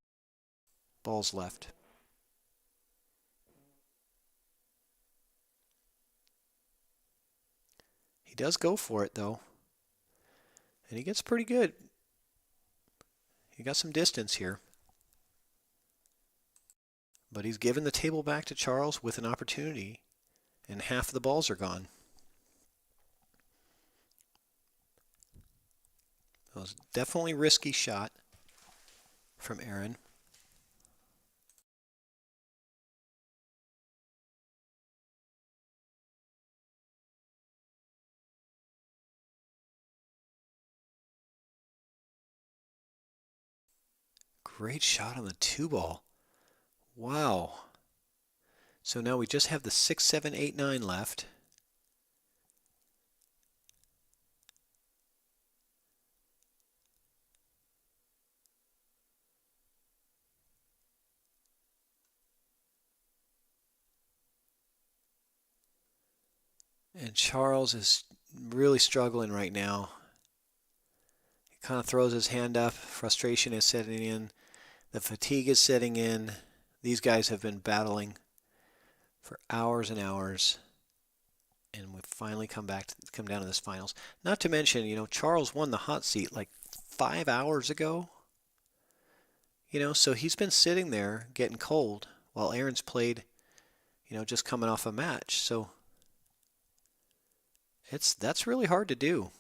balls left. He does go for it, though. And he gets pretty good. He got some distance here. But he's given the table back to Charles with an opportunity, and half of the balls are gone. It was definitely a risky shot from Aaron. Great shot on the 2-ball. Wow. So now we just have the 6, 7, 8, 9 left. And Charles is really struggling right now. He kind of throws his hand up. Frustration is setting in. The fatigue is setting in. These guys have been battling for hours and hours. And we've finally come down to this finals. Not to mention, Charles won the hot seat like 5 hours ago. So he's been sitting there getting cold while Aaron's played, just coming off a match. So that's really hard to do.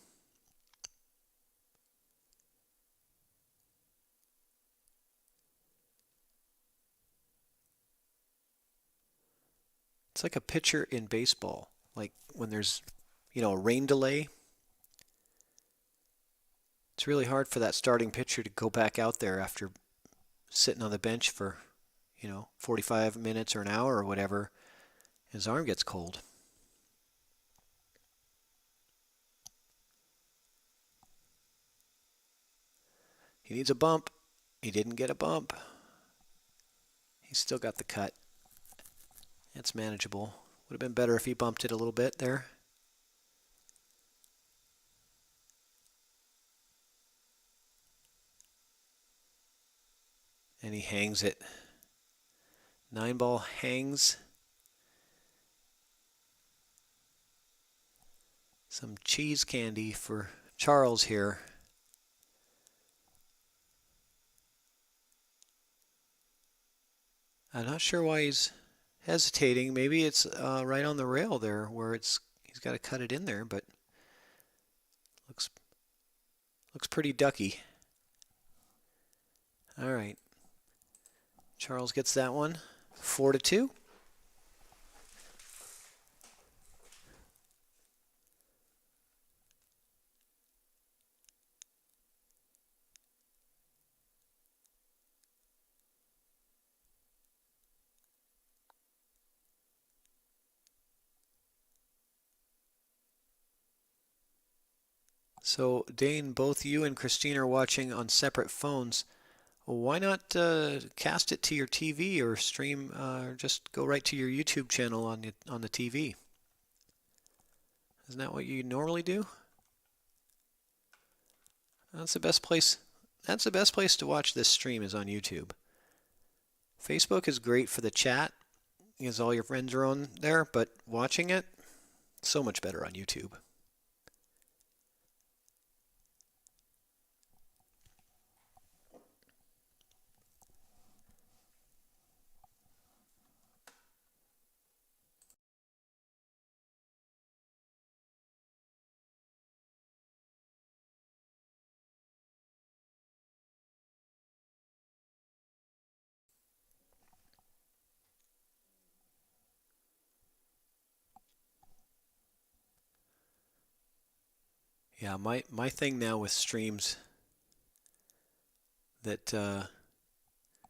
It's like a pitcher in baseball, like when there's, a rain delay. It's really hard for that starting pitcher to go back out there after sitting on the bench for, 45 minutes or an hour or whatever. His arm gets cold. He needs a bump. He didn't get a bump. He's still got the cut. It's manageable. Would have been better if he bumped it a little bit there. And he hangs it. 9-ball hangs. Some cheese candy for Charles here. I'm not sure why he's hesitating. Maybe it's right on the rail there where he's got to cut it in there, but looks pretty ducky. All right. Charles gets that one. 4-2. So, Dane, both you and Christine are watching on separate phones. Well, why not cast it to your TV or stream, just go right to your YouTube channel on the TV? Isn't that what you normally do? That's the best place. That's the best place to watch this stream is on YouTube. Facebook is great for the chat because all your friends are on there, but watching it, so much better on YouTube. Yeah, my thing now with streams that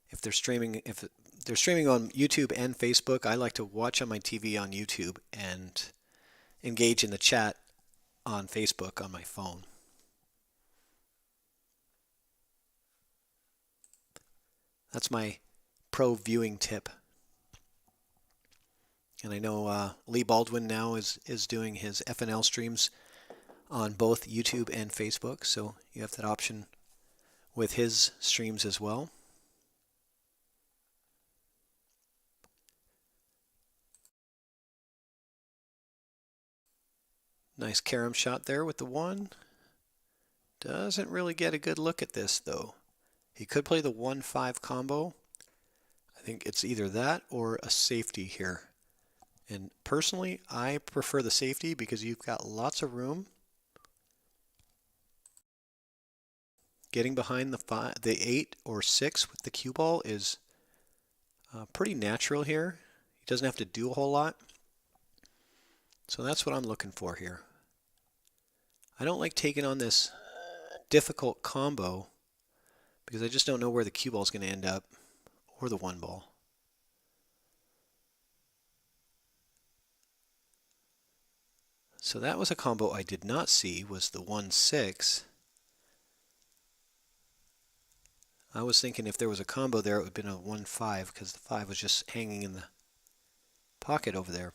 if they're streaming on YouTube and Facebook, I like to watch on my TV on YouTube and engage in the chat on Facebook on my phone. That's my pro viewing tip. And I know Lee Baldwin now is doing his FNL streams on both YouTube and Facebook, so you have that option with his streams as well. Nice carom shot there with the 1. Doesn't really get a good look at this though. He could play the 1-5 combo. I think it's either that or a safety here. And personally, I prefer the safety because you've got lots of room. Getting behind the 8 or 6 with the cue ball is pretty natural here. He doesn't have to do a whole lot. So that's what I'm looking for here. I don't like taking on this difficult combo because I just don't know where the cue ball is going to end up, or the 1 ball. So that was a combo I did not see, was the 1-6. I was thinking if there was a combo there, it would have been a 1-5 because the 5 was just hanging in the pocket over there.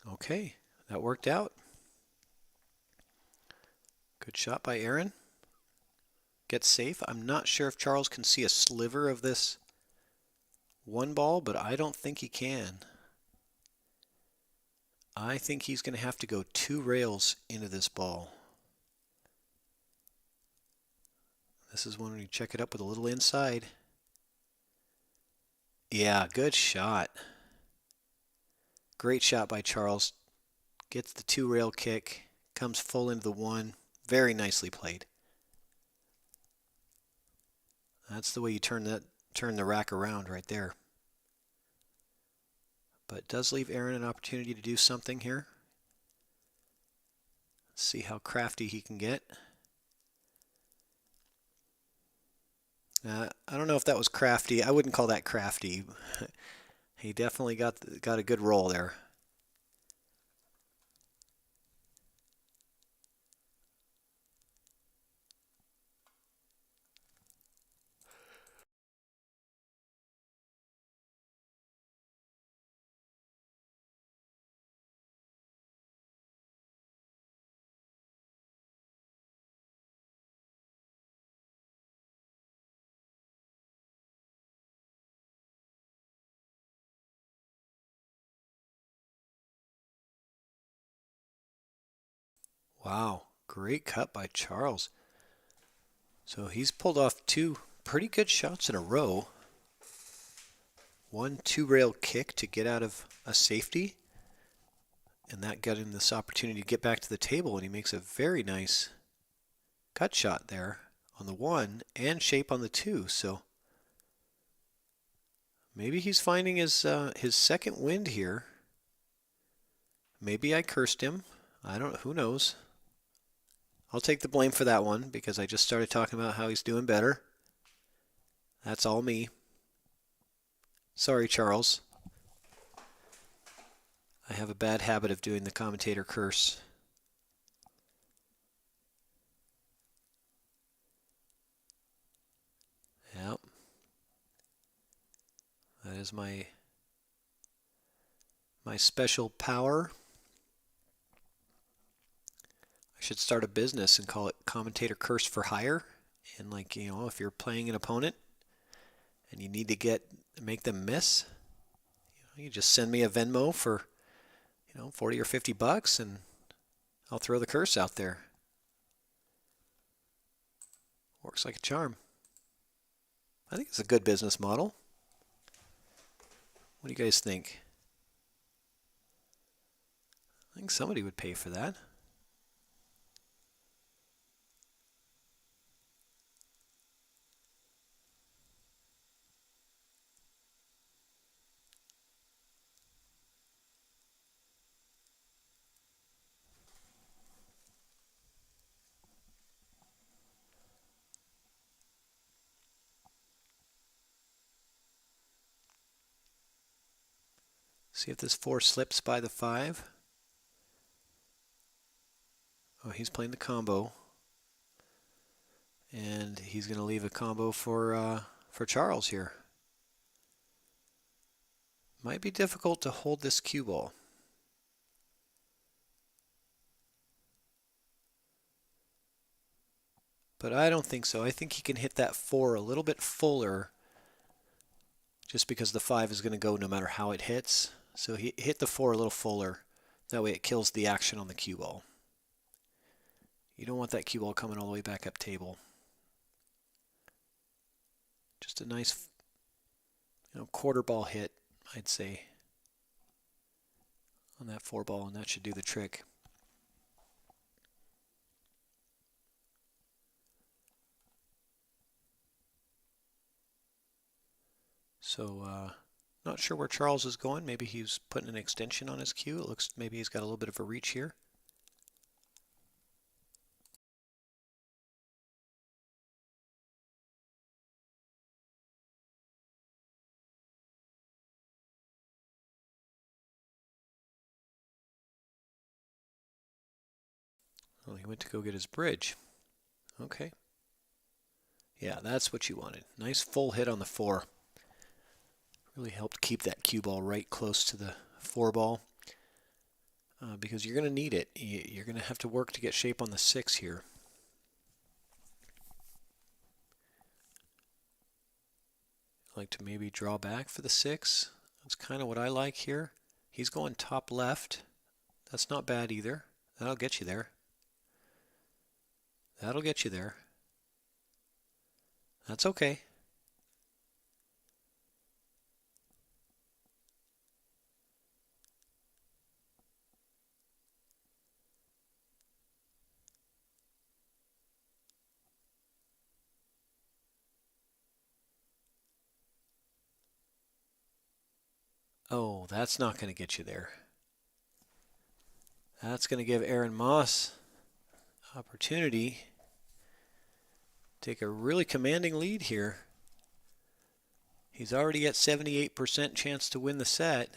Okay, that worked out. Good shot by Aaron. Gets safe. I'm not sure if Charles can see a sliver of this 1 ball, but I don't think he can. I think he's going to have to go 2 rails into this ball. This is when you check it up with a little inside. Yeah, good shot. Great shot by Charles. Gets the 2 rail kick, comes full into the 1. Very nicely played. That's the way you turn the rack around right there. But it does leave Aaron an opportunity to do something here. Let's see how crafty he can get. I don't know if that was crafty. I wouldn't call that crafty. He definitely got a good roll there. Wow, great cut by Charles. So he's pulled off 2 pretty good shots in a row. 1 2-rail kick to get out of a safety. And that got him this opportunity to get back to the table, and he makes a very nice cut shot there on the 1 and shape on the 2. So maybe he's finding his second wind here. Maybe I cursed him. I don't know. Who knows? I'll take the blame for that one because I just started talking about how he's doing better. That's all me. Sorry, Charles. I have a bad habit of doing the commentator curse. Yep. That is my special power. I should start a business and call it commentator curse for hire. And like, you know, if you're playing an opponent and you need to make them miss, you just send me a Venmo for, 40 or 50 bucks and I'll throw the curse out there. Works like a charm. I think it's a good business model. What do you guys think? I think somebody would pay for that. See if this 4 slips by the 5. Oh, he's playing the combo. And he's going to leave a combo for Charles here. Might be difficult to hold this cue ball. But I don't think so. I think he can hit that 4 a little bit fuller just because the 5 is going to go no matter how it hits. So he hit the 4 a little fuller. That way it kills the action on the cue ball. You don't want that cue ball coming all the way back up table. Just a nice, quarter ball hit, I'd say, on that 4 ball, and that should do the trick. So, not sure where Charles is going. Maybe he's putting an extension on his cue. It looks maybe he's got a little bit of a reach here. Well, he went to go get his bridge. Okay. Yeah, that's what you wanted. Nice full hit on the 4. Really helped keep that cue ball right close to the 4 ball. Because you're going to need it. You're going to have to work to get shape on the 6 here. Like to maybe draw back for the 6. That's kind of what I like here. He's going top left. That's not bad either. That'll get you there. That'll get you there. That's okay. Oh, that's not going to get you there. That's going to give Aaron Moss opportunity to take a really commanding lead here. He's already at 78% chance to win the set.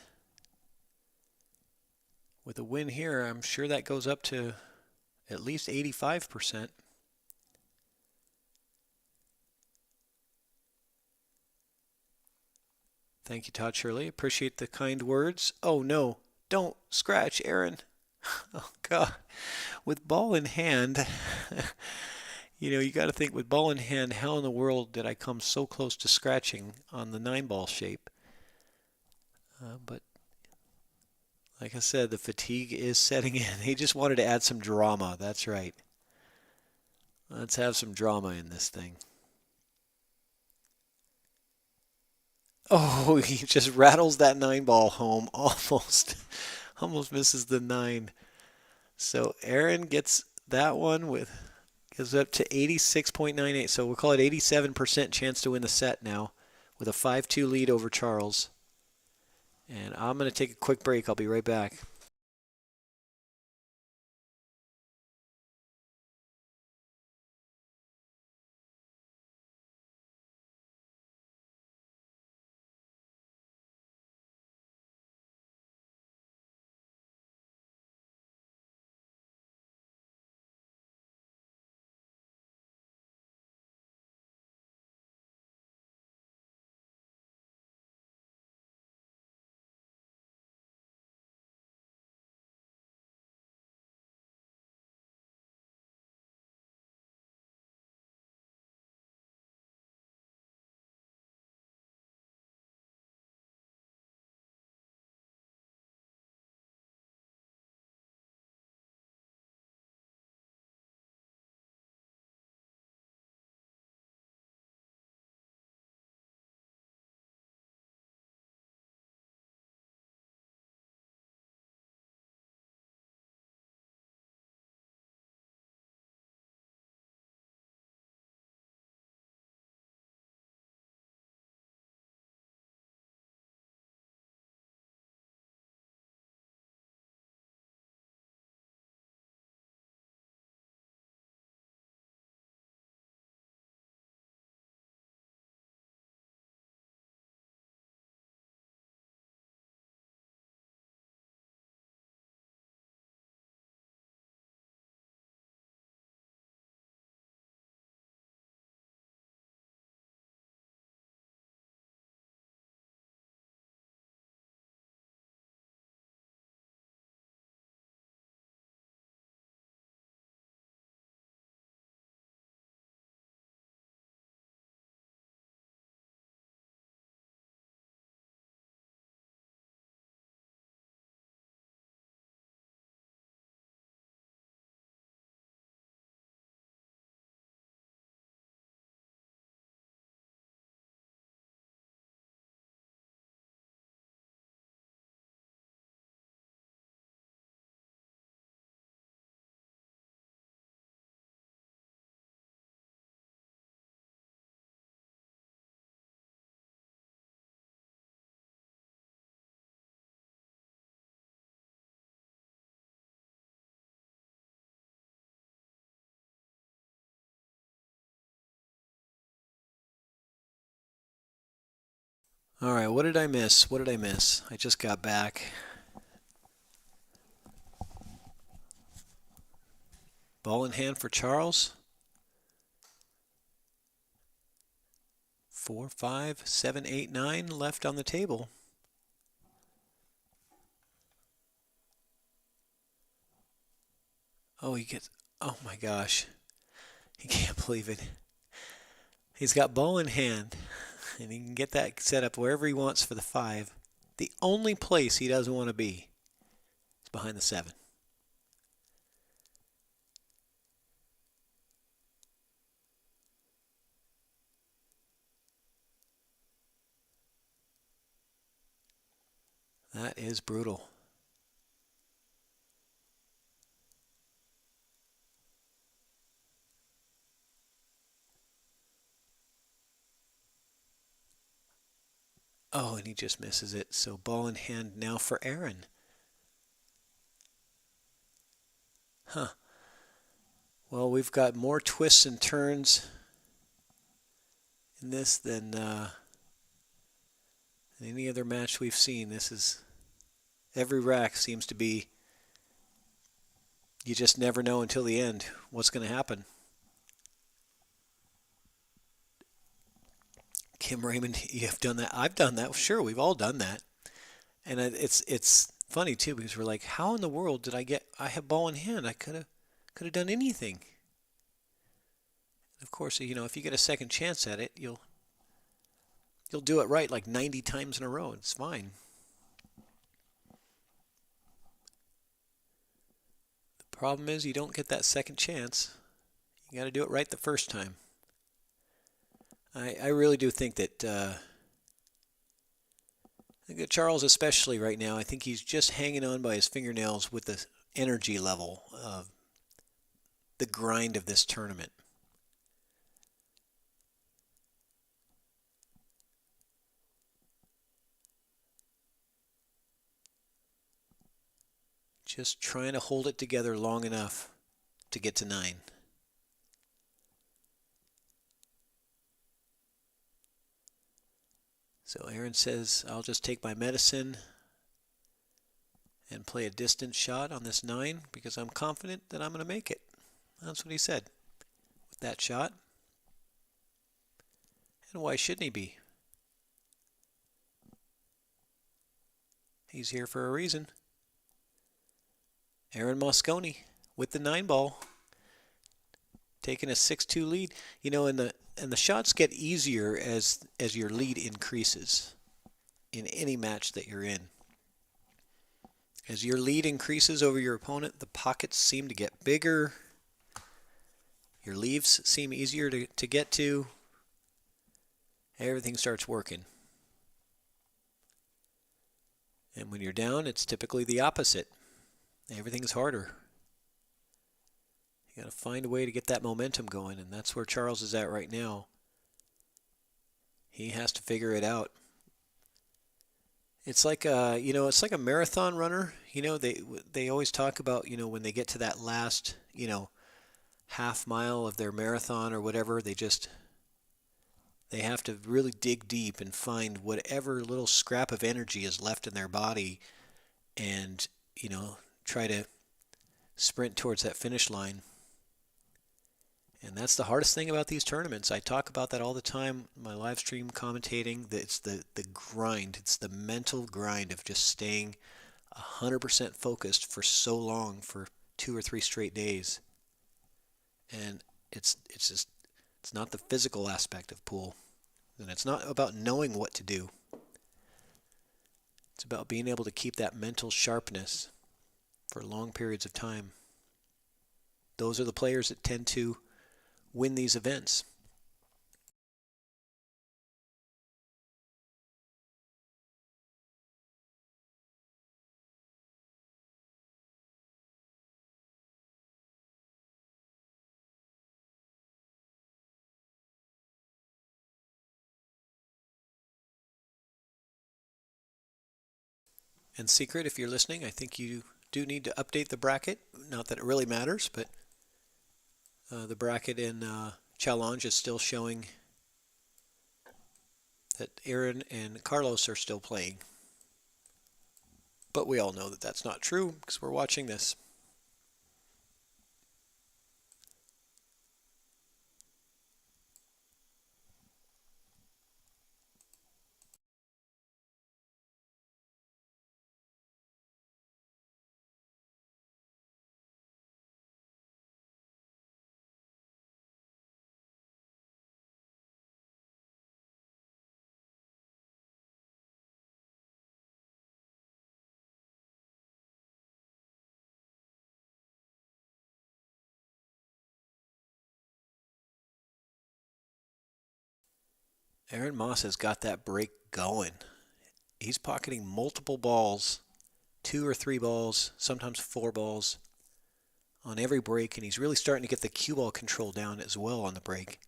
With a win here, I'm sure that goes up to at least 85%. Thank you, Todd Shirley. Appreciate the kind words. Oh, no. Don't scratch, Aaron. Oh, God. With ball in hand, you got to think with ball in hand, how in the world did I come so close to scratching on the 9-ball shape? But like I said, the fatigue is setting in. He just wanted to add some drama. That's right. Let's have some drama in this thing. Oh, he just rattles that 9-ball home. Almost misses the 9. So Aaron gets that one goes up to 86.98. So we'll call it 87% chance to win the set now with a 5-2 lead over Charles. And I'm going to take a quick break. I'll be right back. All right, what did I miss? What did I miss? I just got back. Ball in hand for Charles. 4, 5, 7, 8, 9 left on the table. Oh, he gets, oh my gosh. He can't believe it. He's got ball in hand, and he can get that set up wherever he wants for the 5. The only place he doesn't want to be is behind the 7. That is brutal. Oh, and he just misses it. So ball in hand now for Aaron. Huh. Well, we've got more twists and turns in this than any other match we've seen. This is, every rack seems to be, you just never know until the end what's going to happen. Kim Raymond, you have done that. I've done that. Sure, we've all done that. And it's funny too, because we're like, how in the world did I have ball in hand? I could have done anything. Of course, you know, if you get a second chance at it, you'll do it right like 90 times in a row. It's fine. The problem is you don't get that second chance. You got to do it right the first time. I really do think that Charles, especially right now, I think he's just hanging on by his fingernails with the energy level of the grind of this tournament. Just trying to hold it together long enough to get to 9. So Aaron says, I'll just take my medicine and play a distance shot on this 9 because I'm confident that I'm going to make it. That's what he said with that shot. And why shouldn't he be? He's here for a reason. Aaron Mosconi with the 9 ball, taking a 6-2 lead. You know, and the shots get easier as your lead increases in any match that you're in. As your lead increases over your opponent, the pockets seem to get bigger. Your leaves seem easier to get to. Everything starts working. And when you're down, it's typically the opposite. Everything's harder. You got to find a way to get that momentum going, and that's where Charles is at right now. He has to figure it out. It's like it's like a marathon runner. You know, they always talk about, you know, when they get to that last, you know, half mile of their marathon or whatever, they have to really dig deep and find whatever little scrap of energy is left in their body and, you know, try to sprint towards that finish line. And that's the hardest thing about these tournaments. I talk about that all the time, my live stream commentating. It's the grind. It's the mental grind of just staying 100% focused for so long, for 2 or 3 straight days. And it's not the physical aspect of pool. And it's not about knowing what to do. It's about being able to keep that mental sharpness for long periods of time. Those are the players that tend to win these events. And Secret, if you're listening, I think you do need to update the bracket. Not that it really matters, but the bracket in Challenge is still showing that Aaron and Carlos are still playing. But we all know that that's not true because we're watching this. Aaron Moss has got that break going. He's pocketing multiple balls, 2 or 3 balls, sometimes 4 balls on every break, and he's really starting to get the cue ball control down as well on the break.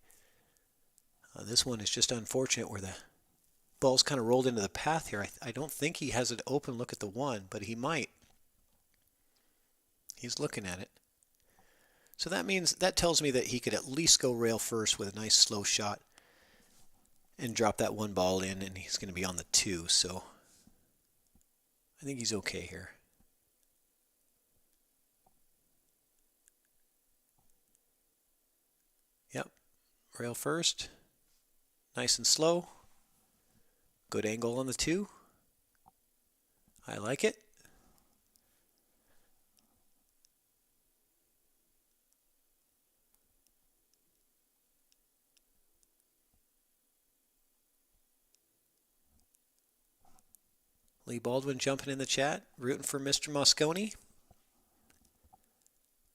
This one is just unfortunate where the ball's kind of rolled into the path here. I don't think he has an open look at the 1, but he might. He's looking at it. So that tells me that he could at least go rail first with a nice slow shot and drop that 1 ball in, and he's going to be on the 2, so I think he's okay here. Yep, rail first, nice and slow, good angle on the 2. I like it. Lee Baldwin jumping in the chat, rooting for Mr. Mosconi.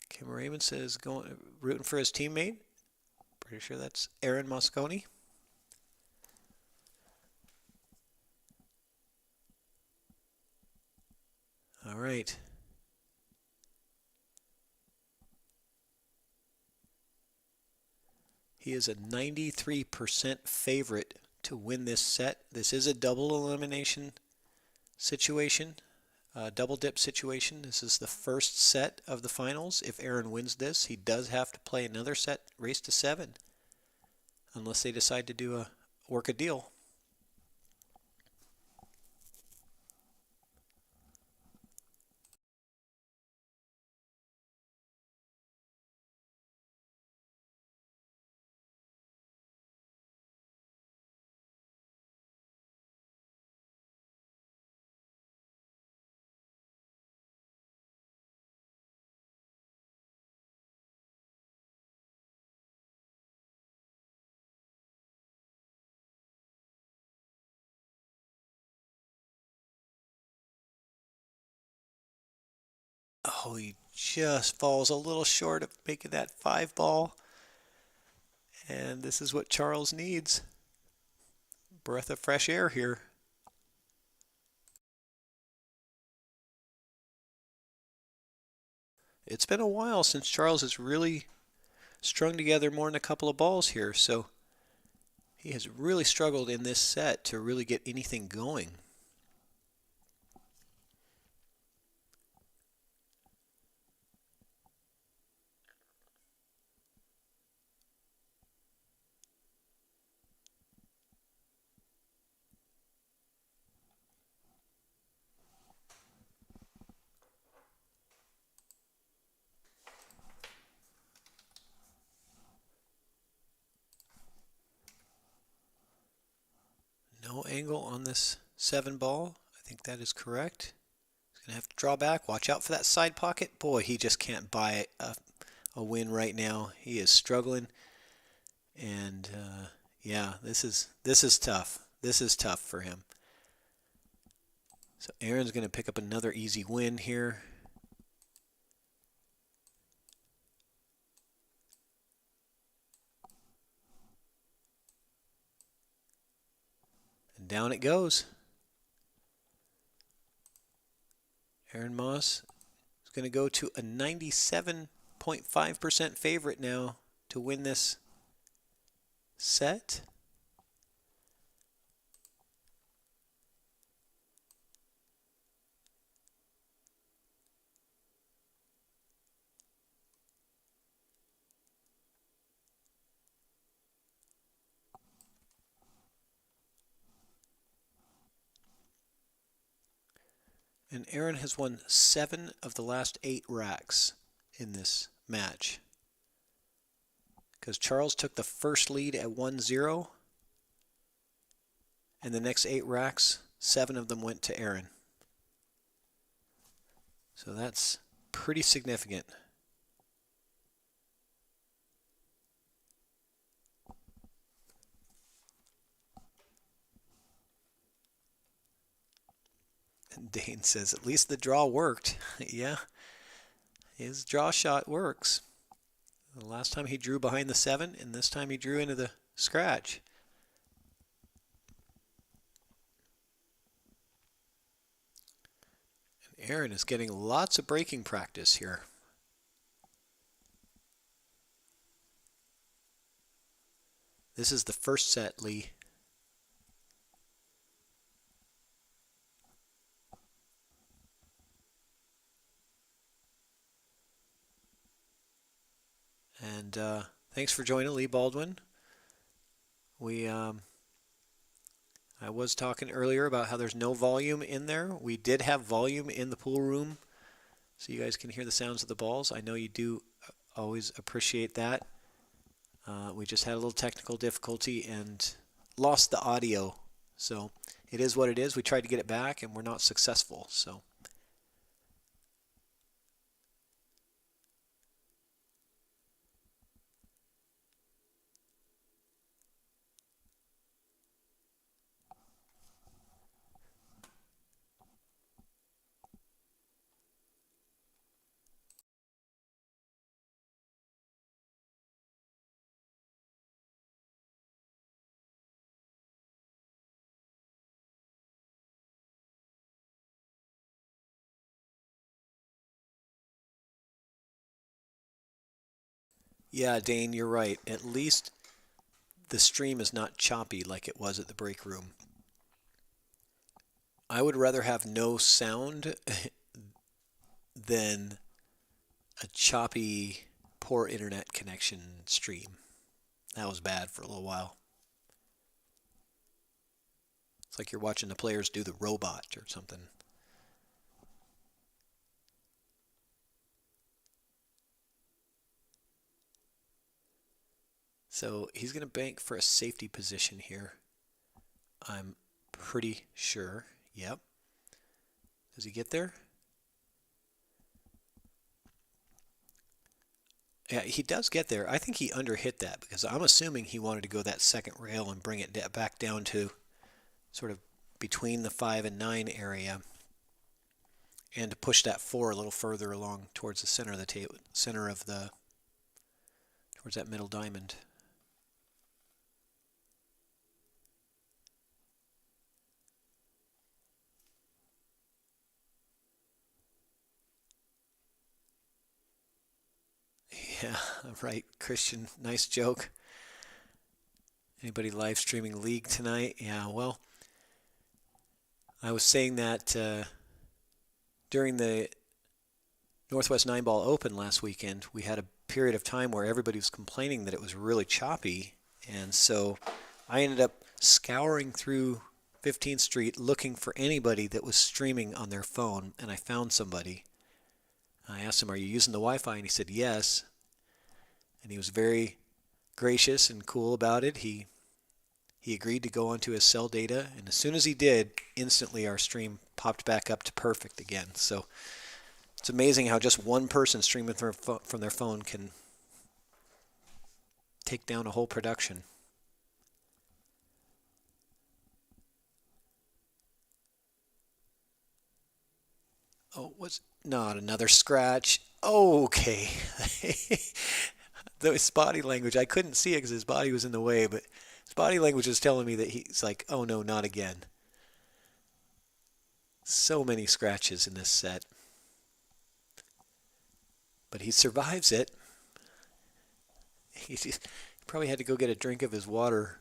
Kim Raymond says rooting for his teammate. Pretty sure that's Aaron Mosconi. All right. He is a 93% favorite to win this set. This is a double elimination situation, double dip situation. This is the first set of the finals. If Aaron wins this, he does have to play another set, race to 7, unless they decide to work a deal. Oh, he just falls a little short of making that 5 ball. And this is what Charles needs. Breath of fresh air here. It's been a while since Charles has really strung together more than a couple of balls here, so he has really struggled in this set to really get anything going. No angle on this 7 ball. I think that is correct. He's going to have to draw back. Watch out for that side pocket. Boy, he just can't buy a win right now. He is struggling. And yeah, this is tough. This is tough for him. So Aaron's going to pick up another easy win here. And down it goes. Aaron Moss is going to go to a 97.5% favorite now to win this set. And Aaron has won 7 of the last 8 racks in this match. Because Charles took the first lead at 1-0, and the next 8 racks, 7 of them went to Aaron. So that's pretty significant. And Dane says, at least the draw worked. Yeah, his draw shot works. The last time he drew behind the 7, and this time he drew into the scratch. And Aaron is getting lots of breaking practice here. This is the first set, Lee. And thanks for joining, Lee Baldwin. I was talking earlier about how there's no volume in there. We did have volume in the pool room, so you guys can hear the sounds of the balls. I know you do always appreciate that. We just had a little technical difficulty and lost the audio. So it is what it is. We tried to get it back, and we're not successful. So. Yeah, Dane, you're right. At least the stream is not choppy like it was at the break room. I would rather have no sound than a choppy, poor internet connection stream. That was bad for a little while. It's like you're watching the players do the robot or something. So he's going to bank for a safety position here. I'm pretty sure. Yep. Does he get there? Yeah, he does get there. I think he underhit that because I'm assuming he wanted to go that second rail and bring it back down to sort of between the 5 and 9 area, and to push that 4 a little further along towards the center of the table, towards that middle diamond. Yeah, right, Christian. Nice joke. Anybody live streaming League tonight? Yeah, well, I was saying that during the Northwest 9-Ball Open last weekend, we had a period of time where everybody was complaining that it was really choppy, and so I ended up scouring through 15th Street looking for anybody that was streaming on their phone, and I found somebody. I asked him, "Are you using the Wi-Fi?" And he said, "Yes." And he was very gracious and cool about it. He agreed to go onto his cell data, and as soon as he did, instantly our stream popped back up to perfect again. So it's amazing how just one person streaming from their phone can take down a whole production. Oh, what's not another scratch? Okay. His body language, I couldn't see it because his body was in the way, but his body language was telling me that he's like, oh no, not again. So many scratches in this set. But he survives it. He probably had to go get a drink of his water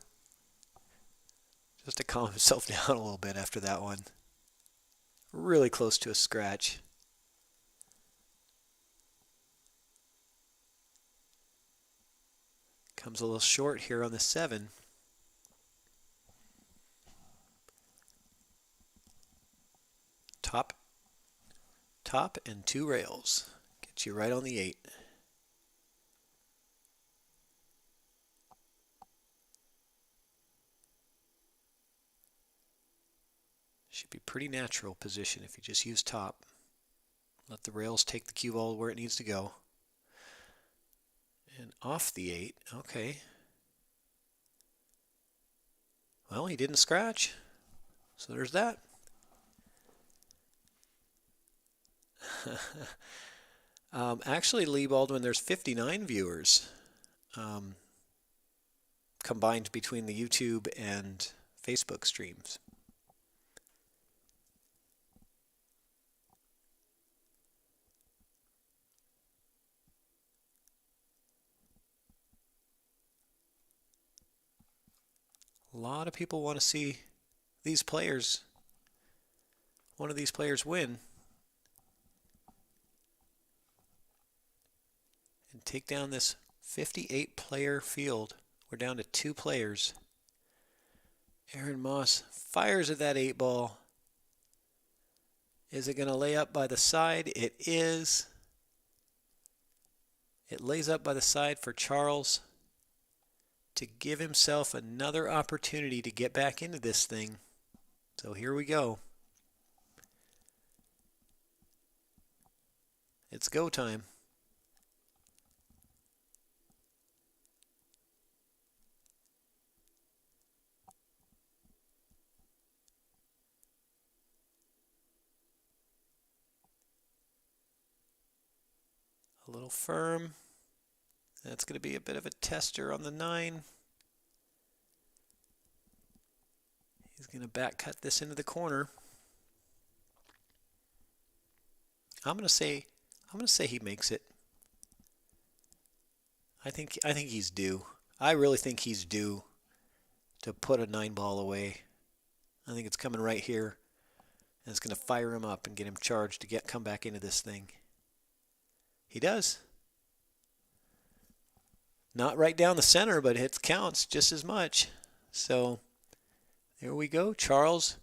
just to calm himself down a little bit after that one. Really close to a scratch. Comes a little short here on the 7. Top Top and 2 rails. Get you right on the 8. Should be pretty natural position if you just use top. Let the rails take the cue ball where it needs to go. And off the 8, okay. Well, he didn't scratch, so there's that. Actually, Lee Baldwin, there's 59 viewers combined between the YouTube and Facebook streams. A lot of people want to see these players, one of these players win and take down this 58 player field. We're down to 2 players. Aaron Moss fires at that 8 ball. Is it going to lay up by the side? It is. It lays up by the side for Charles to give himself another opportunity to get back into this thing. So here we go. It's go time. A little firm. That's going to be a bit of a tester on the 9. He's going to back cut this into the corner. I'm going to say he makes it. I think he's due. I really think he's due to put a 9 ball away. I think it's coming right here, and it's going to fire him up and get him charged to come back into this thing. He does. Not right down the center, but it counts just as much. So there we go. Charles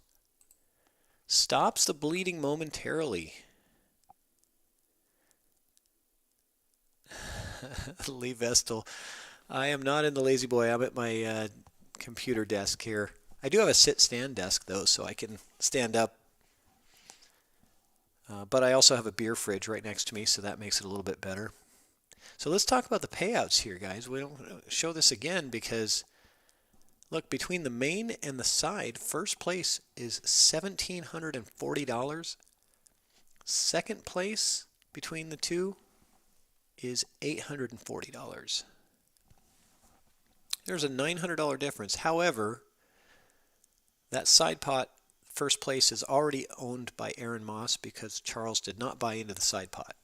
stops the bleeding momentarily. Lee Vestal. I am not in the lazy boy. I'm at my computer desk here. I do have a sit-stand desk, though, so I can stand up. But I also have a beer fridge right next to me, so that makes it a little bit better. So let's talk about the payouts here, guys. We don't show this again because, look, between the main and the side, first place is $1,740. Second place between the two is $840. There's a $900 difference. However, that side pot first place is already owned by Aaron Moss because Charles did not buy into the side pot.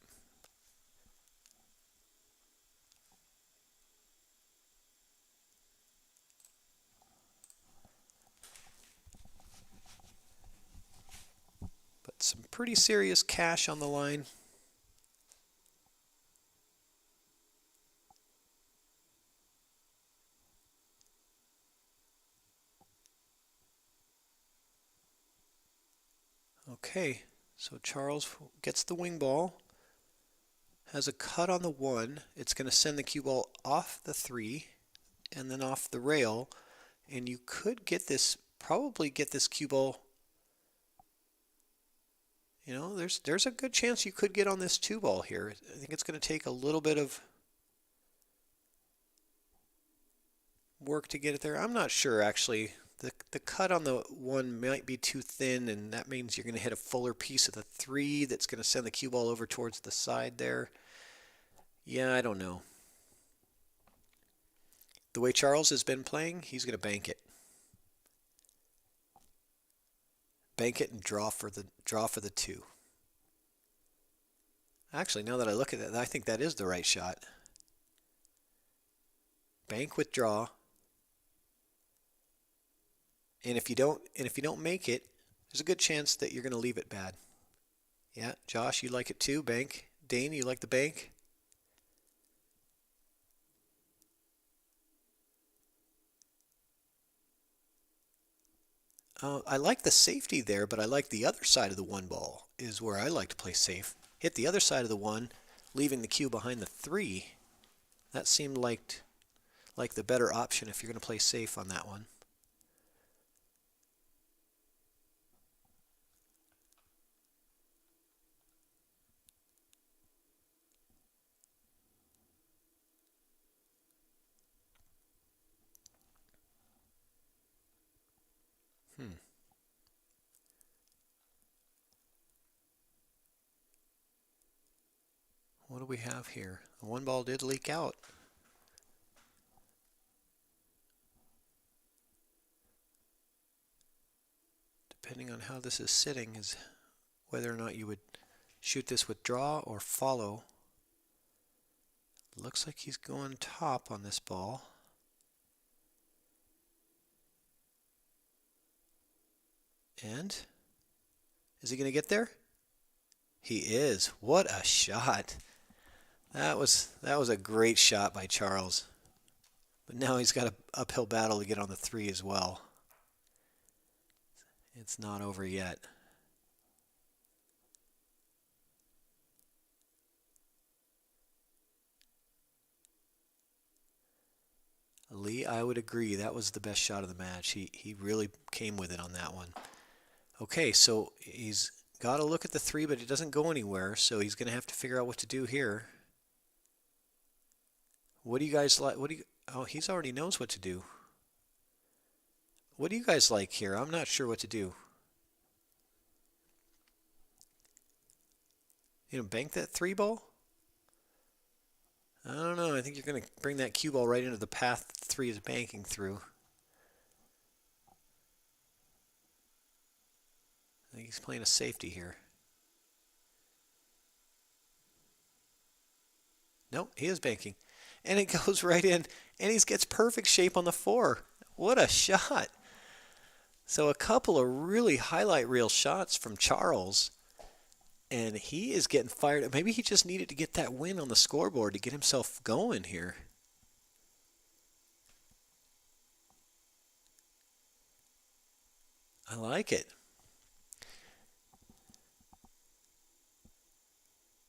But some pretty serious cash on the line. Okay, so Charles gets the wing ball, has a cut on the 1. It's going to send the cue ball off the 3 and then off the rail, and you could get this, probably get this cue ball. You know, there's a good chance you could get on this 2 ball here. I think it's going to take a little bit of work to get it there. I'm not sure, actually. The cut on the 1 might be too thin, and that means you're going to hit a fuller piece of the 3 that's going to send the cue ball over towards the side there. Yeah, I don't know. The way Charles has been playing, he's going to bank it. Bank it and draw for the 2. Actually, now that I look at it, I think that is the right shot. Bank with draw. And if you don't make it, there's a good chance that you're going to leave it bad. Yeah, Josh, you like it too, bank. Dane, you like the bank? I like the safety there, but I like the other side of the one ball is where I like to play safe. Hit the other side of the one, leaving the cue behind the 3. That seemed like the better option if you're going to play safe on that one. What do we have here? The one ball did leak out. Depending on how this is sitting is whether or not you would shoot this with draw or follow. Looks like he's going top on this ball. And is he going to get there? He is. What a shot. That was a great shot by Charles. But now he's got an uphill battle to get on the 3 as well. It's not over yet. Lee, I would agree. That was the best shot of the match. He really came with it on that one. Okay, so he's got to look at the 3, but it doesn't go anywhere, so he's going to have to figure out what to do here. What do you guys like? Oh, he's already knows what to do. What do you guys like here? I'm not sure what to do. Bank that 3 ball? I don't know. I think you're going to bring that cue ball right into the path 3 is banking through. I think he's playing a safety here. Nope, he is banking. And it goes right in, and he gets perfect shape on the 4. What a shot. So a couple of really highlight reel shots from Charles, and he is getting fired. Maybe he just needed to get that win on the scoreboard to get himself going here. I like it.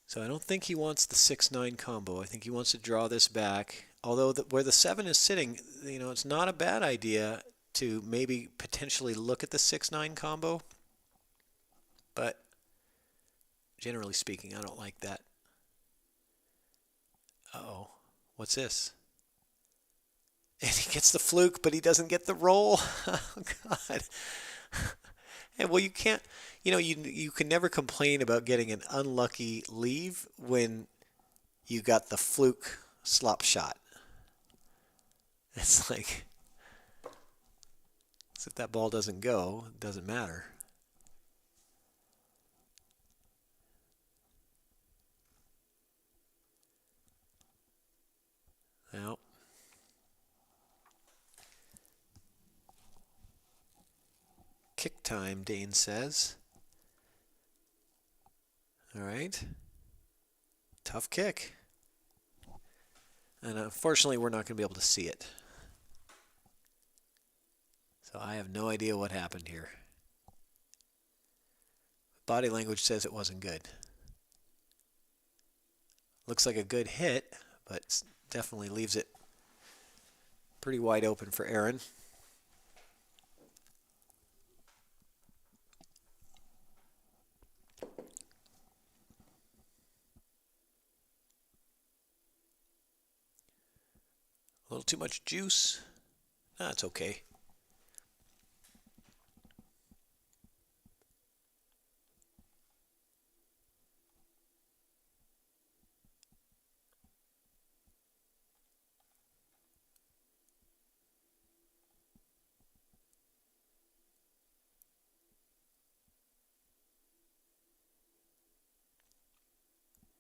So I don't think he wants the 6-9 combo. I think he wants to draw this back. Although where the 7 is sitting, it's not a bad idea to maybe potentially look at the 6-9 combo. But generally speaking, I don't like that. Uh-oh. What's this? And he gets the fluke, but he doesn't get the roll. Oh, God. And well, you can't, you can never complain about getting an unlucky leave when you got the fluke slop shot. It's like, if that ball doesn't go, it doesn't matter. Well, kick time, Dane says. All right. Tough kick. And unfortunately, we're not going to be able to see it. So I have no idea what happened here. Body language says it wasn't good. Looks like a good hit, but definitely leaves it pretty wide open for Aaron. A little too much juice. That's okay.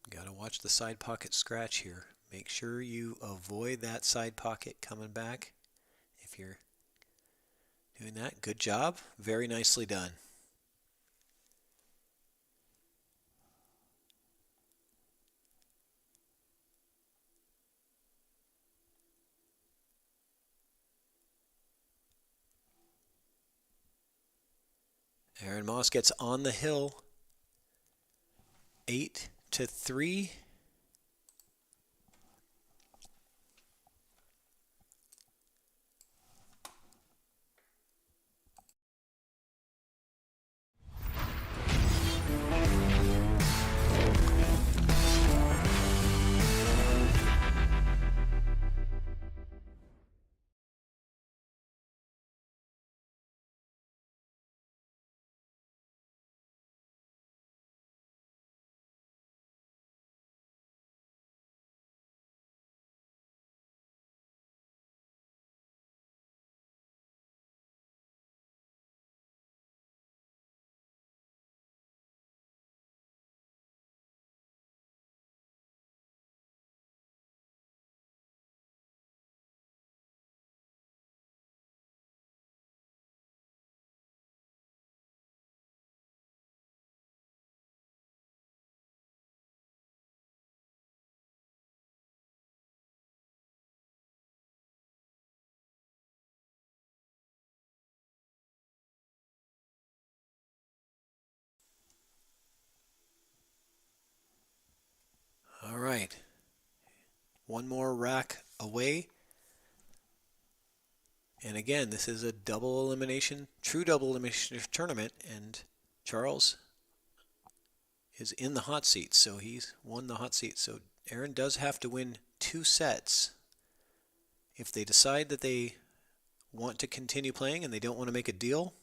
Got to watch the side pocket scratch here. Make sure you avoid that side pocket coming back. If you're doing that, good job. Very nicely done. Aaron Moss gets on the hill. 8-3. All right. One more rack away. And again, this is a double elimination, true double elimination tournament, and Charles is in the hot seat, so he's won the hot seat. So Aaron does have to win 2 sets. If they decide that they want to continue playing and they don't want to make a deal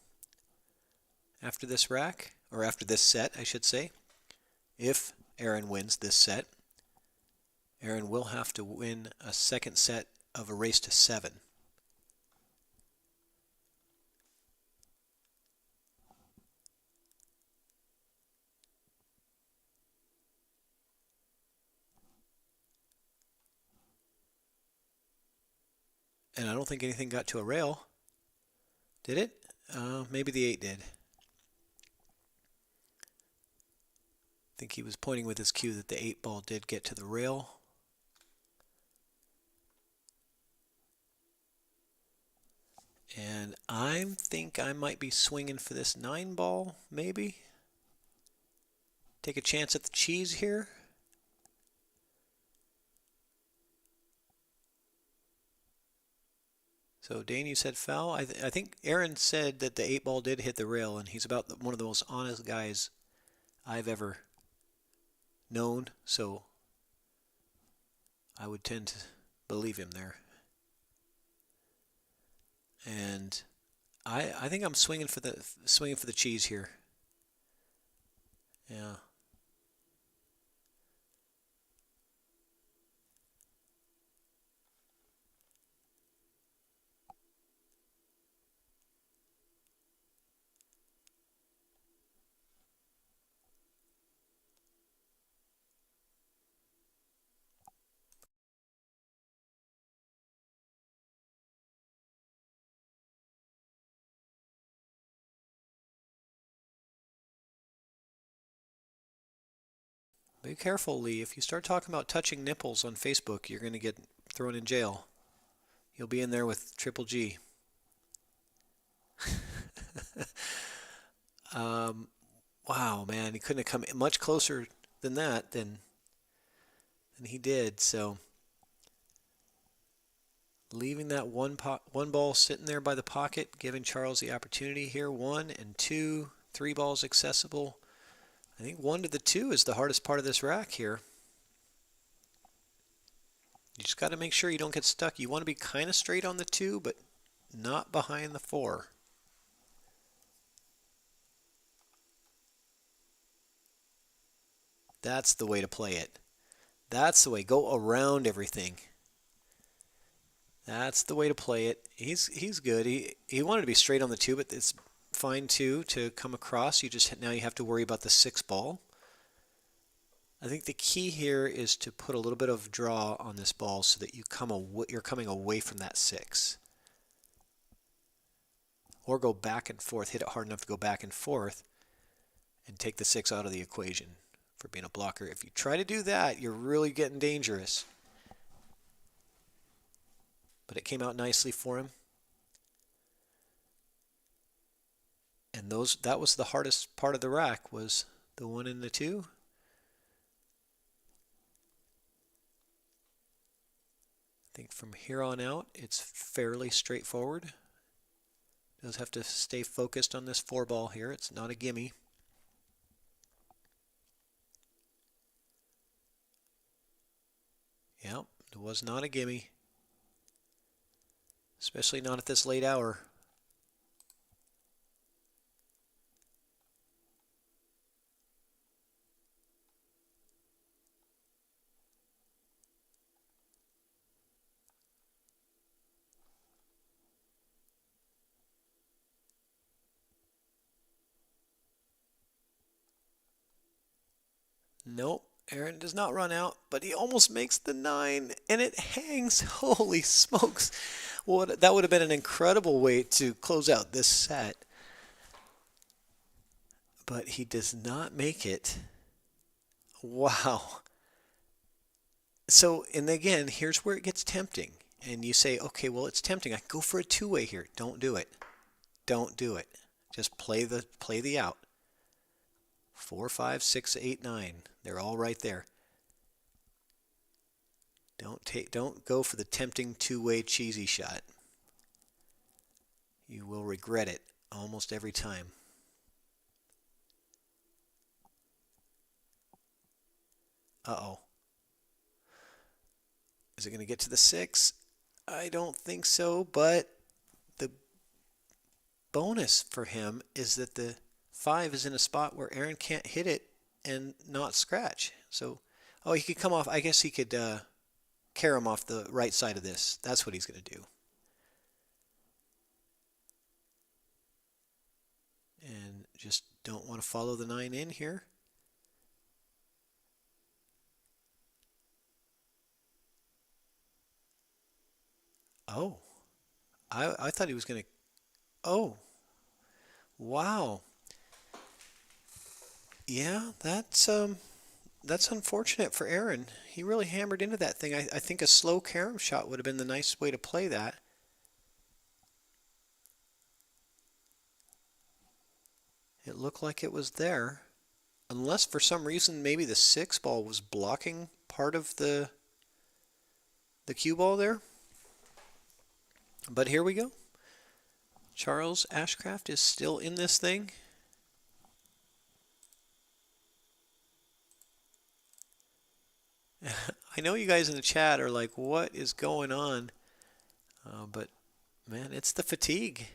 after this rack, or after this set, I should say, if Aaron wins this set, Aaron will have to win a second set of a race to 7. And I don't think anything got to a rail. Did it? Maybe the 8 did. I think he was pointing with his cue that the 8 ball did get to the rail. And I think I might be swinging for this 9 ball, maybe. Take a chance at the cheese here. So Dane, you said foul. I think Aaron said that the 8 ball did hit the rail, and he's about one of the most honest guys I've ever known. So I would tend to believe him there. And I think I'm swinging for the cheese here. Yeah. Be careful, Lee. If you start talking about touching nipples on Facebook, you're going to get thrown in jail. You'll be in there with Triple G. Wow, man, he couldn't have come much closer than that than he did. So leaving that one ball sitting there by the pocket, giving Charles the opportunity here. 1 and 2, 3 balls accessible. I think 1 to the 2 is the hardest part of this rack here. You just got to make sure you don't get stuck. You want to be kind of straight on the 2, but not behind the 4. That's the way to play it. That's the way. Go around everything. That's the way to play it. He's good. He wanted to be straight on the 2, but it's fine too to come across. Now you have to worry about the 6 ball. I think the key here is to put a little bit of draw on this ball so that you're coming away from that 6. Or go back and forth, hit it hard enough to go back and forth and take the 6 out of the equation for being a blocker. If you try to do that, you're really getting dangerous. But it came out nicely for him. And And that was the hardest part of the rack, was the 1 and the 2. I think from here on out, it's fairly straightforward. Does have to stay focused on this 4 ball here. It's not a gimme. Yep, it was not a gimme. Especially not at this late hour. Nope, Aaron does not run out, but he almost makes the 9, and it hangs. Holy smokes. Well, that would have been an incredible way to close out this set. But he does not make it. Wow. So, and again, here's where it gets tempting. And you say, okay, well, it's tempting. I can go for a 2-way here. Don't do it. Don't do it. Just play the out. 4, 5, 6, 8, 9. They're all right there. Don't go for the tempting 2-way cheesy shot. You will regret it almost every time. Uh-oh. Is it going to get to the 6? I don't think so, but the bonus for him is that the 5 is in a spot where Aaron can't hit it and not scratch. So, oh, he could come off. I guess he could carry him off the right side of this. That's what he's going to do. And just don't want to follow the 9 in here. Oh, I thought he was going to. Oh, wow. Yeah, that's unfortunate for Aaron. He really hammered into that thing. I think a slow carom shot would have been the nice way to play that. It looked like it was there. Unless for some reason maybe the 6 ball was blocking part of the cue ball there. But here we go. Charles Ashcraft is still in this thing. I know you guys in the chat are like, what is going on? But, man, it's the fatigue.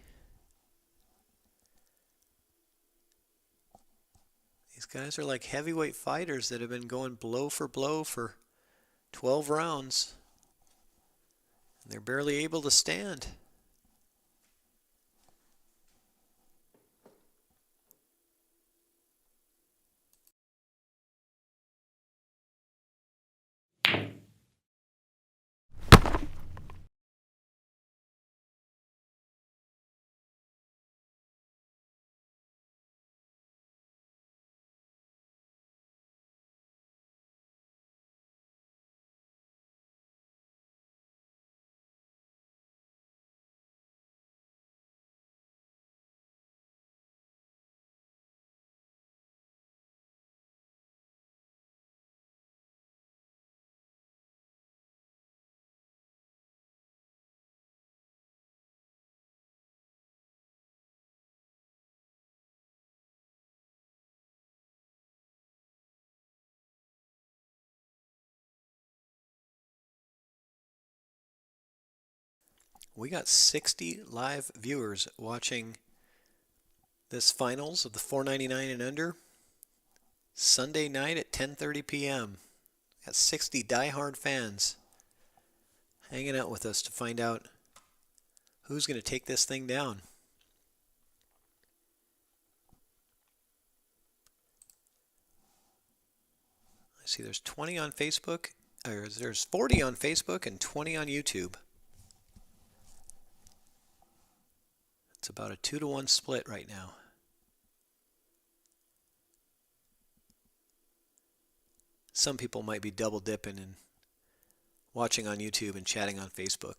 These guys are like heavyweight fighters that have been going blow for 12 rounds. And they're barely able to stand. We got 60 live viewers watching this finals of the 499 and under Sunday night at 10:30 p.m. Got 60 diehard fans hanging out with us to find out who's going to take this thing down. I see there's 20 on Facebook, or there's 40 on Facebook and 20 on YouTube. It's about a 2-to-1 split right now. Some people might be double dipping and watching on YouTube and chatting on Facebook.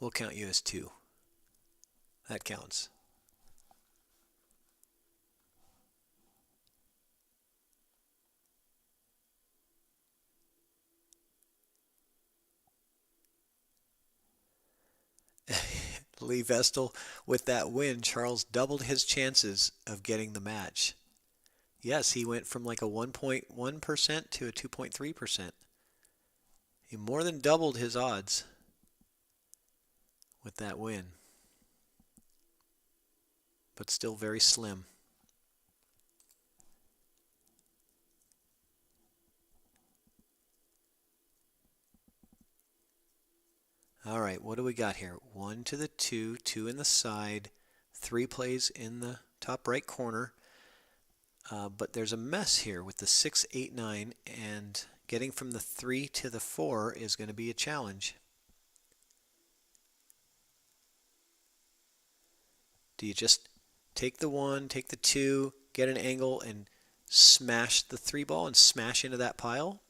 We'll count you as 2. That counts. Lee Vestal, with that win, Charles doubled his chances of getting the match. Yes, he went from like a 1.1% to a 2.3%. He more than doubled his odds with that win, but still very slim. All right, what do we got here? 1 to the 2, 2 in the side, 3 plays in the top right corner. But there's a mess here with the 6, 8, 9, and getting from the 3 to the 4 is going to be a challenge. Do you just take the 1, take the 2, get an angle, and smash the 3 ball and smash into that pile?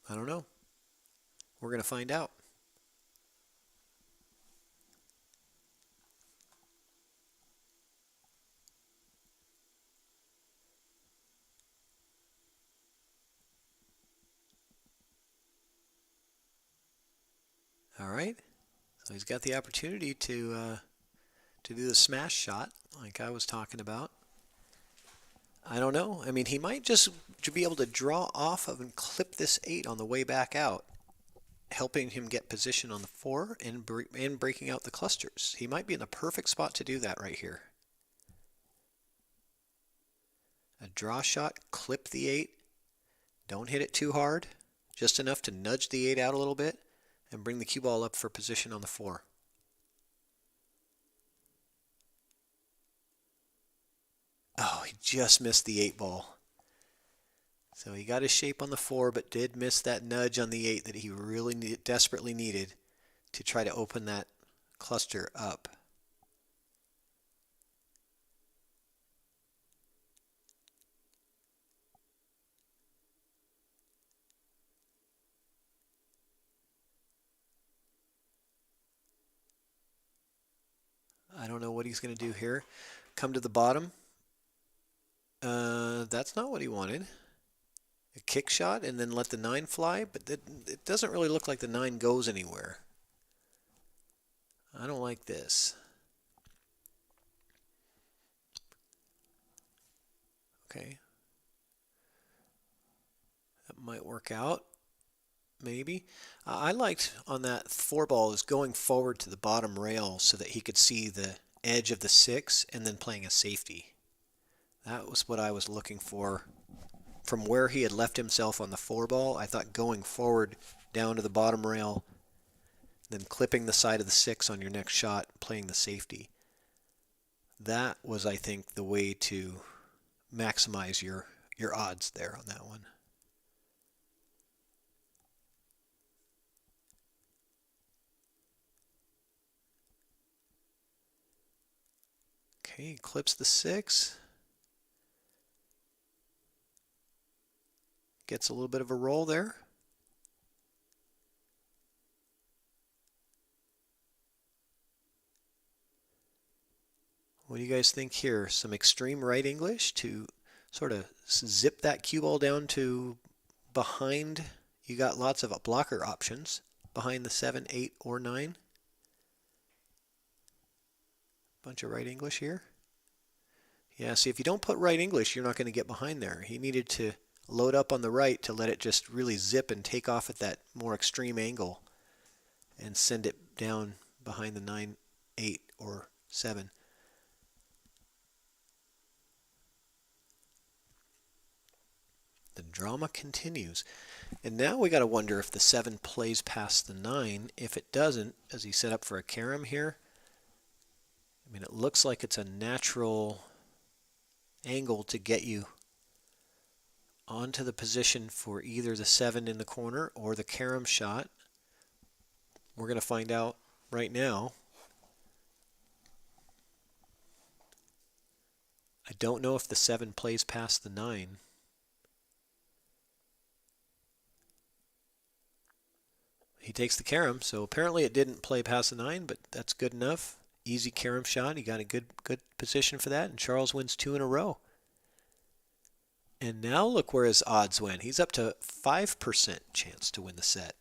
I don't know. We're going to find out. All right. So he's got the opportunity to do the smash shot like I was talking about. I don't know. I mean, he might just be able to draw off of and clip this 8 on the way back out, helping him get position on the 4 and breaking out the clusters. He might be in the perfect spot to do that right here. A draw shot, clip the 8. Don't hit it too hard, just enough to nudge the 8 out a little bit and bring the cue ball up for position on the 4. Oh, he just missed the 8 ball. So he got his shape on the 4, but did miss that nudge on the 8 that he really desperately needed to try to open that cluster up. I don't know what he's going to do here. Come to the bottom. That's not what he wanted. A kick shot and then let the 9 fly, but it doesn't really look like the 9 goes anywhere. I don't like this. Okay. That might work out. Maybe. I liked on that 4 ball is going forward to the bottom rail so that he could see the edge of the 6 and then playing a safety. That was what I was looking for. From where he had left himself on the 4 ball, I thought going forward down to the bottom rail, then clipping the side of the 6 on your next shot, playing the safety. That was, I think, the way to maximize your odds there on that one. Okay, he clips the 6. Gets a little bit of a roll there. What do you guys think here? Some extreme right English to sort of zip that cue ball down to behind. You got lots of blocker options behind the 7, 8, or 9. Bunch of right English here. Yeah, see, if you don't put right English, you're not going to get behind there. He needed to load up on the right to let it just really zip and take off at that more extreme angle and send it down behind the 9, 8, or 7. The drama continues. And now we got to wonder if the 7 plays past the 9. If it doesn't, does he set up for a carom here? I mean, it looks like it's a natural angle to get you onto the position for either the 7 in the corner or the carom shot. We're going to find out right now. I don't know if the 7 plays past the 9. He takes the carom, so apparently it didn't play past the 9, but that's good enough. Easy carom shot. He got a good position for that, and Charles wins 2 in a row. And now look where his odds went. He's up to 5% chance to win the set.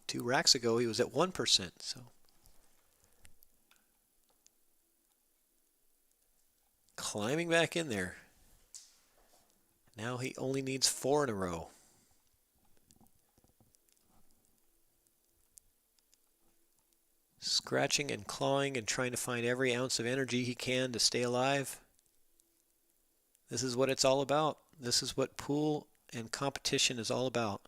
2 racks ago, he was at 1%. So climbing back in there. Now he only needs 4 in a row. Scratching and clawing and trying to find every ounce of energy he can to stay alive. This is what it's all about. This is what pool and competition is all about.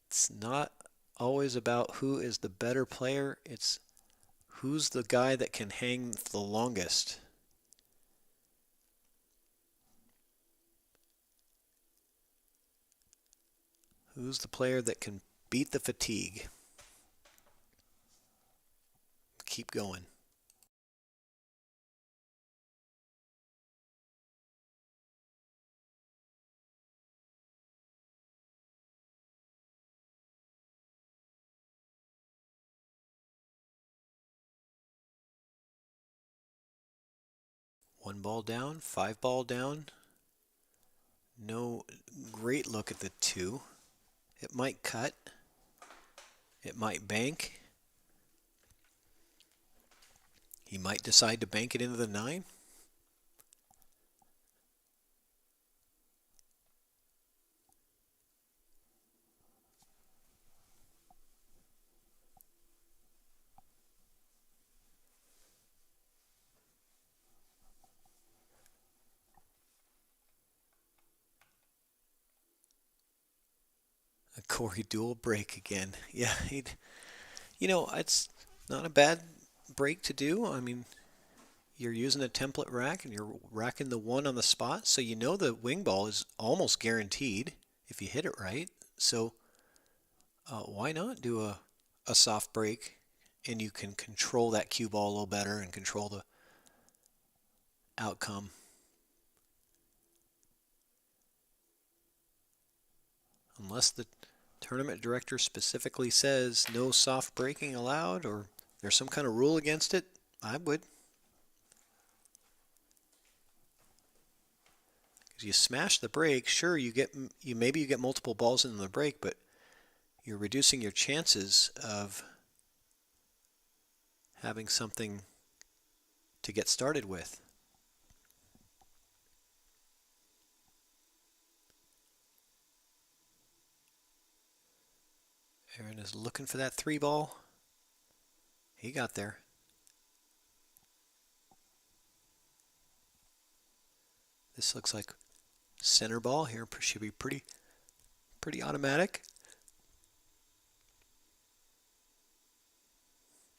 It's not always about who is the better player. It's who's the guy that can hang the longest. Who's the player that can beat the fatigue? Keep going. One ball down, 5 ball down. No great look at the 2. It might cut. It might bank. He might decide to bank it into the 9. A Corey dual break again. Yeah, it's not a bad break to do. I mean, you're using a template rack and you're racking the 1 on the spot, so you know the wing ball is almost guaranteed if you hit it right. So why not do a soft break, and you can control that cue ball a little better and control the outcome. Unless the tournament director specifically says no soft breaking allowed, or there's some kind of rule against it, I would. Because you smash the break, sure, maybe you get multiple balls in the break, but you're reducing your chances of having something to get started with. Aaron is looking for that 3 ball. He got there. This looks like center ball here. Should be pretty automatic.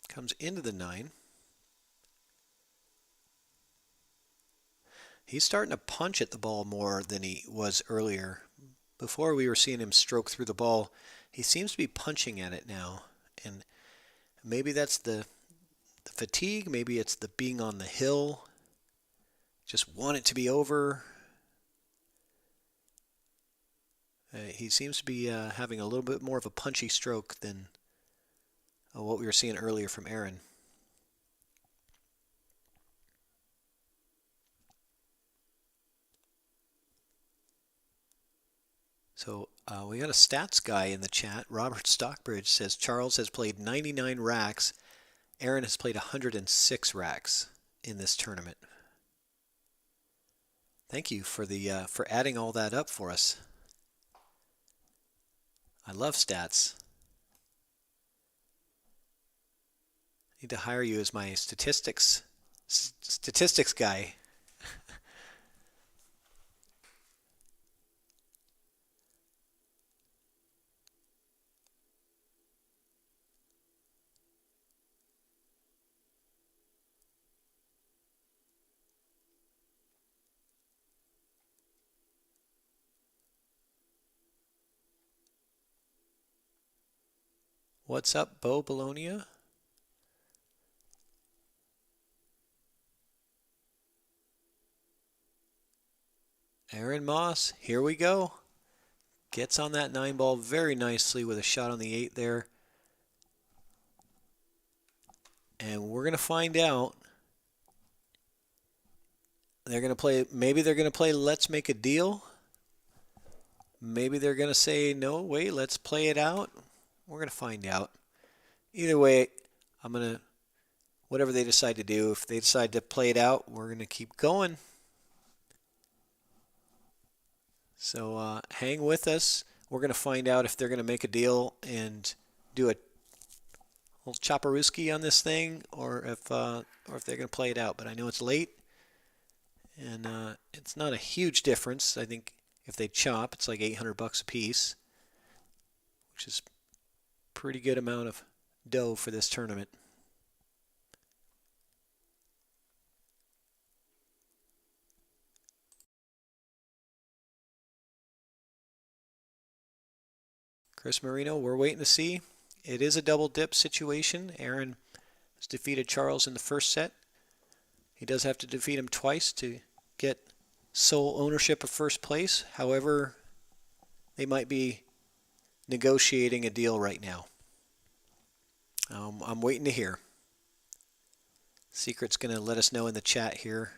Comes into the 9. He's starting to punch at the ball more than he was earlier. Before we were seeing him stroke through the ball. He seems to be punching at it now. And maybe that's the fatigue. Maybe it's the being on the hill. Just want it to be over. He seems to be having a little bit more of a punchy stroke than what we were seeing earlier from Aaron. So we got a stats guy in the chat. Robert Stockbridge says Charles has played 99 racks. Aaron has played 106 racks in this tournament. Thank you for for adding all that up for us. I love stats. Need to hire you as my statistics guy. What's up, Bo Bologna? Aaron Moss, here we go. Gets on that 9 ball very nicely with a shot on the 8 there. And we're going to find out. They're going to play, maybe they're going to play let's make a deal. Maybe they're going to say, no, wait, let's play it out. We're going to find out. Either way, I'm going to, whatever they decide to do, if they decide to play it out, we're going to keep going. So hang with us. We're going to find out if they're going to make a deal and do a little chopperooski on this thing, or if they're going to play it out. But I know it's late, and it's not a huge difference. I think if they chop, it's like $800 a piece, which is a pretty good amount of dough for this tournament. Chris Marino, we're waiting to see. It is a double dip situation. Aaron has defeated Charles in the first set. He does have to defeat him twice to get sole ownership of first place. However, they might be negotiating a deal right now. I'm waiting to hear. Secret's going to let us know in the chat here.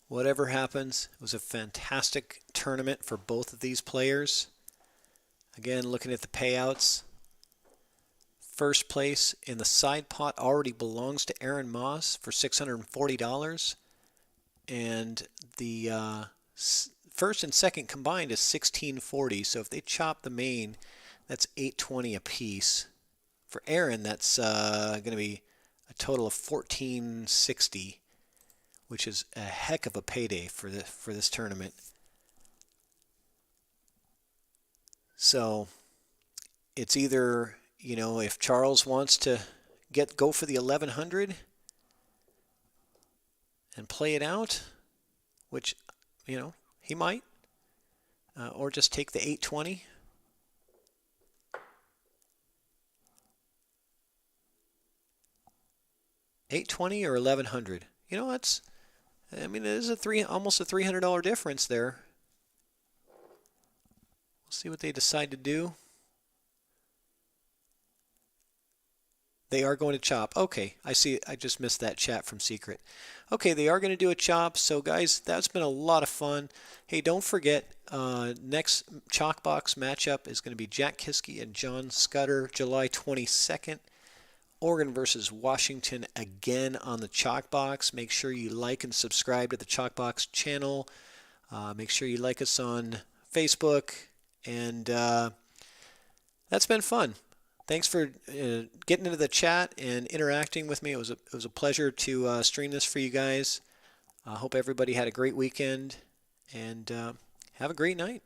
Whatever happens, it was a fantastic tournament for both of these players. Again, looking at the payouts, first place in the side pot already belongs to Aaron Moss for $640, and the first and second combined is $1640. So if they chop the main, that's $820 a piece. For Aaron, that's going to be a total of $1460. Which is a heck of a payday for this tournament. So it's either, you know, if Charles wants to go for the 1100 and play it out, which, you know, he might, or just take the 820. $820 or 1100. You know, that's, I mean, it is almost a $300 difference there. We'll see what they decide to do. They are going to chop. Okay, I see. I just missed that chat from Secret. Okay, they are going to do a chop. So, guys, that's been a lot of fun. Hey, don't forget, next Chalkbox matchup is going to be Jack Kiske and John Scudder, July 22nd. Oregon versus Washington again on the Chalkbox. Make sure you like and subscribe to the Chalkbox channel. Make sure you like us on Facebook. And that's been fun. Thanks for getting into the chat and interacting with me. It was a pleasure to stream this for you guys. I hope everybody had a great weekend. And have a great night.